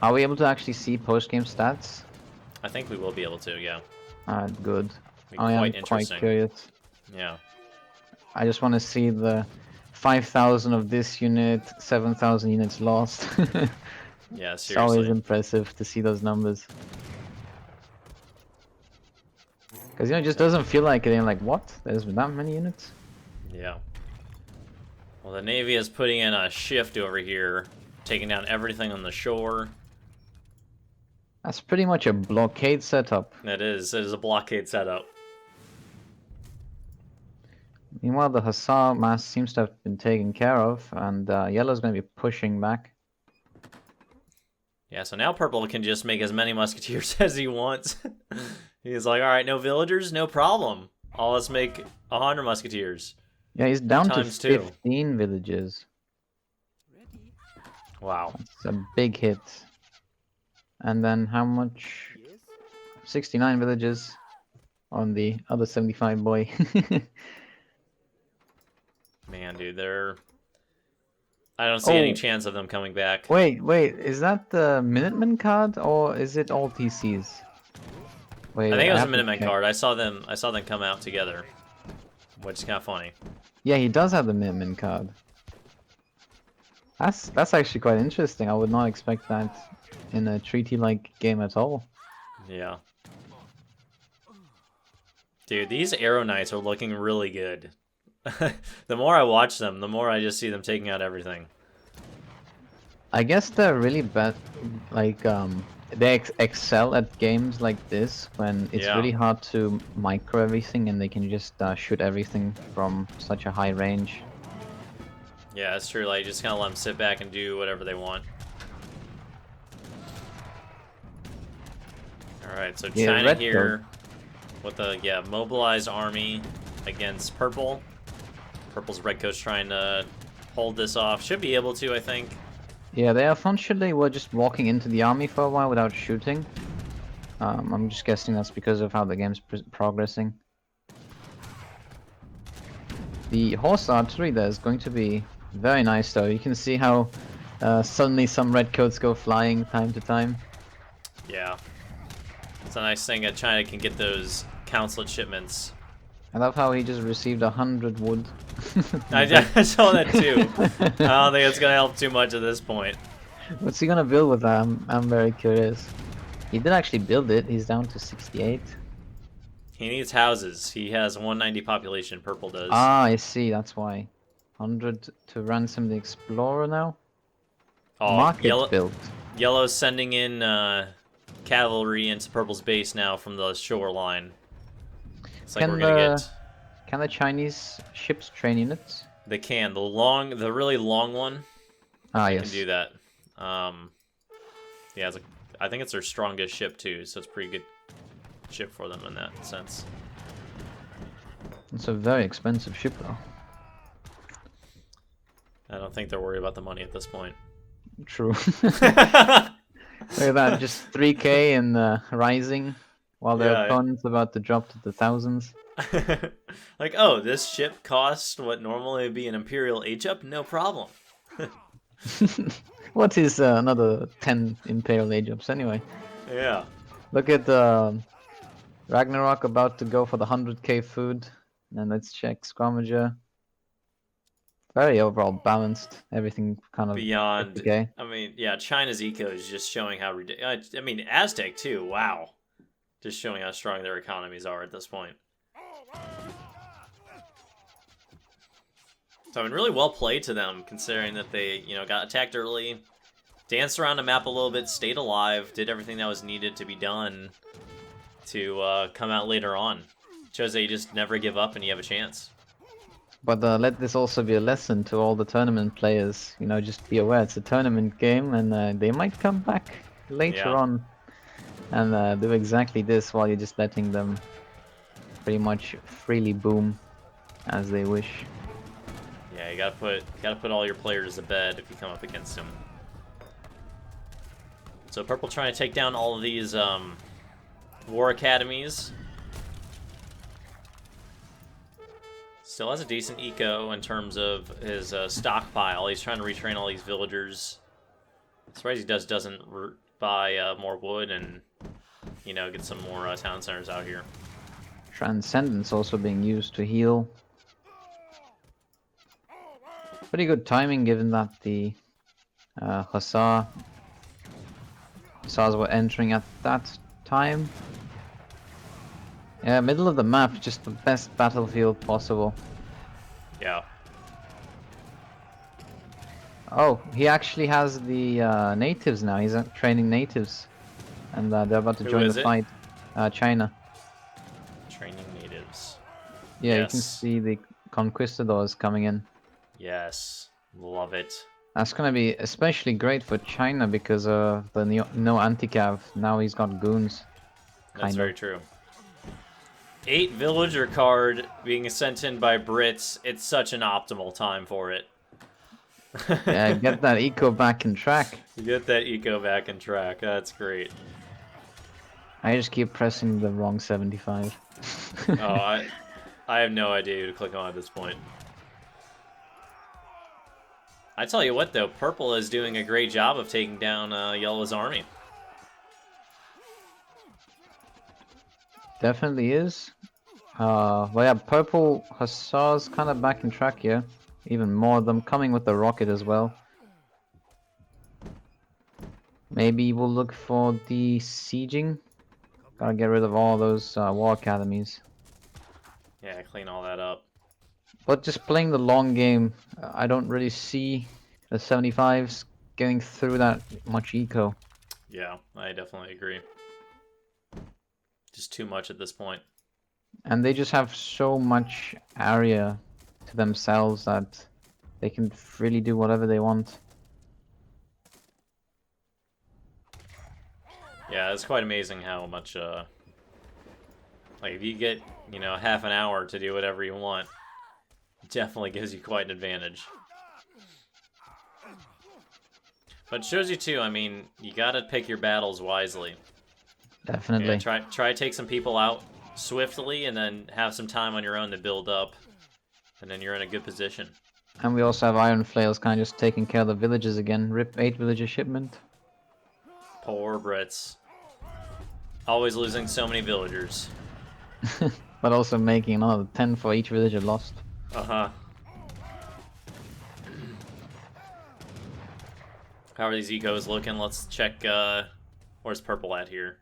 Are we able to actually see post-game stats? I think we will be able to, yeah. Good. Be I am quite curious. Yeah. I just want to see the 5,000 of this unit, 7,000 units lost. Yeah, seriously. It's always impressive to see those numbers. Because, you know, it just doesn't feel like it. You're like, what? There's that many units? Yeah. Well, the Navy is putting in a shift over here, taking down everything on the shore. That's pretty much a blockade setup. It is a blockade setup. Meanwhile, the Hussar mass seems to have been taken care of, and Yellow's going to be pushing back. Yeah, so now Purple can just make as many musketeers as he wants. He's like, alright, no villagers, no problem. Let's make 100 musketeers. Yeah, he's down to Times 2. 15 villages. Wow. It's a big hit. And then how much? 69 villages on the other 75 boy. Man, dude, I don't see any chance of them coming back. Wait, is that the Minuteman card or is it all TCs? Wait, I think it was a Minuteman card. I saw them come out together, which is kind of funny. Yeah, he does have the Minuteman card. That's actually quite interesting. I would not expect that in a treaty-like game at all. Yeah. Dude, these Arrow Knights are looking really good. The more I watch them, the more I just see them taking out everything. I guess they're really bad, like, they excel at games like this when it's really hard to micro everything and they can just shoot everything from such a high range. Yeah, it's true. Like, just kind of let them sit back and do whatever they want. Alright, so China here with a, yeah, mobilized army against Purple. Purple's red coach trying to hold this off. Should be able to, I think. Yeah, they essentially were just walking into the army for a while without shooting. I'm just guessing that's because of how the game's progressing. The horse archery there is going to be very nice, though. You can see how suddenly some red coats go flying time to time. Yeah. It's a nice thing that China can get those consulate shipments. I love how he just received 100 wood. I saw that too. I don't think it's gonna help too much at this point. What's he gonna build with that? I'm very curious. He did actually build it. He's down to 68. He needs houses. He has 190 population. Purple does. Ah, I see. That's why. 100 to ransom the explorer now. Oh, Market built. Yellow's sending in cavalry into Purple's base now from the shoreline. It's like we're gonna get. Can the Chinese ships train units? They can. The really long one. Ah, they yes. Can do that. Yeah, I think it's their strongest ship too, so it's a pretty good ship for them in that sense. It's a very expensive ship, though. I don't think they're worried about the money at this point. True. Look at that, just 3K and rising, while their opponent's about to drop to the thousands. Like, oh, this ship costs what normally would be an Imperial Age-up? No problem. What is another 10 Imperial Age-ups anyway? Yeah. Look at Ragnarok about to go for the 100k food. And let's check Scrummager. Very overall balanced. Everything kind of beyond. Okay. I mean, yeah, China's eco is just showing how ridiculous. I mean, Aztec too. Wow, just showing how strong their economies are at this point. So I mean, really well played to them, considering that they, got attacked early, danced around the map a little bit, stayed alive, did everything that was needed to be done to come out later on. Shows that you just never give up and you have a chance. But let this also be a lesson to all the tournament players. Just be aware it's a tournament game, and they might come back later on and do exactly this while you're just letting them pretty much freely boom as they wish. Yeah, you gotta put all your players to bed if you come up against them. So Purple trying to take down all of these war academies. Still has a decent eco in terms of his stockpile. He's trying to retrain all these villagers. Surprised he doesn't buy more wood and get some more town centers out here. Transcendence also being used to heal. Pretty good timing given that the Hussars were entering at that time. Yeah, middle of the map, just the best battlefield possible. Yeah. Oh, he actually has the natives now. He's training natives. And they're about to join the fight. China. Training natives. Yeah, yes. You can see the conquistadors coming in. Yes, love it. That's going to be especially great for China because of the no anti-cav. Now he's got goons. That's very true. 8 villager card being sent in by Brits. It's such an optimal time for it. Yeah, get that eco back in track. Get that eco back in track. That's great. I just keep pressing the wrong 75. Oh, I have no idea who to click on at this point. I tell you what, though, Purple is doing a great job of taking down Yellow's army. Definitely is. Well, yeah, Purple Hussars kind of back in track here. Even more of them coming with the rocket as well. Maybe we'll look for the sieging. Gotta get rid of all those war academies. Yeah, clean all that up. But just playing the long game, I don't really see the 75s getting through that much eco. Yeah, I definitely agree. Just too much at this point. And they just have so much area to themselves that they can really do whatever they want. Yeah, it's quite amazing how much Like, if you get, you know, half an hour to do whatever you want, it definitely gives you quite an advantage. But it shows you, too, I mean, you gotta pick your battles wisely. Definitely. Yeah, try to take some people out swiftly, and then have some time on your own to build up. And then you're in a good position. And we also have Iron Flails kind of just taking care of the villages again. Rip 8 villager shipment. Poor Brits. Always losing so many villagers. But also making another 10 for each villager lost. Uh-huh. How are these ecos looking? Let's check, where's purple at here?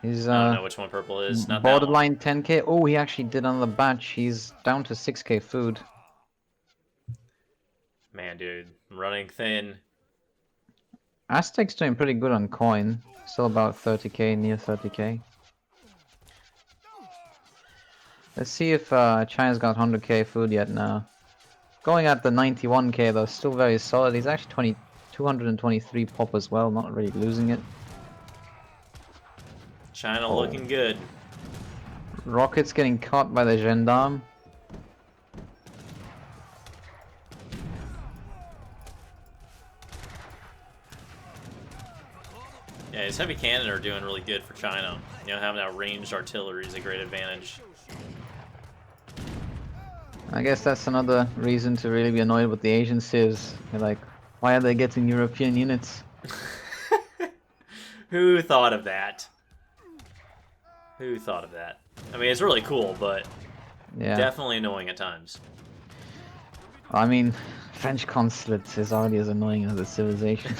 He's I don't know which one purple is. Not that one. borderline 10k. Oh, he actually did another batch. He's down to 6k food. Man, dude. I'm running thin. Aztec's doing pretty good on coin. Still about 30k, near 30k. Let's see if China's got 100k food yet now. Going at the 91k though, still very solid. He's actually 223 pop as well, not really losing it. China looking good. Rockets getting caught by the gendarme. Yeah, his heavy cannon are doing really good for China. You know, having that ranged artillery is a great advantage. I guess that's another reason to really be annoyed with the Asian civs. You're like, why are they getting European units? Who thought of that? Who thought of that? I mean, it's really cool, but yeah, definitely annoying at times. I mean, French consulate is already as annoying as the civilization.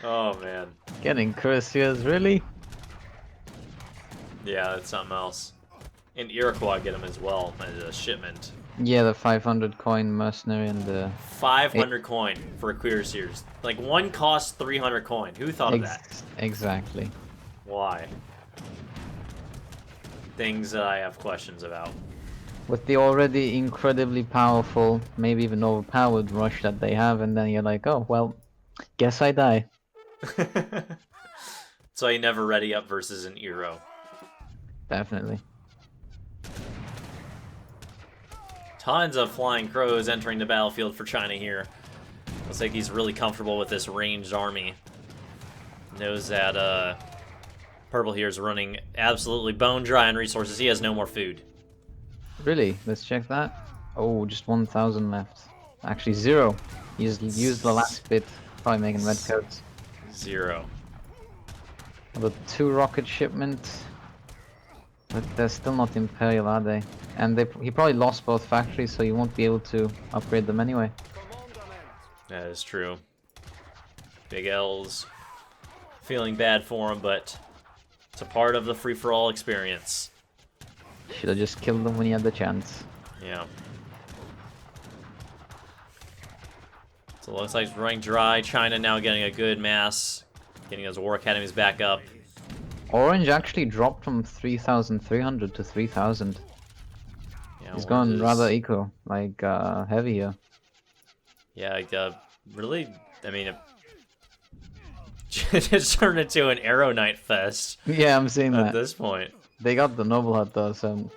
Oh, man. Getting cuirassiers, really? Yeah, that's something else. And Iroquois get them as well as a shipment. Yeah, the 500 coin mercenary and the 500 coin for a cuirassiers. Like, one costs 300 coin. Who thought of that? Exactly. Why? Things that I have questions about. With the already incredibly powerful, maybe even overpowered rush that they have, and then you're like, oh, well, guess I die. So you never ready up versus an Eero. Definitely. Tons of flying crows entering the battlefield for China here. Looks like he's really comfortable with this ranged army. Knows that Purple here is running absolutely bone dry on resources. He has no more food. Really? Let's check that. Oh, just 1,000 left. Actually, 0. He's used the last bit. Probably making red coats. 0. The 2 rocket shipment. But they're still not Imperial, are they? And he probably lost both factories, so you won't be able to upgrade them anyway. That is true. Big L's feeling bad for him, but it's a part of the free-for-all experience. Should have just killed them when he had the chance. Yeah. So it looks like it's running dry. China now getting a good mass, getting those war academies back up. Orange actually dropped from 3,300 to 3,000. Yeah, He's gone is... rather eco, like heavy here. Yeah, like, really, I mean, it just turned into an Arrow Knight fest. Yeah, I'm seeing that. At this point. They got the Noble Hut though, so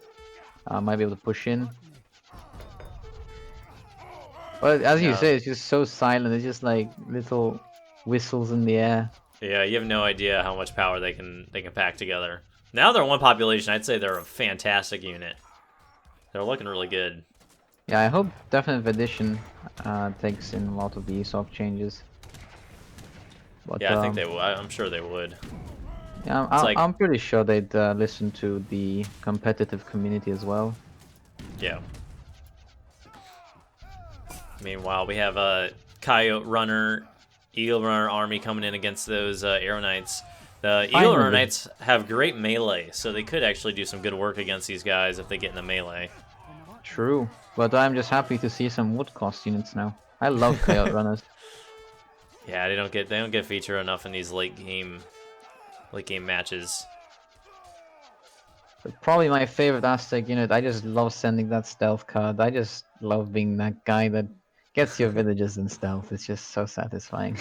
might be able to push in. But as you say, it's just so silent. It's just like little whistles in the air. Yeah, you have no idea how much power they can pack together. Now they're one population. I'd say they're a fantastic unit. They're looking really good. Yeah, I hope Definitive Edition takes in a lot of the ESOP changes. But, yeah, I think they would. I'm sure they would. Yeah, I'm pretty sure they'd listen to the competitive community as well. Yeah. Meanwhile, we have a Coyote Runner, Eagle Runner army coming in against those Arrow Knights. The Eagle Runner Knights have great melee, so they could actually do some good work against these guys if they get in the melee. True, but I'm just happy to see some wood cost units now. I love Coyote Runners. Yeah, they don't get featured enough in these late game matches. But probably my favorite Aztec unit. I just love sending that stealth card. I just love being that guy that gets your villages in stealth. It's just so satisfying.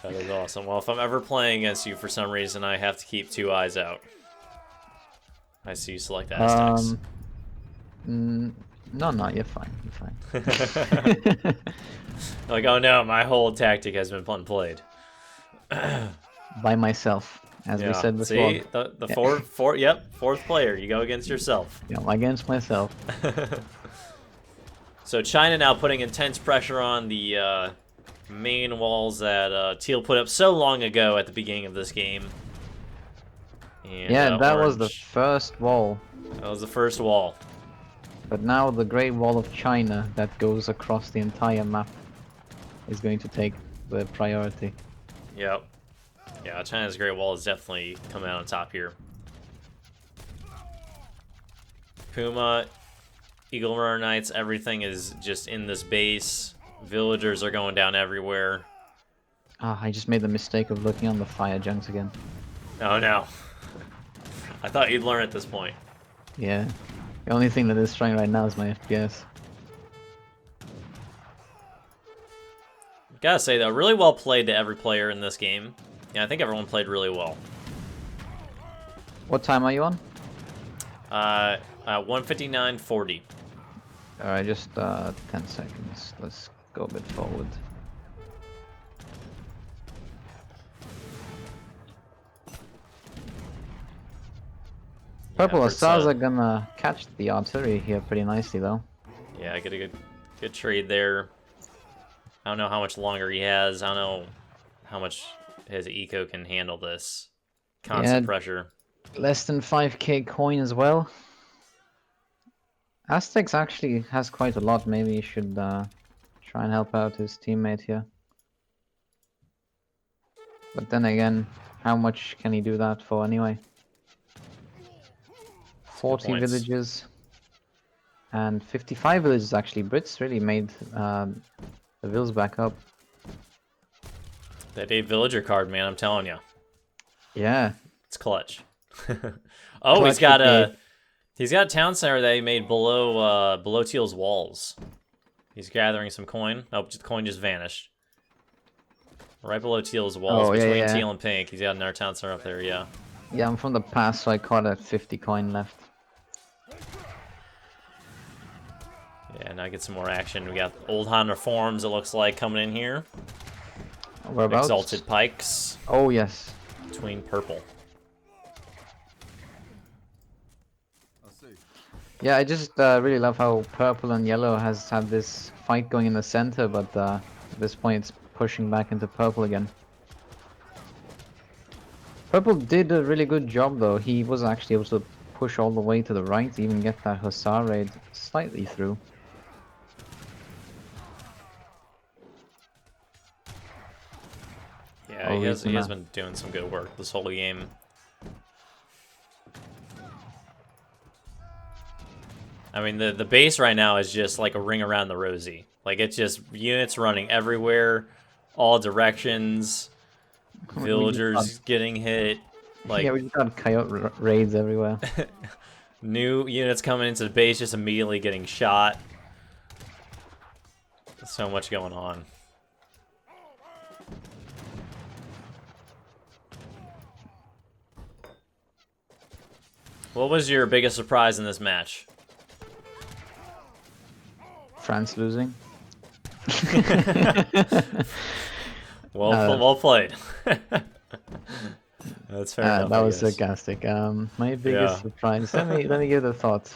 That is awesome. Well, if I'm ever playing against you for some reason, I have to keep 2 eyes out. I see you select the Aztecs. No, you're fine. You're fine. Like, oh no, my whole tactic has been played. By myself, as we said before. See, the fourth player. You go against yourself. Yeah, I'm against myself. So China now putting intense pressure on the main walls that Teal put up so long ago at the beginning of this game. And, yeah, that Orange, was the first wall. That was the first wall. But now the Great Wall of China that goes across the entire map is going to take the priority. Yep. Yeah, China's Great Wall is definitely coming out on top here. Puma, Eagle Runner Knights, everything is just in this base. Villagers are going down everywhere. Ah, I just made the mistake of looking on the fire junks again. Oh no. I thought you'd learn at this point. Yeah. The only thing that is trying right now is my FPS. Gotta say though, really well played to every player in this game. Yeah, I think everyone played really well. What time are you on? 1:59:40. Alright, just 10 seconds. Let's go a bit forward. Purple Hussars are gonna catch the artillery here pretty nicely though. Yeah, I get a good trade there. I don't know how much longer he has. I don't know how much his eco can handle this constant pressure. Less than 5k coin as well. Aztecs actually has quite a lot. Maybe he should try and help out his teammate here. But then again, how much can he do that for anyway? 40 villages and 55 villages actually. Brits really made the vills back up. That 8 villager card, man, I'm telling you. Yeah. It's clutch. Oh, clutch he's got a town center that he made below Teal's walls. He's gathering some coin. Oh, the coin just vanished. Right below Teal's walls, between Teal and Pink. He's got another town center up there, yeah. Yeah, I'm from the past, so I caught at 50 coin left. Yeah, now get some more action. We got Old Honda Forms, it looks like, coming in here. Whereabouts? Exalted Pikes. Oh, yes. Between purple. Yeah, I just really love how purple and yellow has had this fight going in the center, but at this point it's pushing back into purple again. Purple did a really good job though. He was actually able to push all the way to the right to even get that Hussar raid slightly through. Yeah, he has been doing some good work this whole game. I mean, the base right now is just like a ring around the rosy. Like, it's just units running everywhere, all directions, villagers getting hit. Like, yeah, we just got coyote raids everywhere. New units coming into the base just immediately getting shot. There's so much going on. What was your biggest surprise in this match? France losing. Well played. That's fair enough. That was sarcastic. My biggest surprise. Let me give the thoughts.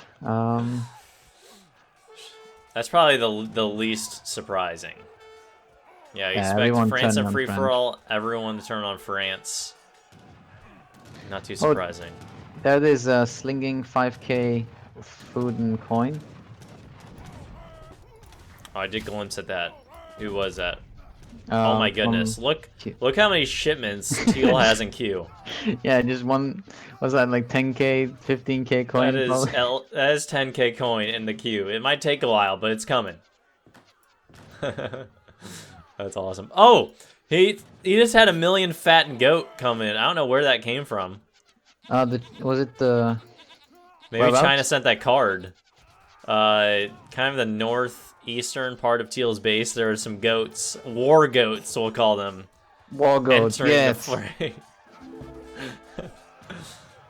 That's probably the least surprising. Yeah, you expect France and free for all. Everyone to turn on France. Not too surprising. There it is, slinging 5k food and coin. Oh, I did glimpse at that. Who was that? Oh my goodness! Look how many shipments Teal has in queue. Yeah, just one. Was that like 10k, 15k coin? That is 10k coin in the queue. It might take a while, but it's coming. That's awesome. Oh, he just had 1 million fattened goat come in. I don't know where that came from. Was it the? Maybe China sent that card. Kind of the northeastern part of Teal's base. There are some goats, war goats, we'll call them. War goats, yes. The fray.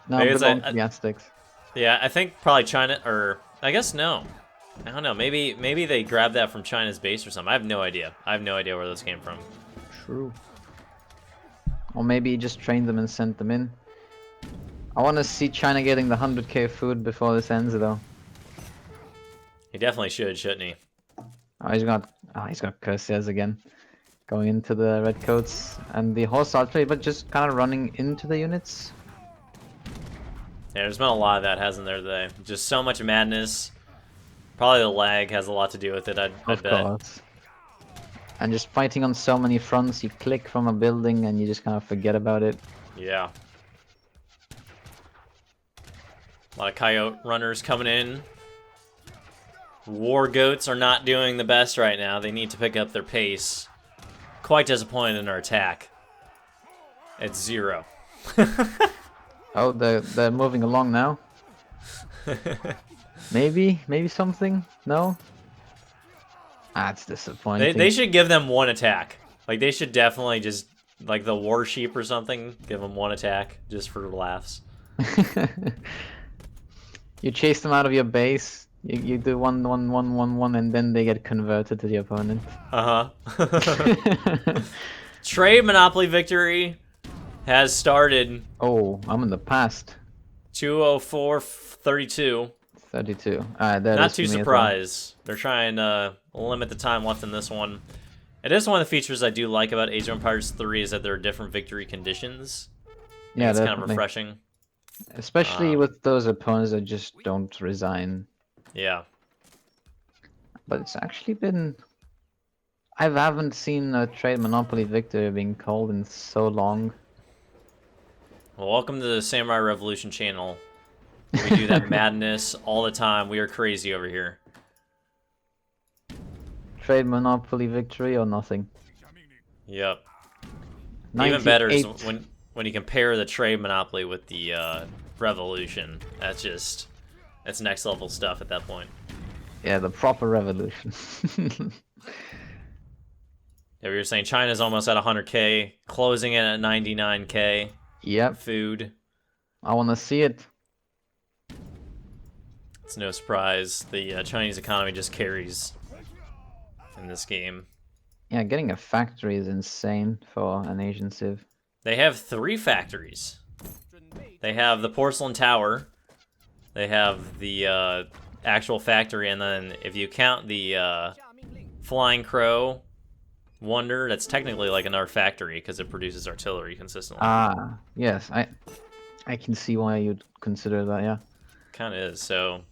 No, it belongs to the Aztecs. Yeah, I think probably China, or I guess no. I don't know. Maybe they grabbed that from China's base or something. I have no idea. I have no idea where those came from. True. Or maybe he just trained them and sent them in. I want to see China getting the 100k food before this ends, though. He definitely should, shouldn't he? He's got Curses again. Going into the redcoats and the horse archery, but just kind of running into the units. Yeah, there's been a lot of that, hasn't there, today? Just so much madness. Probably the lag has a lot to do with it, I bet. Of course. And just fighting on so many fronts, you click from a building and you just kind of forget about it. Yeah. A lot of coyote runners coming in. War goats are not doing the best right now. They need to pick up their pace. Quite disappointed in our attack. It's 0. Oh, they're moving along now. Maybe something? No? That's disappointing. They should give them one attack. Like, they should definitely just, like the war sheep or something, give them one attack just for laughs. You chase them out of your base. You do 1-1-1-1-1, and then they get converted to the opponent. Trade monopoly victory has started. Oh, I'm in the past. 204-32. 32. Not too surprised. They're trying to limit the time left in this one. It is one of the features I do like about Age of Empires 3 is that there are different victory conditions. Yeah, it's kind of refreshing. Especially with those opponents that just don't resign. Yeah. But it's actually been... I haven't seen a trade monopoly victory being called in so long. Well, welcome to the SamuraiRevolution channel. We do that madness all the time. We are crazy over here. Trade monopoly victory or nothing. Yep. 98. Even better is when you compare the trade monopoly with the revolution. That's next level stuff at that point. Yeah, the proper revolution. Yeah, we were saying China's almost at 100k, closing in at 99k. Yep. Food. I want to see it. It's no surprise. The Chinese economy just carries in this game. Yeah, getting a factory is insane for an Asian civ. They have 3 factories. They have the porcelain tower. They have the actual factory, and then if you count the flying crow wonder, that's technically like another factory because it produces artillery consistently. Ah, yes, I can see why you'd consider that. Yeah, kind of is. So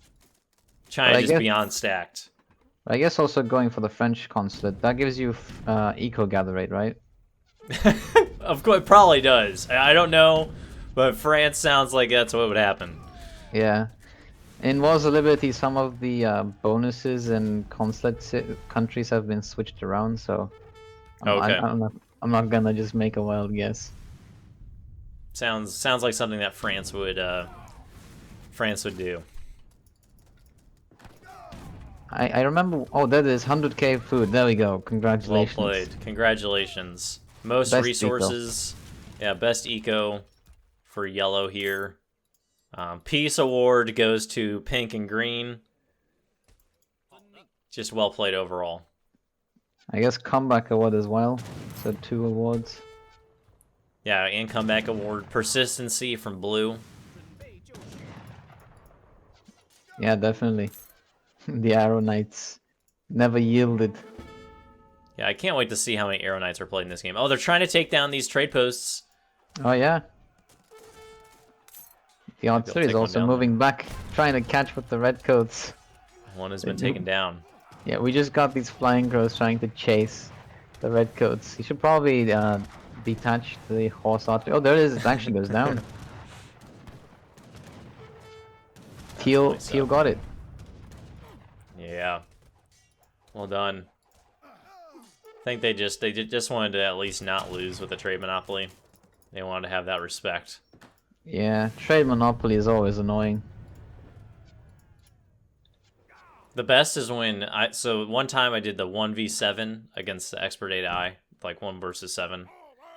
China just beyond stacked. I guess also going for the French consulate, that gives you eco gather rate, right? Of course, it probably does. I don't know, but France sounds like that's what would happen. Yeah. In Wars of Liberty, some of the bonuses and consulate countries have been switched around, so okay. I'm not gonna just make a wild guess. Sounds like something that France would do. I remember. Oh, that is 100k food. There we go. Congratulations. Well played. Congratulations. Most Best resources. Eco. Yeah, best eco for yellow here. Peace award goes to pink and green. Just well played overall. I guess comeback award as well. So 2 awards. Yeah, and comeback award. Persistency from blue. Yeah, definitely. The Arrow Knights never yielded. Yeah, I can't wait to see how many Arrow Knights are played in this game. Oh, they're trying to take down these trade posts. Oh, yeah. The artillery is also moving back, trying to catch with the redcoats. One has been taken down. Yeah, we just got these flying crows trying to chase the redcoats. You should probably detach the horse artillery. Oh, there it is. It actually goes down. Teal got it. Yeah. Well done. I think they just wanted to at least not lose with the trade monopoly. They wanted to have that respect. Yeah, trade monopoly is always annoying. The best is when so one time I did the 1v7 against the Expert AI, like 1 versus 7.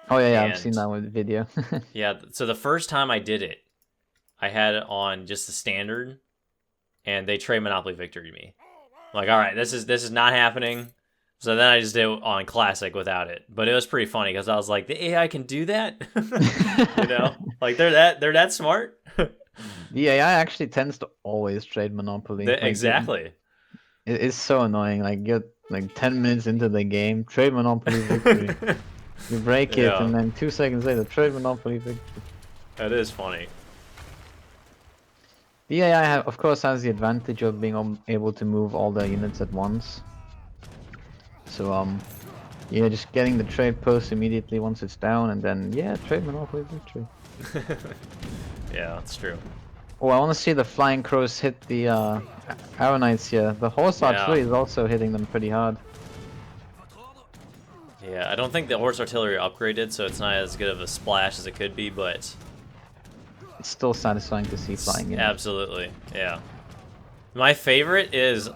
Oh yeah, I've seen that one video. Yeah, so the first time I did it, I had it on just the standard, and they trade Monopoly Victory me. I'm like, all right, this is not happening. So then I just did it on classic without it. But it was pretty funny because I was like, the AI can do that, you know, like they're that smart. The AI actually tends to always trade Monopoly. Like, Exactly. it's so annoying. Like get like 10 minutes into the game, trade Monopoly Victory. You break it, Yeah. and then 2 seconds later, trade Monopoly Victory. That is funny. The AI, of course, has the advantage of being able to move all the units at once. So yeah, just getting the trade post immediately once it's down, and then yeah, trade Monopoly Victory. Yeah, that's true. Oh, I want to see the Flying Crows hit the Arrow Knights here. The Horse Artillery is also hitting them pretty hard. Yeah, I don't think the Horse Artillery upgraded, so it's not as good of a splash as it could be, but it's still satisfying to see flying in. Absolutely, yeah. My favorite is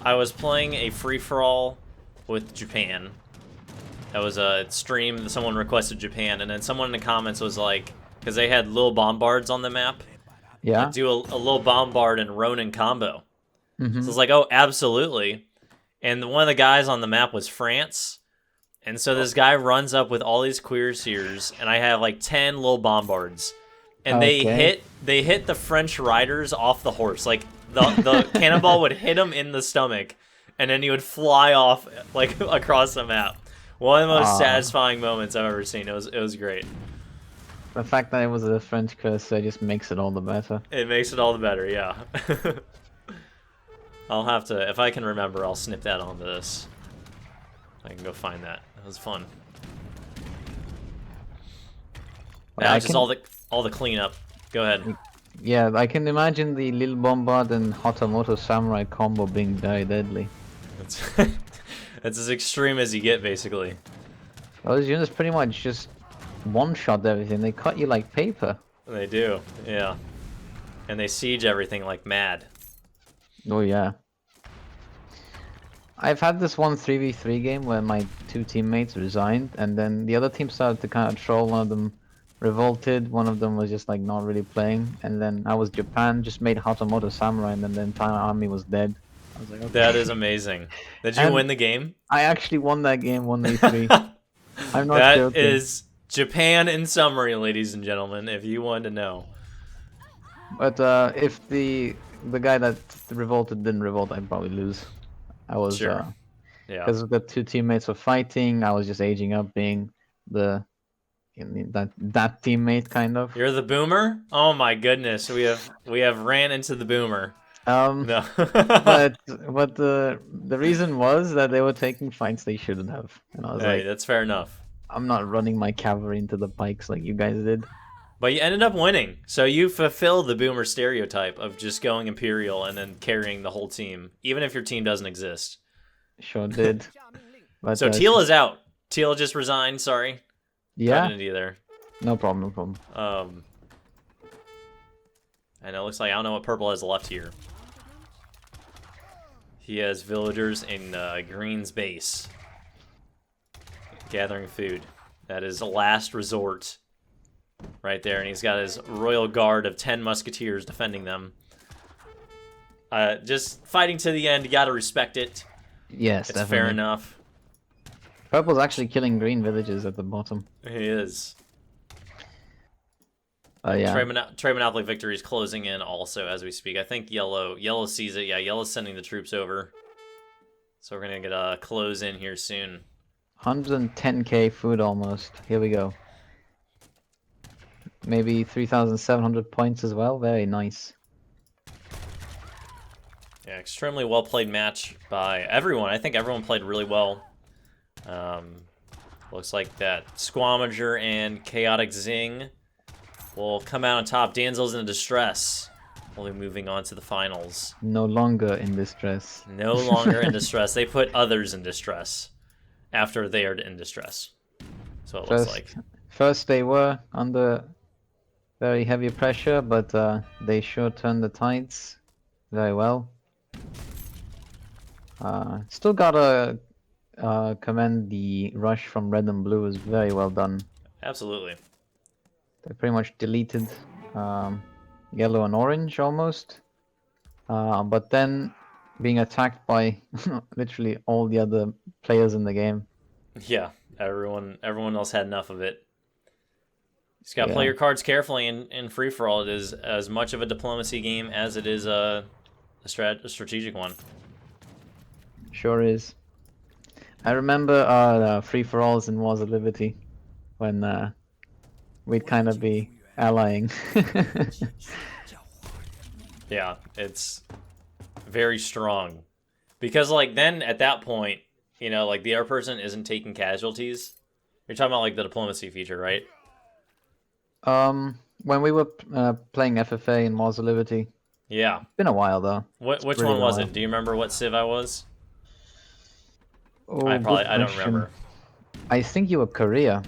I was playing a free-for-all with Japan. That was a stream that someone requested Japan, and then someone in the comments was like, because they had little bombards on the map, yeah, like do a little bombard and Ronin combo. Mm-hmm. So I was like, oh, absolutely. And one of the guys on the map was France, and so this guy runs up with all these cuirassiers, and I have like 10 little bombards, and they hit the French riders off the horse. Like the cannonball would hit him in the stomach, and then he would fly off like across the map. One of the most satisfying moments I've ever seen. It was great. The fact that it was a French cursor just makes it all the better. It makes it all the better, yeah. I'll have to, if I can remember, I'll snip that onto this. I can go find that. That was fun. Now just all the cleanup. Go ahead. Yeah, I can imagine the Lil Bombard and Hatamoto Samurai combo being very deadly. It's as extreme as you get, basically. Those units pretty much just one-shot everything. They cut you like paper. They do, yeah. And they siege everything like mad. Oh yeah. I've had this one 3v3 game where my 2 teammates resigned, and then the other team started to kind of troll. One of them revolted, one of them was just like not really playing, and then I was Japan, just made Hatamoto Samurai, and then the entire army was dead. I was like, okay. That is amazing. Did you win the game? I actually won that game 1v3. I'm not joking. That is Japan in summary, ladies and gentlemen, if you wanted to know. But if the guy that revolted didn't revolt, I'd probably lose. I was sure. Yeah. Because the 2 teammates were fighting. I was just aging up, being that teammate kind of. You're the boomer? Oh my goodness, we have ran into the boomer. No. but the reason was that they were taking fights they shouldn't have, and I was like, that's fair enough. I'm not running my cavalry into the pikes like you guys did. But you ended up winning, so you fulfill the boomer stereotype of just going Imperial and then carrying the whole team, even if your team doesn't exist. Sure did. But, so Teal is out. Teal just resigned. Sorry. Yeah. Into you there. No problem. No problem. And it looks like I don't know what purple has left here. He has villagers in Green's base. Gathering food. That is a last resort. Right there, and he's got his royal guard of 10 musketeers defending them. Just fighting to the end, you gotta respect it. Yes, it's definitely. Fair enough. Purple's actually killing green villages at the bottom. He is. Yeah. Trade Monopoly Victory is closing in also as we speak. I think yellow sees it. Yeah, yellow's sending the troops over. So we're gonna get a close in here soon. 110k food almost. Here we go. Maybe 3,700 points as well. Very nice. Yeah, extremely well played match by everyone. I think everyone played really well. Looks like that Squamager and Chaotic Zing will come out on top. Danzel's in distress. We'll be moving on to the finals. No longer in distress. No longer in distress. They put others in distress after they are in distress. So it looks like. First they were under very heavy pressure, but they sure turned the tides very well. Still gotta commend the rush from red and blue. Is very well done. Absolutely. They pretty much deleted yellow and orange almost. But then being attacked by literally all the other players in the game. Yeah, everyone else had enough of it. You just gotta play Yeah, your cards carefully in free for all. It is as much of a diplomacy game as it is a strategic one. sure is. I remember our free-for-alls in Wars of Liberty when we'd kind of be allying. Yeah, it's very strong because like then at that point, you know, like the other person isn't taking casualties. You're talking about like the diplomacy feature, right? When we were playing FFA in Wars of Liberty, Yeah. it's been a while though. It's Which really one been a was while. it? Do you remember what civ I was? Oh, good I don't question. remember. I think you were Korea.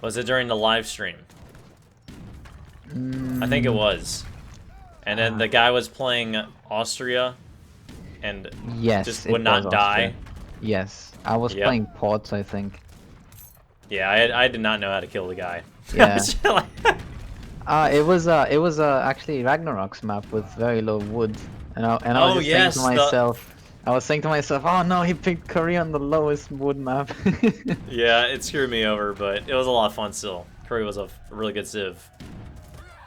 Was it during the live stream? I think it Mm, was. And then the guy was playing Austria and yes, just would it was not die. Austria. Yes, I was Yep. playing Ports, I think. Yeah, I did not know how to kill the guy. Yeah. It was actually Ragnarok's map with very low wood, and I was Oh just saying to yes, the myself, oh no, he picked Korea on the lowest wood map. yeah, it screwed me over, but it was a lot of fun still. Curry was a really good civ.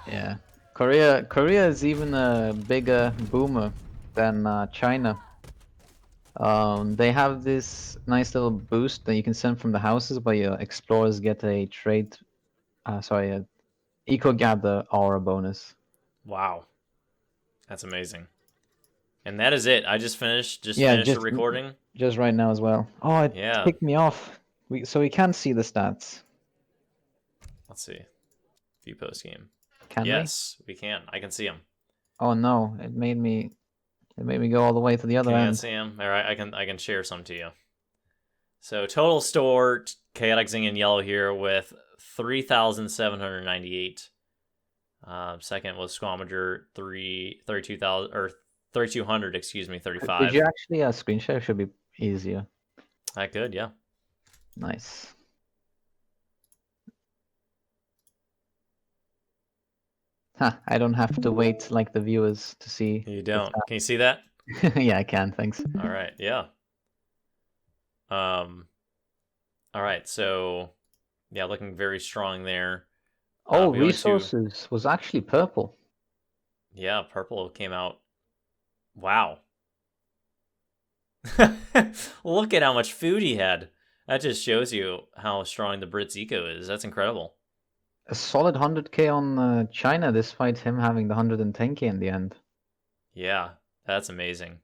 Yeah, Korea is even a bigger boomer than China. They have this nice little boost that you can send from the houses, where your explorers get a trade, a eco gather aura bonus. Wow, that's amazing. And that is it. I just Yeah, finished the recording. just right now as well. Oh, it Yeah. kicked me off. So we can see the stats, Let's see. View post game. can we? Yes, we can. I can see him. Oh no, it made me go all the way to the other Can you end. see him? All right, I can share some to you. So total store chaotic zing in yellow here with 3,798. Second was Squamager 32,000 or 3,200. Excuse me, Did you 35. actually screen share? Should be easier. I could, yeah. Nice. Huh, I don't have to wait like the viewers to see You the don't. Can you see that? stats. Yeah, I can, thanks. All right, yeah. All right, so yeah, looking very strong there. Oh, We went to resources was actually purple. yeah, purple came out. Wow. Look at how much food he had. That just shows you how strong the Brits eco is. That's incredible. A solid 100k on China, despite him having the 110k in the end. Yeah, that's amazing. You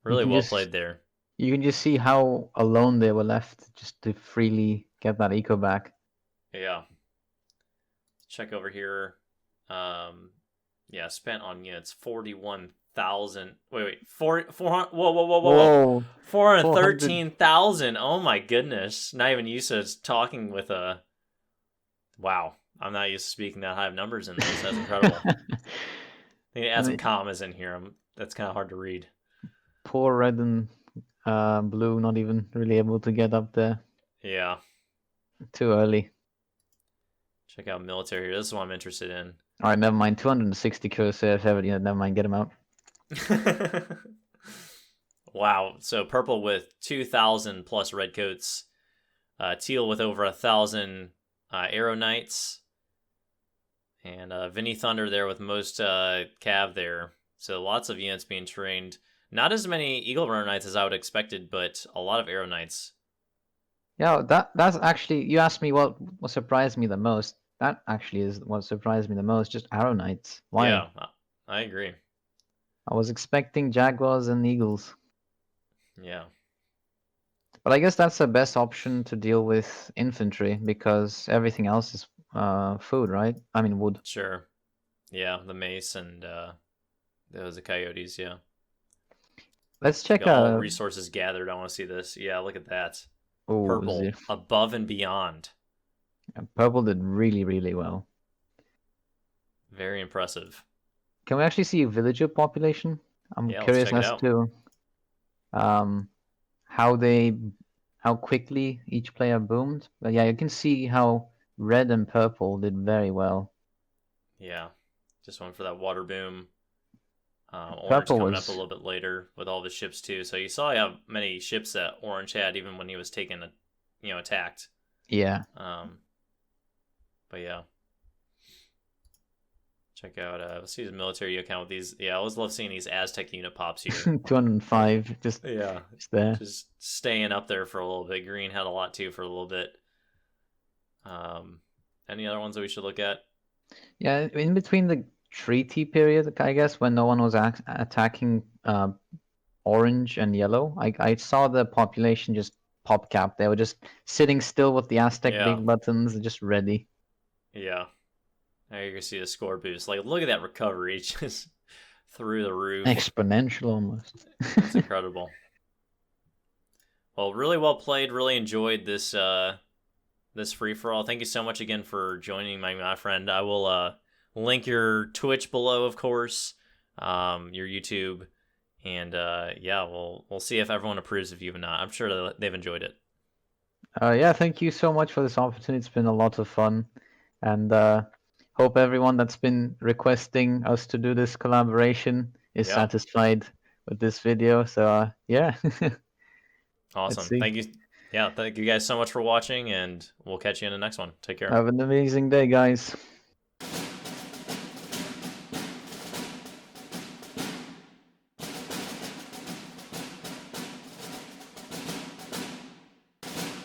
Really can well just played there. you can just see how alone they were left just to freely get that eco back. Yeah. Check over here. Yeah, spent on units 41,000. Wait, 400. Whoa. Whoa, 400. 413,000. Oh my goodness. Not even used to talking with a. Wow. I'm not used to speaking that high of numbers in this. That's incredible. I think it add some commas in here. That's kind of hard to read. Poor red and blue, not even really able to get up there. Yeah. Too early. Check out military here. This is what I'm interested in. All right, never mind. 260 cursor, yeah, never mind. Get him out. Wow. So purple with 2,000 plus red coats. Teal with over 1,000 arrow knights. And Vinny Thunder there with most cav there. So lots of units being trained. Not as many Eagle Runner Knights as I would expected, but a lot of arrow knights. Yeah, that's actually, you asked me what surprised me the most. That actually is what surprised me the most. Just arrow knights. Why? Yeah, I agree. I was expecting jaguars and eagles. Yeah. But I guess that's the best option to deal with infantry because everything else is food, right? I mean wood. Sure. Yeah, the mace and those are coyotes, yeah. Let's check Got all resources gathered. I want to see this. Yeah, look at that. Purple, above and beyond. Purple did really, really well. Very impressive. Can we actually see villager population? I'm curious as to how quickly each player boomed. But yeah, you can see how red and purple did very well. Yeah. Just went for that water boom. Orange Purple coming up was a little bit later with all the ships too. So you saw how many ships that Orange had even when he was taken, attacked. yeah. But yeah. Check out, let's see his military account with these. Yeah, I always love seeing these Aztec unit pops here. 205, just there. Just staying up there for a little bit. Green had a lot too for a little bit. Any other ones that we should look at? Yeah, in between the treaty period, I guess, when no one was attacking orange and yellow, I saw the population just pop cap. They were just sitting still with the Aztec big buttons, just ready. Yeah. Now you can see the score boost. Like, look at that recovery, just through the roof. Exponential almost. That's incredible. Well, really well played. Really enjoyed this this free for all. Thank you so much again for joining my friend. I will link your Twitch below, of course, your YouTube, and yeah, we'll see if everyone approves of you or not. I'm sure they've enjoyed it. Yeah, thank you so much for this opportunity. It's been a lot of fun, and hope everyone that's been requesting us to do this collaboration is satisfied with this video. So yeah. Awesome. Thank you. Yeah, thank you guys so much for watching, and we'll catch you in the next one. Take care. Have an amazing day, guys.